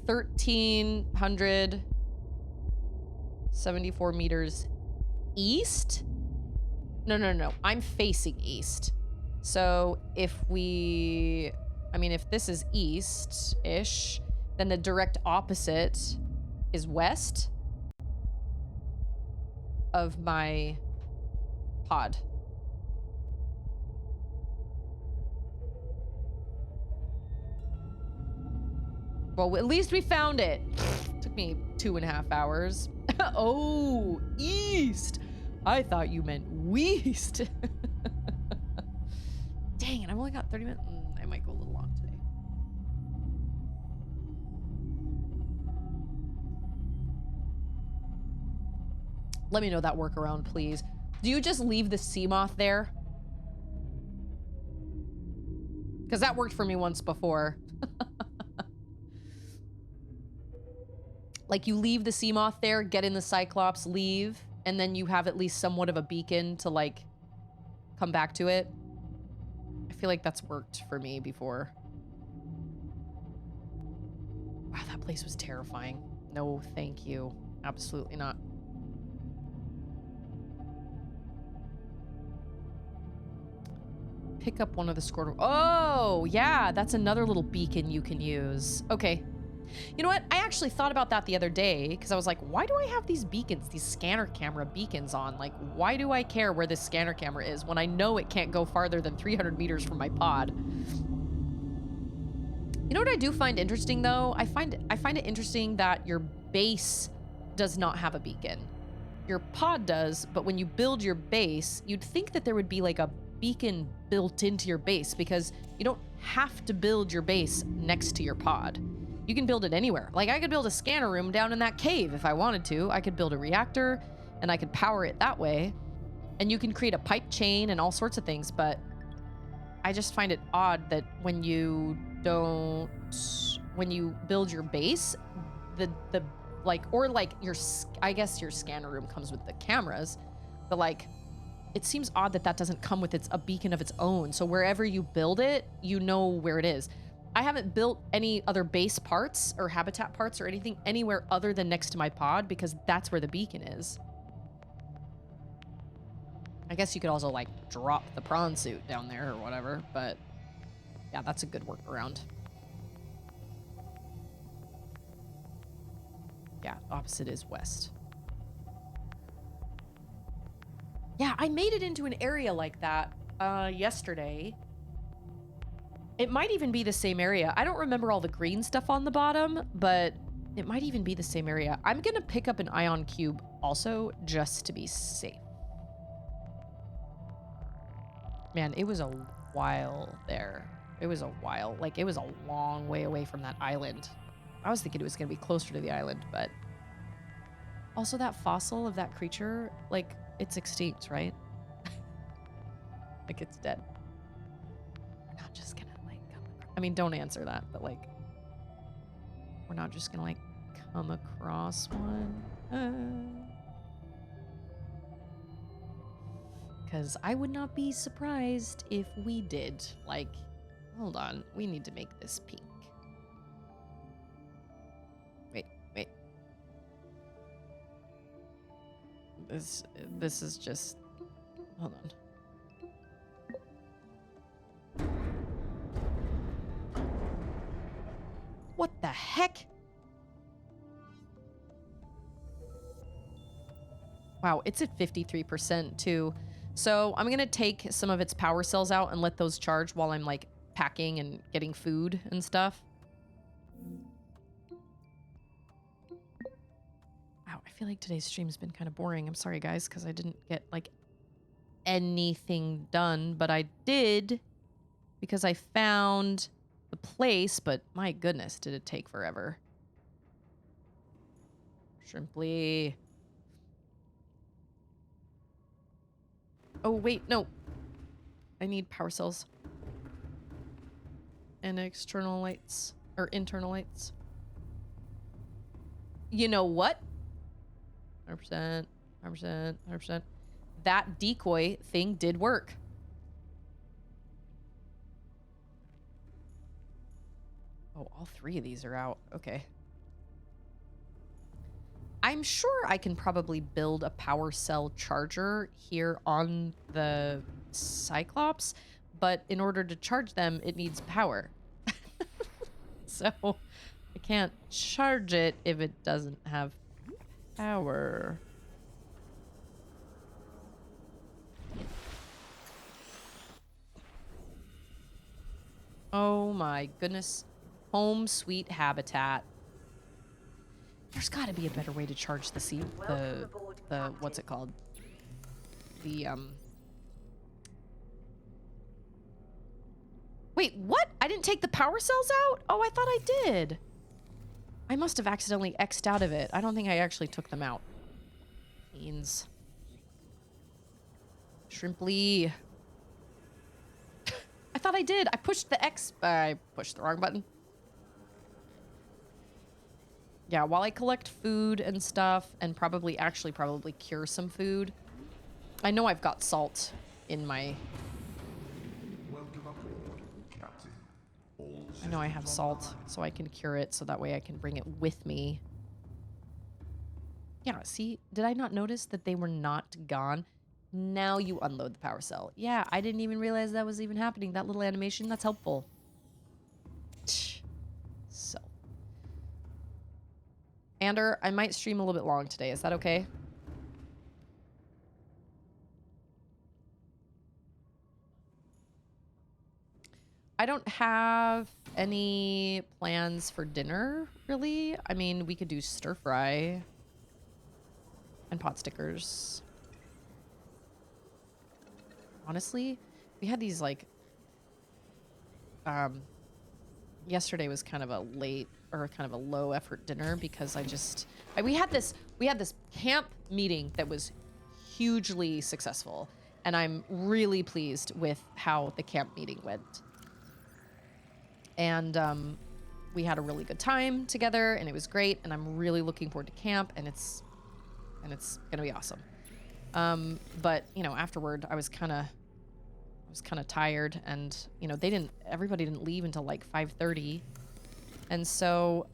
1,374 meters east? No. I'm facing east. So if we... I mean, if this is east-ish, then the direct opposite is west of my pod. Well, at least we found it. Took me 2.5 hours. Oh, east. I thought you meant west. Dang it, I've only got 30 minutes. I might go a little long today. Let me know that workaround, please. Do you just leave the sea moth there? Because that worked for me once before. Like, you leave the sea moth there, get in the Cyclops, leave, and then you have at least somewhat of a beacon to, like, come back to it. I feel like that's worked for me before. Wow, that place was terrifying. No, thank you. Absolutely not. Pick up one of the scored... Oh, yeah, that's another little beacon you can use. Okay. You know what? I actually thought about that the other day because I was like, why do I have these beacons, these scanner camera beacons on? Like, why do I care where this scanner camera is when I know it can't go farther than 300 meters from my pod? You know what I do find interesting, though? I find it interesting that your base does not have a beacon. Your pod does, but when you build your base, you'd think that there would be like a beacon built into your base because you don't have to build your base next to your pod. You can build it anywhere. Like, I could build a scanner room down in that cave if I wanted to. I could build a reactor, and I could power it that way. And you can create a pipe chain and all sorts of things, but I just find it odd that when you build your base, I guess your scanner room comes with the cameras, but like, it seems odd that that doesn't come with a beacon of its own. So wherever you build it, you know where it is. I haven't built any other base parts or habitat parts or anything anywhere other than next to my pod because that's where the beacon is. I guess you could also like drop the prawn suit down there or whatever, but yeah, that's a good workaround. Yeah, opposite is west. Yeah, I made it into an area like that yesterday. It might even be the same area. I don't remember all the green stuff on the bottom, but it might even be the same area. I'm gonna pick up an ion cube also, just to be safe. Man, it was a while there. It was a while. Like, it was a long way away from that island. I was thinking it was gonna be closer to the island, but... Also, that fossil of that creature, like, it's extinct, right? Like, it's dead. We're not just gonna, like, come across... I mean, don't answer that, but, like... We're not just gonna, like, come across one. Because I would not be surprised if we did. Like, hold on. We need to make this pink. Wait. This is just... Hold on. What the heck? Wow, it's at 53% too. So I'm gonna take some of its power cells out and let those charge while I'm like packing and getting food and stuff. Wow, I feel like today's stream's been kind of boring. I'm sorry guys, because I didn't get like anything done, but I did because I found the place, but my goodness, did it take forever. Shrimply. Oh, wait, no. I need power cells. And external lights. Or internal lights. You know what? 100%. 100%. 100%. That decoy thing did work. Oh, all three of these are out. Okay. I'm sure I can probably build a power cell charger here on the Cyclops, but in order to charge them, it needs power. So I can't charge it if it doesn't have power. Oh my goodness. Home sweet habitat. There's got to be a better way to charge the what's it called? Wait, what? I didn't take the power cells out? Oh, I thought I did. I must have accidentally X'd out of it. I don't think I actually took them out. Beans. Shrimply. I thought I did. I pushed the X. I pushed the wrong button. Yeah, while I collect food and stuff and probably cure some food. I know I've got salt in my... I know I have salt, so I can cure it so that way I can bring it with me. Yeah, see? Did I not notice that they were not gone? Now you unload the power cell. Yeah, I didn't even realize that was even happening. That little animation, that's helpful. So. Ander, I might stream a little bit long today. Is that okay? I don't have any plans for dinner, really. I mean, we could do stir fry and pot stickers. Honestly, we had these like yesterday was kind of a late or kind of a low effort dinner because we had this camp meeting that was hugely successful, and I'm really pleased with how the camp meeting went. And we had a really good time together, and it was great, and I'm really looking forward to camp, and it's gonna be awesome. But you know, afterward, I was kind of tired, and you know, everybody didn't leave until like 5:30, and so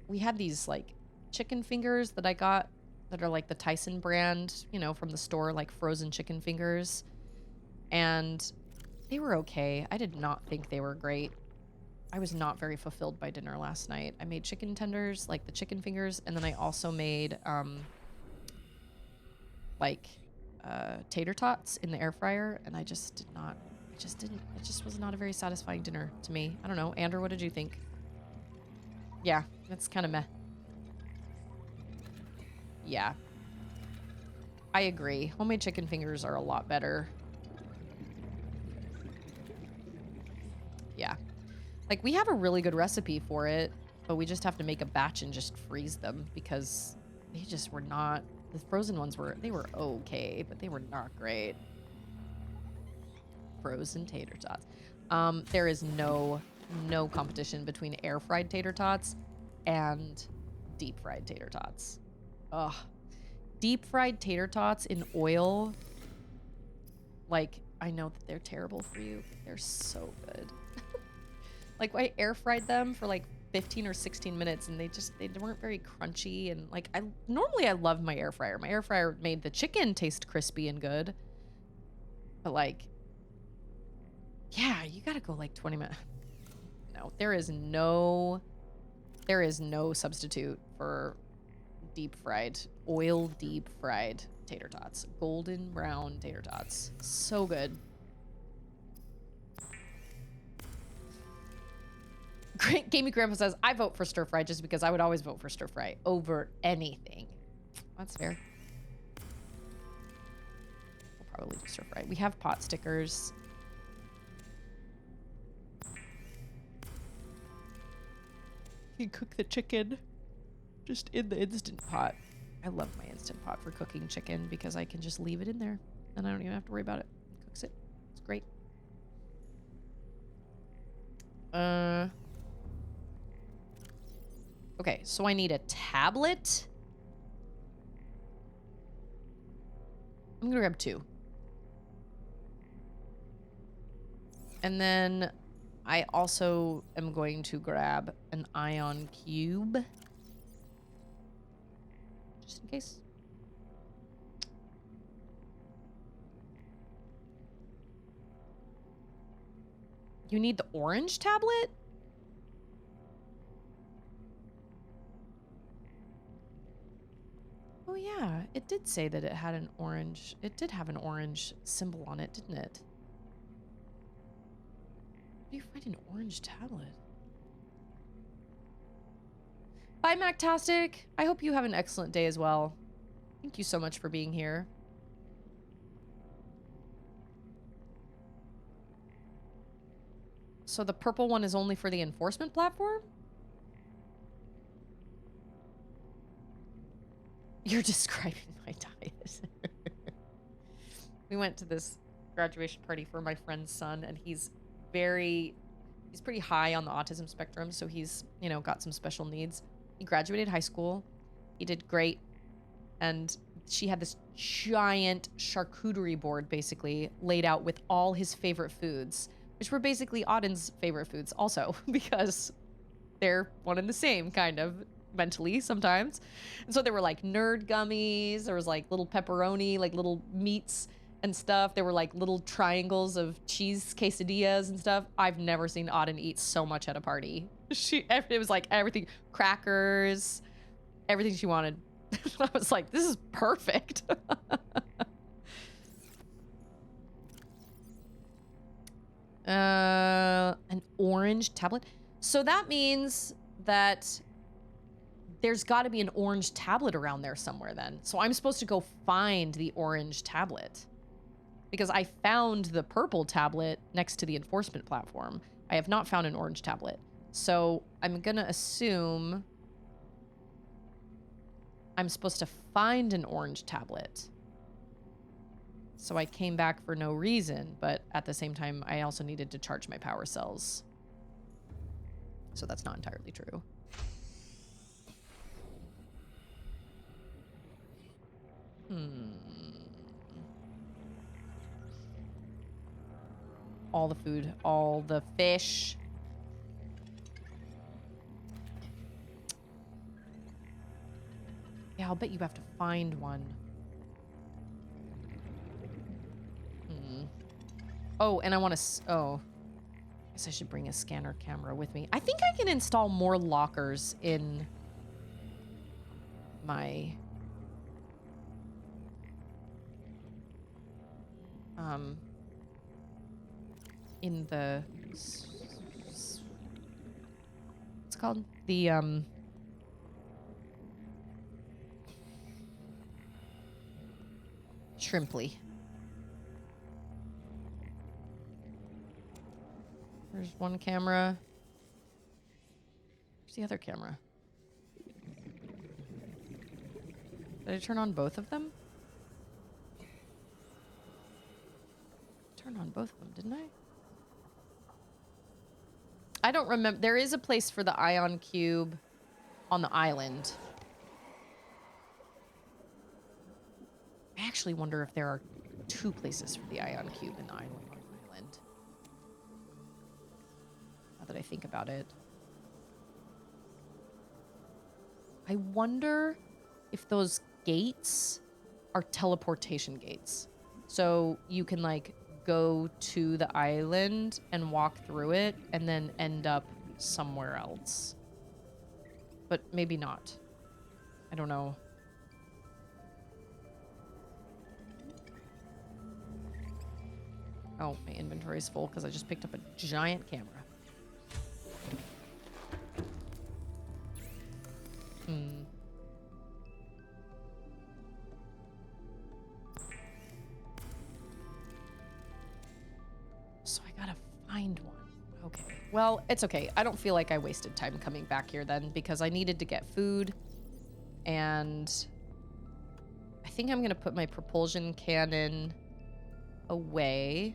we had these like chicken fingers that I got that are like the Tyson brand, you know, from the store, like frozen chicken fingers, and they were okay. I did not think they were great. I was not very fulfilled by dinner last night. I made chicken tenders, like the chicken fingers, and then I also made tater tots in the air fryer, and it just was not a very satisfying dinner to me. I don't know. Andrew, what did you think? Yeah, it's kind of meh. Yeah. I agree. Homemade chicken fingers are a lot better. Yeah. Like, we have a really good recipe for it, but we just have to make a batch and just freeze them because they just were not... The frozen ones were okay, but they were not great. Frozen tater tots. There is no competition between air fried tater tots and deep fried tater tots. Ugh. Deep fried tater tots in oil. Like, I know that they're terrible for you, but they're so good. Like, I air fried them for like 15 or 16 minutes, and they weren't very crunchy, and like normally I love my air fryer. My air fryer made the chicken taste crispy and good. But like, yeah, you gotta go like 20 minutes. No, there is no substitute for deep fried tater tots. Golden brown tater tots. So good. Gamey Grandpa says, I vote for stir fry just because I would always vote for stir fry over anything. That's fair. We'll probably do stir fry. We have pot stickers. You cook the chicken. just in the Instant Pot. I love my Instant Pot for cooking chicken because I can just leave it in there and I don't even have to worry about it. It cooks it. It's great. Okay, so I need a tablet. I'm gonna grab 2. And then I also am going to grab an ion cube. Just in case. You need the orange tablet? Oh yeah, it did say that it had an orange, it did have an orange symbol on it, didn't it? Where do you find an orange tablet? Bye, Mactastic. I hope you have an excellent day as well. Thank you so much for being here. So the purple one is only for the enforcement platform? You're describing my diet. We went to this graduation party for my friend's son, and he's pretty high on the autism spectrum, so he's, you know, got some special needs. He graduated high school. He did great. And she had this giant charcuterie board, basically, laid out with all his favorite foods, which were basically Auden's favorite foods also, because they're one and the same, kind of, mentally, sometimes. And so there were, like, nerd gummies. There was, like, little pepperoni, like, little meats and stuff. There were, like, little triangles of cheese quesadillas and stuff. I've never seen Auden eat so much at a party. It was, like, everything. Crackers. Everything she wanted. I was like, this is perfect. An orange tablet. So that means that there's got to be an orange tablet around there somewhere then. So I'm supposed to go find the orange tablet. Because I found the purple tablet next to the enforcement platform. I have not found an orange tablet. So I'm going to assume I'm supposed to find an orange tablet. So I came back for no reason, but at the same time, I also needed to charge my power cells. So that's not entirely true. All the food, all the fish. Yeah, I'll bet you have to find one. Oh, and I want to... Oh. I guess I should bring a scanner camera with me. I think I can install more lockers in my... in the... What's it called? The, Shrimply. There's one camera. Where's the other camera? Did I turn on both of them? Turn on both of them, didn't I? I don't remember. There is a place for the ion cube on the island. I actually wonder if there are 2 places for the ion cube in the island. Now that I think about it. I wonder if those gates are teleportation gates. So you can, like, go to the island and walk through it and then end up somewhere else. But maybe not. I don't know. Oh, my inventory is full because I just picked up a giant camera. So I gotta find one. Okay. Well, it's okay. I don't feel like I wasted time coming back here then because I needed to get food And I think I'm going to put my propulsion cannon away.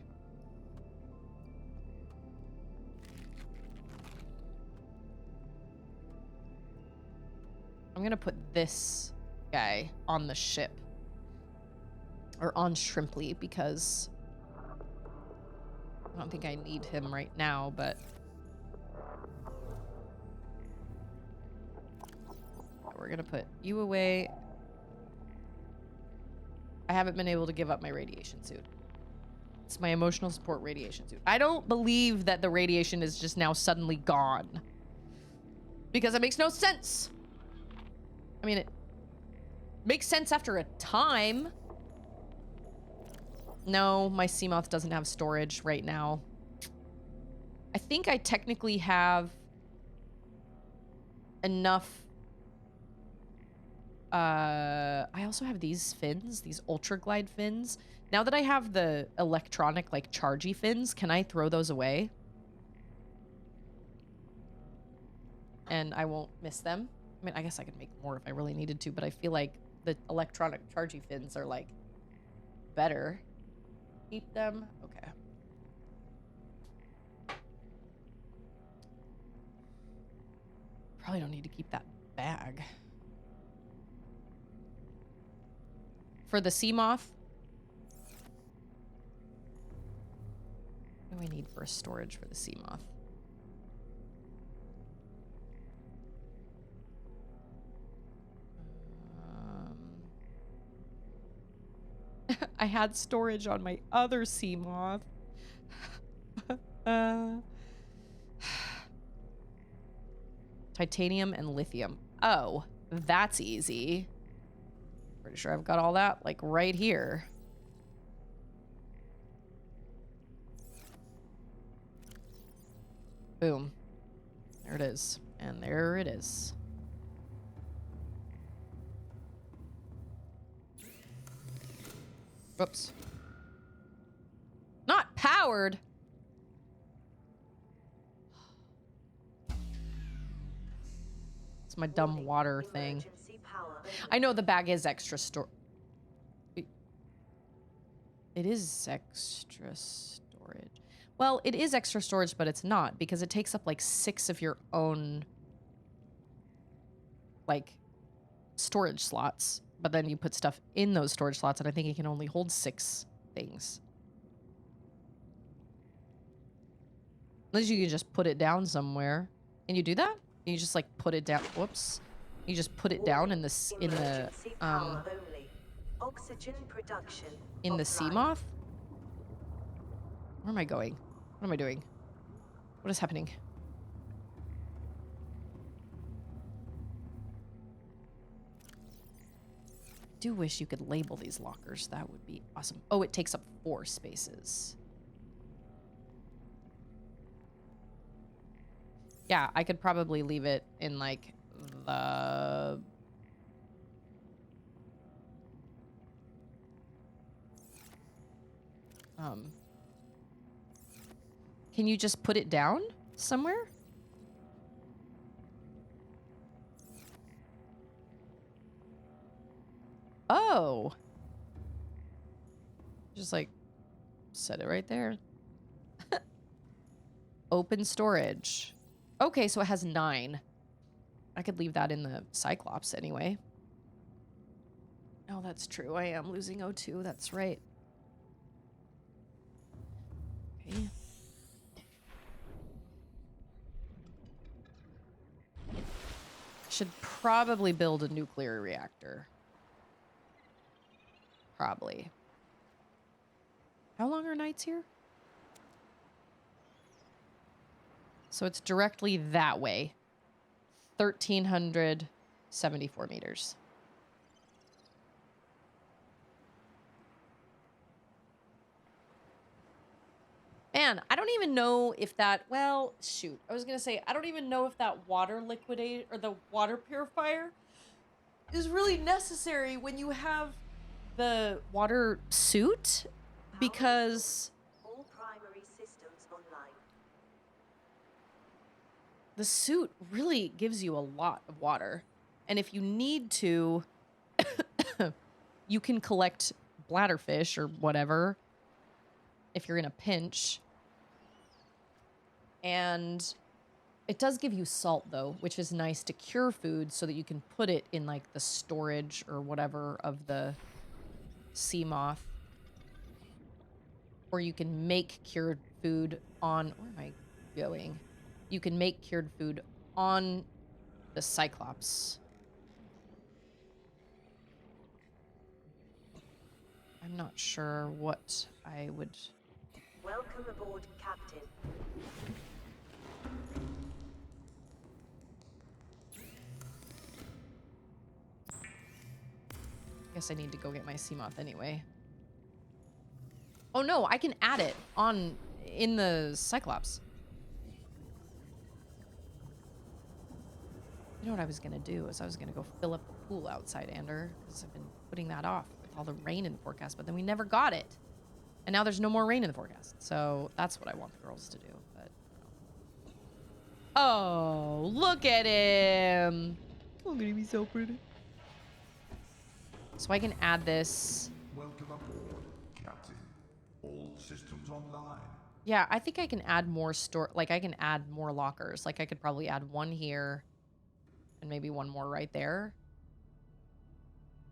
I'm going to put this guy on the ship. Or on Shrimply, because I don't think I need him right now, but we're gonna put you away. I haven't been able to give up my radiation suit. It's my emotional support radiation suit. I don't believe that the radiation is just now suddenly gone. Because it makes no sense. I mean, it makes sense after a time. No, my Seamoth doesn't have storage right now. I think I technically have enough. I also have these fins, these Ultra Glide fins. Now that I have the electronic, like, chargy fins, can I throw those away? And I won't miss them? I mean, I guess I could make more if I really needed to, but I feel like the electronic chargy fins are, like, better. Keep them? Okay. Probably don't need to keep that bag. For the Seamoth. What do I need for a storage for the Seamoth? I had storage on my other Seamoth. Titanium and lithium. Oh, that's easy. Pretty sure I've got all that, like, right here. Boom. There it is. And there it is. Whoops. Not powered. It's my dumb water thing. I know the bag is extra It is extra storage. Well, it is extra storage, but it's not, because it takes up like 6 of your own, like, storage slots. But then you put stuff in those storage slots, and I think it can only hold 6 things. Unless you can just put it down somewhere. Can you do that? Can you just, like, put it down? Whoops. You just put it down in the oxygen production in the Seamoth? Where am I going? What am I doing? What is happening? I do wish you could label these lockers. That would be awesome. Oh, it takes up 4 spaces. Yeah, I could probably leave it in, like, the... Can you just put it down somewhere? Oh. Just, like, set it right there. Open storage. Okay, so it has 9. I could leave that in the Cyclops anyway. Oh, that's true. I am losing O2. That's right. Okay. Should probably build a nuclear reactor. Probably. How long are nights here? So it's directly that way. 1,374 meters. Man, I don't even know if that... Well, shoot. I was going to say, I don't even know if that water liquidate or the water purifier is really necessary when you have the water suit, because all primary systems online. the suit really gives you a lot of water. And if you need to, you can collect bladderfish or whatever if you're in a pinch. And it does give you salt, though, which is nice to cure food so that you can put it in, like, the storage or whatever of the sea moth. Or you can make cured food on... Where am I going? You can make cured food on the Cyclops. I'm not sure what I would... Welcome aboard, Captain. I guess I need to go get my sea moth anyway. Oh no, I can add it on in the Cyclops. You know what I was gonna do is I was gonna go fill up the pool outside, Ander, because I've been putting that off with all the rain in the forecast, but then we never got it. And now there's no more rain in the forecast. So that's what I want the girls to do. But oh, look at him. Oh, gonna be so pretty. So I can add this. Welcome aboard, Captain. All systems online. Yeah, I think I can add more like I can add more lockers. Like I could probably add one here and maybe one more right there.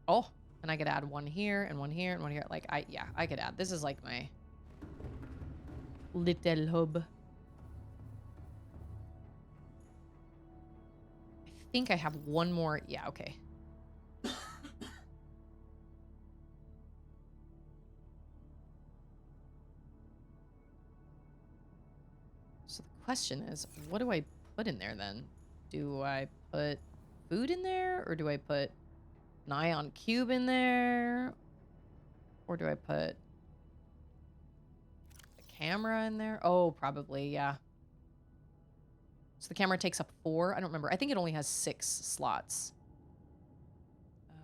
Oh, and I could add one here and one here and one here. Like I could add. This is like my little hub. I think I have one more. Yeah, okay. So the question is, what do I put in there then? Do I put food in there, or do I put an ion cube in there, or do I put the camera in there? Oh, probably, yeah. So the camera takes up 4. I don't remember. I think it only has 6 slots. I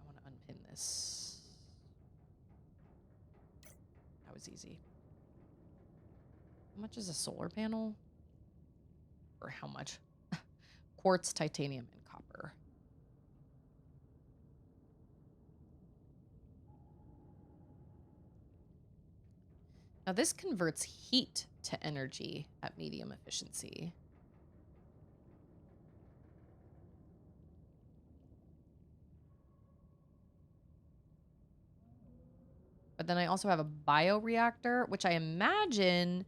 want to unpin this. That was easy. How much is a solar panel? Or how much? Quartz, titanium, and copper. Now this converts heat to energy at medium efficiency. But then I also have a bioreactor, which I imagine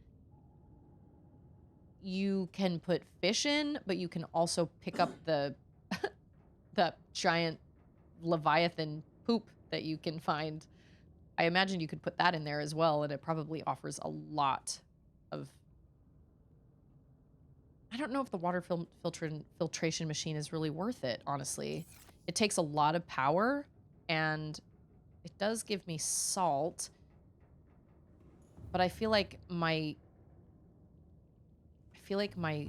you can put fish in, but you can also pick up the the giant Leviathan poop that you can find. I imagine you could put that in there as well, and it probably offers a lot of... I don't know if the water filtration machine is really worth it, honestly. It takes a lot of power, and it does give me salt, but I feel like my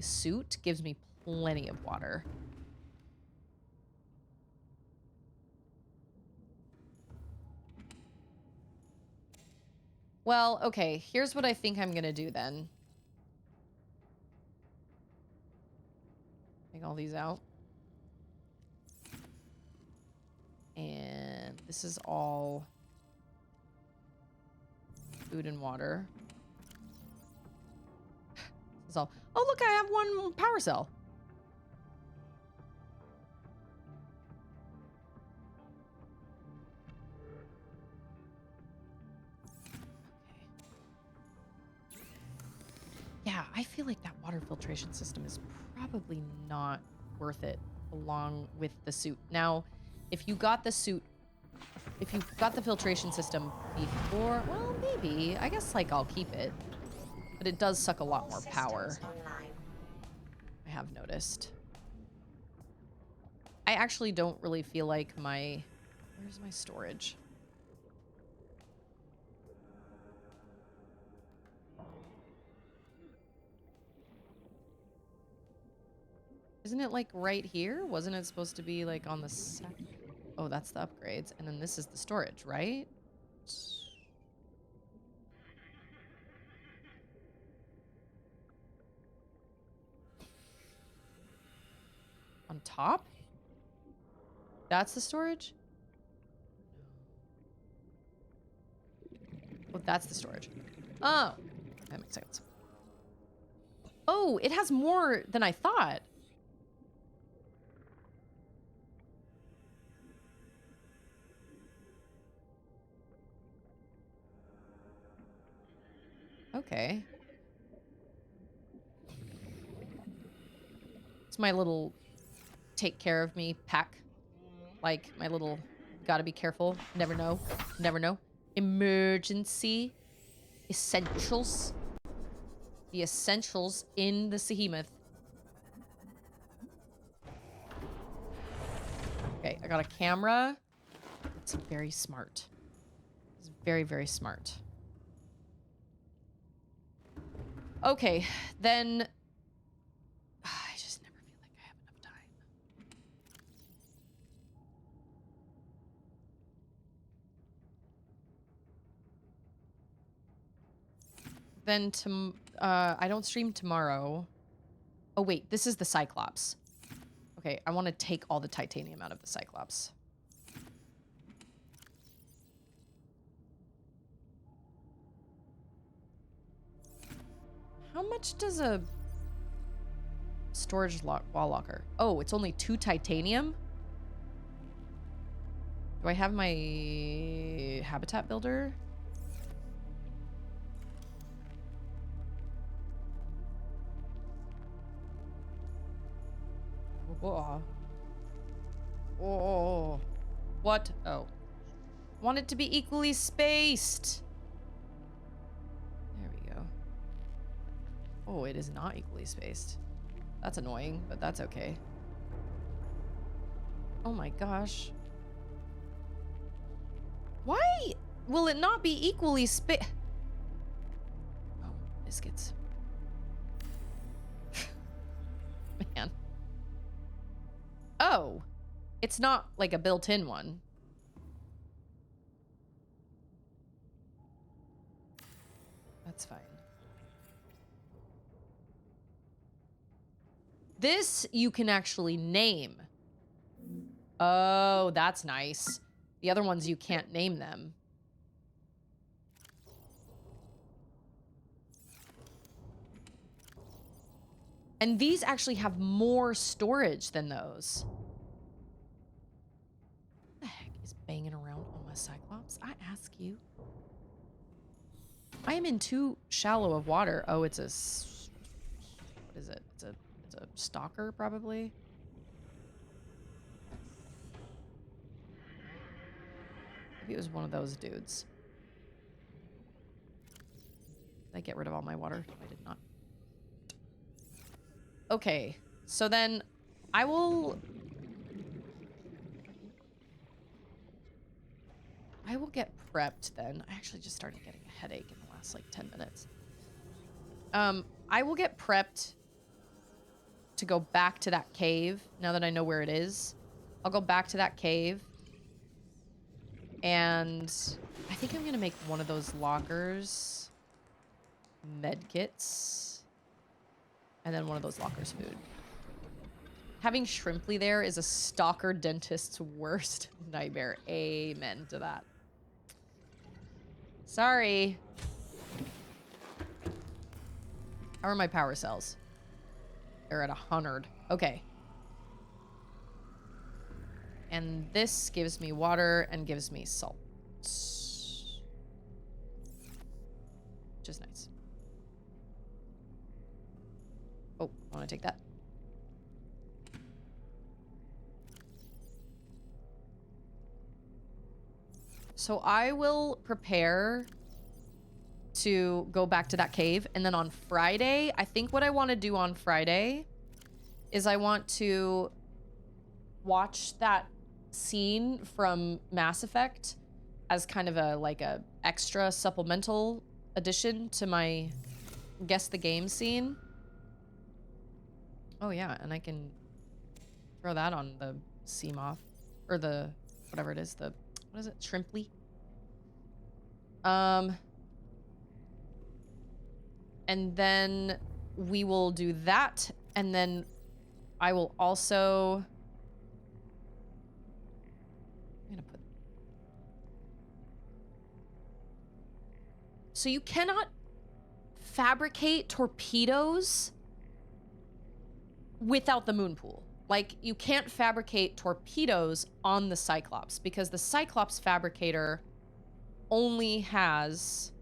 suit gives me plenty of water. Well, okay, here's what I think I'm gonna do then. Take all these out. And this is all food and water. This is all... Oh, look, I have one power cell. Yeah, I feel like that water filtration system is probably not worth it along with the suit. Now, if you got the suit, if you got the filtration system before, well, maybe. I guess, like, I'll keep it. But it does suck a lot more power. I have noticed. I actually don't really feel like my... Where's my storage? Isn't it, like, right here? Wasn't it supposed to be, like, on the second? Oh, that's the upgrades. And then this is the storage, right? On top? That's the storage? Oh, that's the storage. Oh, that makes sense. Oh, it has more than I thought. Okay. It's my little take care of me pack. Like my little gotta be careful. Never know. Never know. Emergency. Essentials. The essentials in the Sehemoth. Okay, I got a camera. It's very smart. It's very, very smart. Okay, then... I just never feel like I have enough time. Then I don't stream tomorrow. Oh wait, this is the Cyclops. Okay, I want to take all the titanium out of the Cyclops. How much does a storage wall locker? Oh, it's only 2 titanium? Do I have my habitat builder? Whoa. Oh. What? Oh. Want it to be equally spaced. There we go. Oh, it is not equally spaced. That's annoying, but that's okay. Oh my gosh. Why will it not be equally spaced? Oh, biscuits. Man. Oh, it's not like a built-in one. That's fine. This you can actually name. Oh, that's nice. The other ones you can't name them. And these actually have more storage than those. What the heck is banging around on my Cyclops? I ask you. I am in too shallow of water. Oh, it's a... What is it? It's a stalker, probably. Maybe it was one of those dudes. Did I get rid of all my water? I did not. Okay, so then I will get prepped then. I actually just started getting a headache in the last like 10 minutes. I will get prepped to go back to that cave now that I know where it is. I'll go back to that cave. And I think I'm gonna make one of those lockers medkits. And then one of those lockers food. Having Shrimply there is a stalker dentist's worst nightmare. Amen to that. Sorry. How are my power cells? They're at 100. Okay. And this gives me water and gives me salt. Which is nice. Oh, I want to take that. So I will prepare to go back to that cave. And then on Friday, I think what I want to do on Friday is I want to watch that scene from Mass Effect as kind of a like a extra supplemental addition to my guess the game scene. Oh yeah, and I can throw that on the Seamoth or the whatever it is, the what is it? Shrimply. And then we will do that, and then I will also So you cannot fabricate torpedoes without the moon pool. Like, you can't fabricate torpedoes on the Cyclops because the Cyclops fabricator only has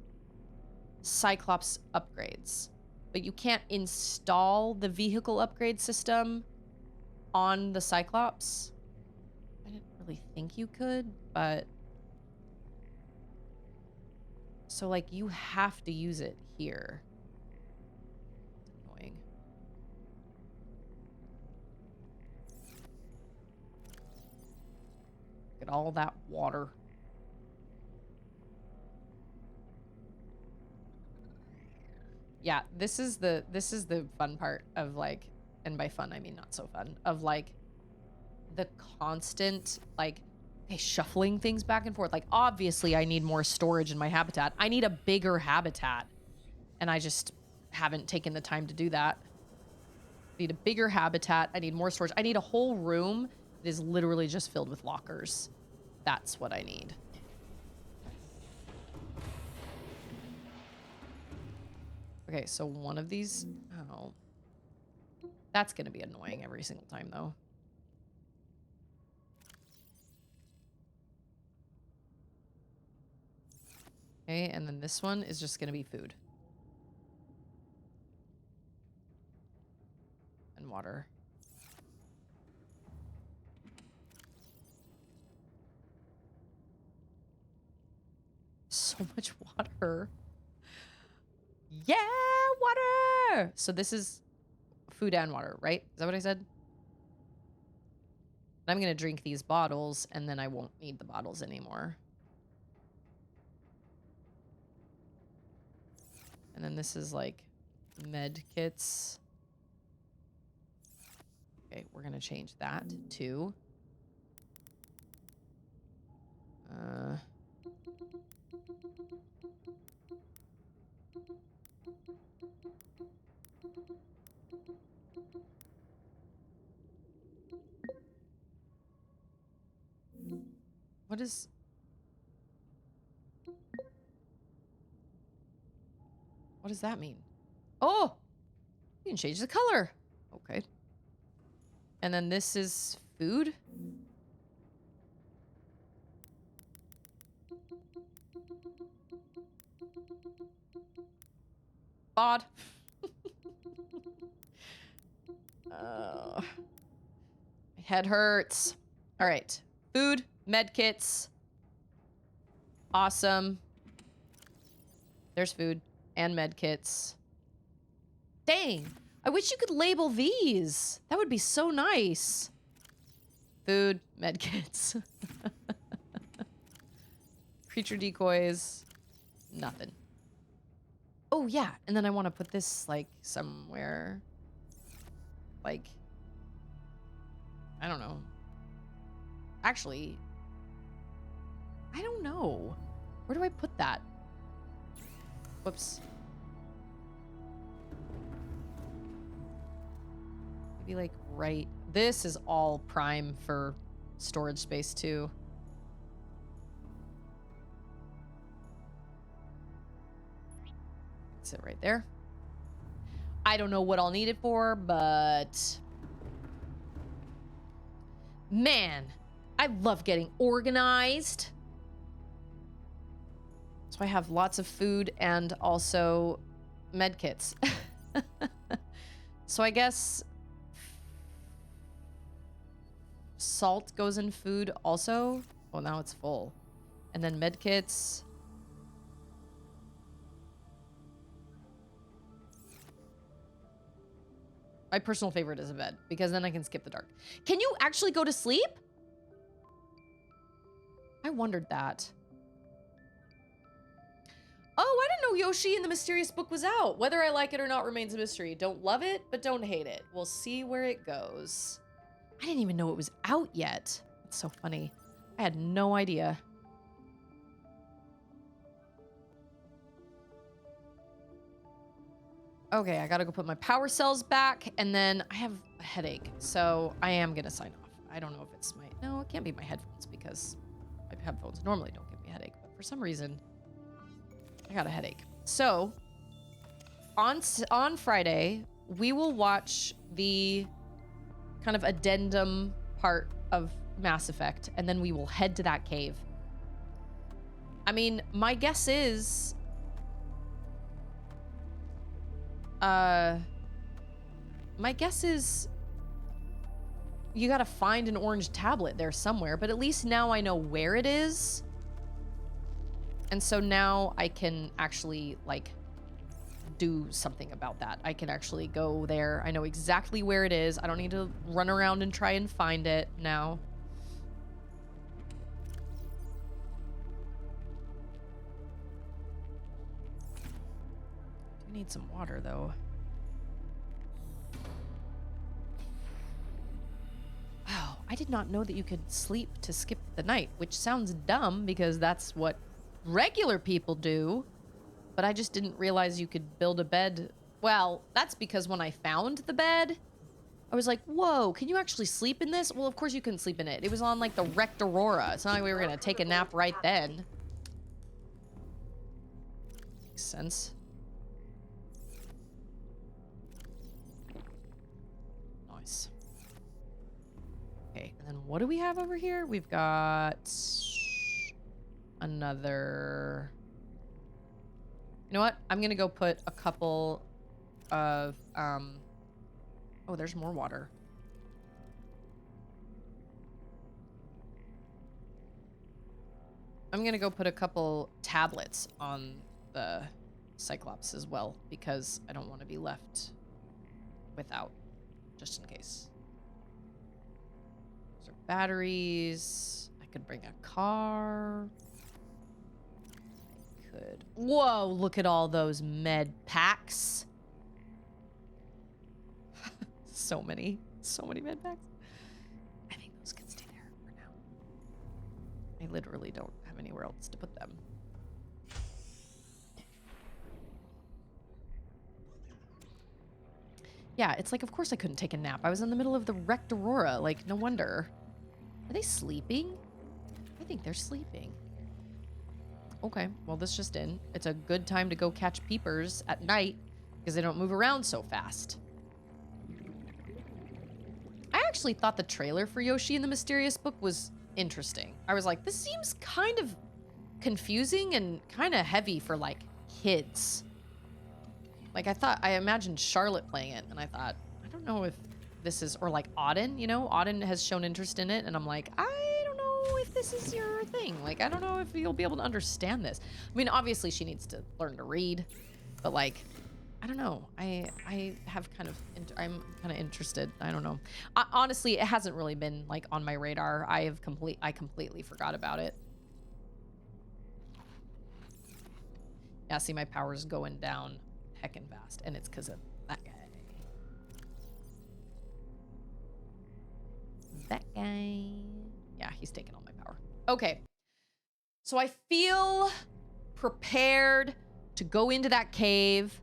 Cyclops upgrades. But you can't install the vehicle upgrade system on the Cyclops. I didn't really think you could, but... So, like, you have to use it here. It's annoying. Look at all that water. Yeah, this is the fun part of, like, and by fun I mean not so fun, of like the constant like shuffling things back and forth. Like, obviously I need more storage in my habitat. I need a bigger habitat. And I just haven't taken the time to do that. I need a bigger habitat. I need more storage. I need a whole room that is literally just filled with lockers. That's what I need. Okay, so one of these... Oh. That's going to be annoying every single time, though. Okay, and then this one is just going to be food. And water. So much water. Yeah, water! So this is food and water, right? Is that what I said? I'm going to drink these bottles, and then I won't need the bottles anymore. And then this is like med kits. Okay, we're going to change that to... What is... What does that mean? Oh! You can change the color. Okay. And then this is food? Bod. My head hurts. All right. Food, med kits. Awesome. There's food and med kits. Dang. I wish you could label these. That would be so nice. Food, med kits. Creature decoys. Nothing. Oh, yeah. And then I want to put this, like, somewhere. Like, I don't know. Actually, I don't know. Where do I put that? Whoops. Maybe, like, right... This is all prime for storage space, too. Sit right there. I don't know what I'll need it for, but... Man, I love getting organized. So I have lots of food and also med kits. So I guess... Salt goes in food also. Oh, now it's full. And then med kits... My personal favorite is a bed, because then I can skip the dark. Can you actually go to sleep? I wondered that. Oh, I didn't know Yoshi in the Mysterious Book was out. Whether I like it or not remains a mystery. Don't love it, but don't hate it. We'll see where it goes. I didn't even know it was out yet. It's so funny. I had no idea. Okay, I gotta go put my power cells back, and then I have a headache, so I am gonna sign off. I don't know if it's my... No, it can't be my headphones, because my headphones normally don't give me a headache, but for some reason... I got a headache. So, on Friday, we will watch the kind of addendum part of Mass Effect, and then we will head to that cave. I mean, my guess is... my guess is you gotta find an orange tablet there somewhere, but at least now I know where it is. And so now I can actually, like, do something about that. I can actually go there. I know exactly where it is. I don't need to run around and try and find it now. I need some water, though. Wow, I did not know that you could sleep to skip the night, which sounds dumb because that's what regular people do, but I just didn't realize you could build a bed. Well, that's because when I found the bed, I was like, whoa, can you actually sleep in this? Well, of course you couldn't sleep in it. It was on, like, the wrecked Aurora. It's not like we were gonna take a nap right then. Makes sense. Nice. Okay, and then what do we have over here? We've got another... You know what? I'm gonna go put a couple of, oh, there's more water. I'm gonna go put a couple tablets on the Cyclops as well, because I don't want to be left without, just in case. Those are batteries. I could bring a car. I could... Whoa, look at all those med packs. So many med packs. I think those can stay there for now. I literally don't have anywhere else to put them. Yeah, it's like, of course I couldn't take a nap. I was in the middle of the wrecked Aurora. Like, no wonder. Are they sleeping? I think they're sleeping. Okay, well, this just in. It's a good time to go catch peepers at night because they don't move around so fast. I actually thought the trailer for Yoshi and the Mysterious Book was interesting. I was like, this seems kind of confusing and kind of heavy for, like, kids. Like, I imagined Charlotte playing it, and I thought, I don't know if this is, or like Auden, you know? Auden has shown interest in it, and I'm like, I don't know if this is your thing. Like, I don't know if you'll be able to understand this. I mean, obviously she needs to learn to read, but like, I don't know. I have kind of, I'm kind of interested. I don't know. Honestly, it hasn't really been like on my radar. I completely forgot about it. Yeah, see, my power's going down heckin' fast, and it's because of that guy. That guy. Yeah, he's taking all my power. Okay. So I feel prepared to go into that cave.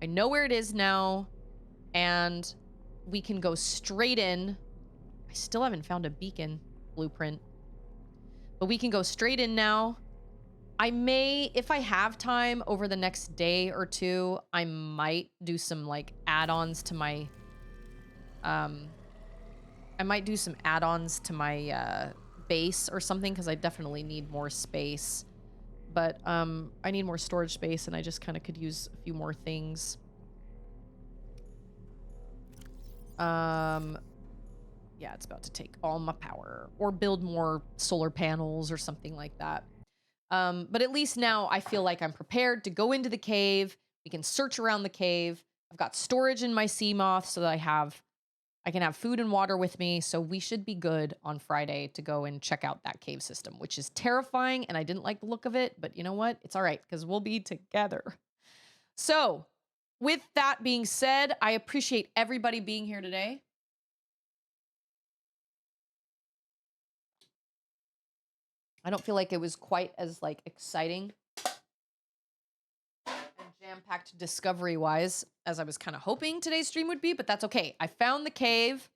I know where it is now, and we can go straight in. I still haven't found a beacon blueprint, but we can go straight in now. I may, if I have time over the next day or two, I might do some like add-ons to my, I might do some add-ons to my base or something, because I definitely need more space. But I need more storage space, and I just kind of could use a few more things. Yeah, it's about to take all my power, or build more solar panels or something like that. But at least now I feel like I'm prepared to go into the cave. We can search around the cave. I've got storage in my sea moth so that I can have food and water with me. So we should be good on Friday to go and check out that cave system, which is terrifying. And I didn't like the look of it, but you know what? It's all right, because we'll be together. So with that being said, I appreciate everybody being here today. I don't feel like it was quite as like exciting and jam-packed discovery-wise as I was kind of hoping today's stream would be, but that's okay. I found the cave.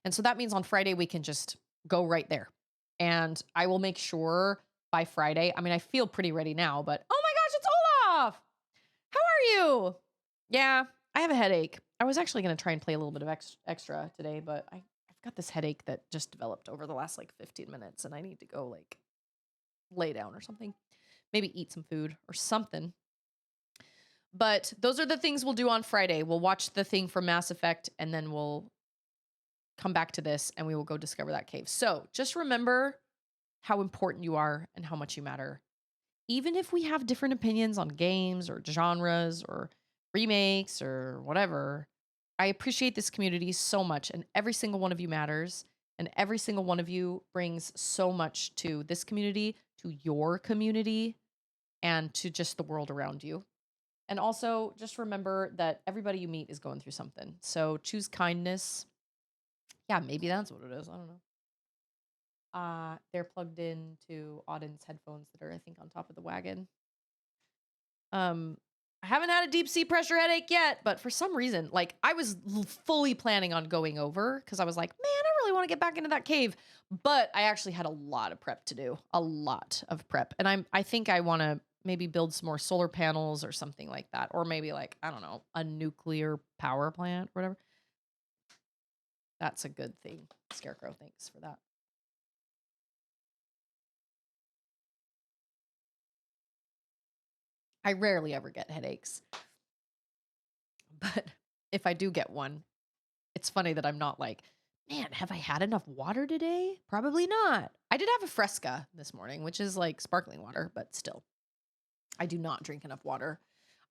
And so that means on Friday we can just go right there. And I will make sure by Friday. I mean, I feel pretty ready now, but oh my gosh, it's Olaf! How are you? Yeah, I have a headache. I was actually going to try and play a little bit of extra today, but I've got this headache that just developed over the last like 15 minutes, and I need to go like lay down or something. Maybe eat some food or something. But those are the things we'll do on Friday. We'll watch the thing from Mass Effect, and then we'll come back to this, and we will go discover that cave. So just remember how important you are and how much you matter. Even if we have different opinions on games or genres or remakes or whatever, I appreciate this community so much, and every single one of you matters, and every single one of you brings so much to this community, to your community, and to just the world around you. And also, just remember that everybody you meet is going through something. So choose kindness. Yeah, maybe that's what it is. I don't know. They're plugged into Auden's headphones that are, I think, on top of the wagon. I haven't had a deep sea pressure headache yet, but for some reason, like I was fully planning on going over because I was like, man, I really want to get back into that cave. But I actually had a lot of prep to do, a lot of prep. And I think I want to maybe build some more solar panels or something like that. Or maybe like, I don't know, a nuclear power plant or whatever. That's a good thing. Scarecrow, thanks for that. I rarely ever get headaches. But if I do get one, it's funny that I'm not like, man, have I had enough water today? Probably not. I did have a Fresca this morning, which is like sparkling water, but still, I do not drink enough water.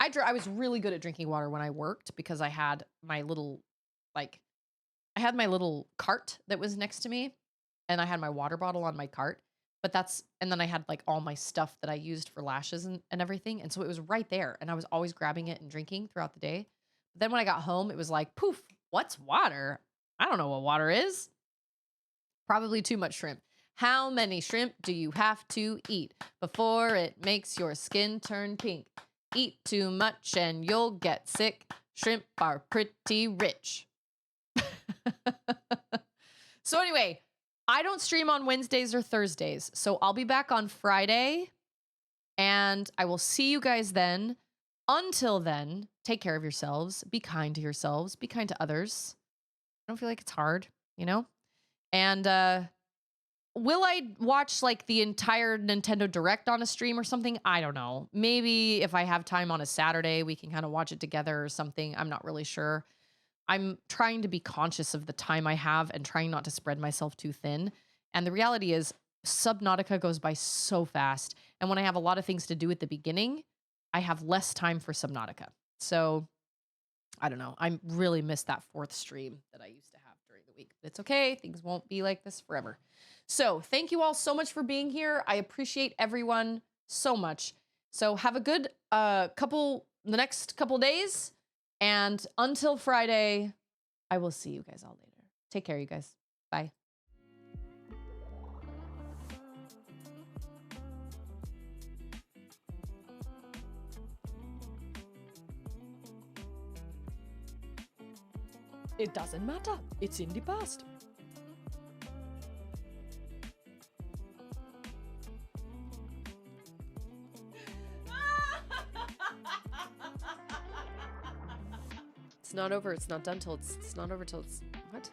I was really good at drinking water when I worked because I had my little, I had my little cart that was next to me, and I had my water bottle on my cart. But and then I had like all my stuff that I used for lashes and everything. And so it was right there. And I was always grabbing it and drinking throughout the day. But then when I got home, it was like, poof, what's water? I don't know what water is. Probably too much shrimp. How many shrimp do you have to eat before it makes your skin turn pink? Eat too much and you'll get sick. Shrimp are pretty rich. So anyway, I don't stream on Wednesdays or Thursdays, so I'll be back on Friday, and I will see you guys then. Until then, take care of yourselves, be kind to yourselves, be kind to others. I don't feel like it's hard, you know? And will I watch like the entire Nintendo Direct on a stream or something? I don't know. Maybe if I have time on a Saturday, we can kind of watch it together or something. I'm not really sure. I'm trying to be conscious of the time I have and trying not to spread myself too thin. And the reality is Subnautica goes by so fast. And when I have a lot of things to do at the beginning, I have less time for Subnautica. So I don't know. I really miss that 4th stream that I used to have during the week. But it's okay. Things won't be like this forever. So thank you all so much for being here. I appreciate everyone so much. So have a good the next couple days. And until Friday, I will see you guys all later. Take care, you guys. Bye. It doesn't matter. It's in the past. It's not over. It's not done till it's not over till it's what?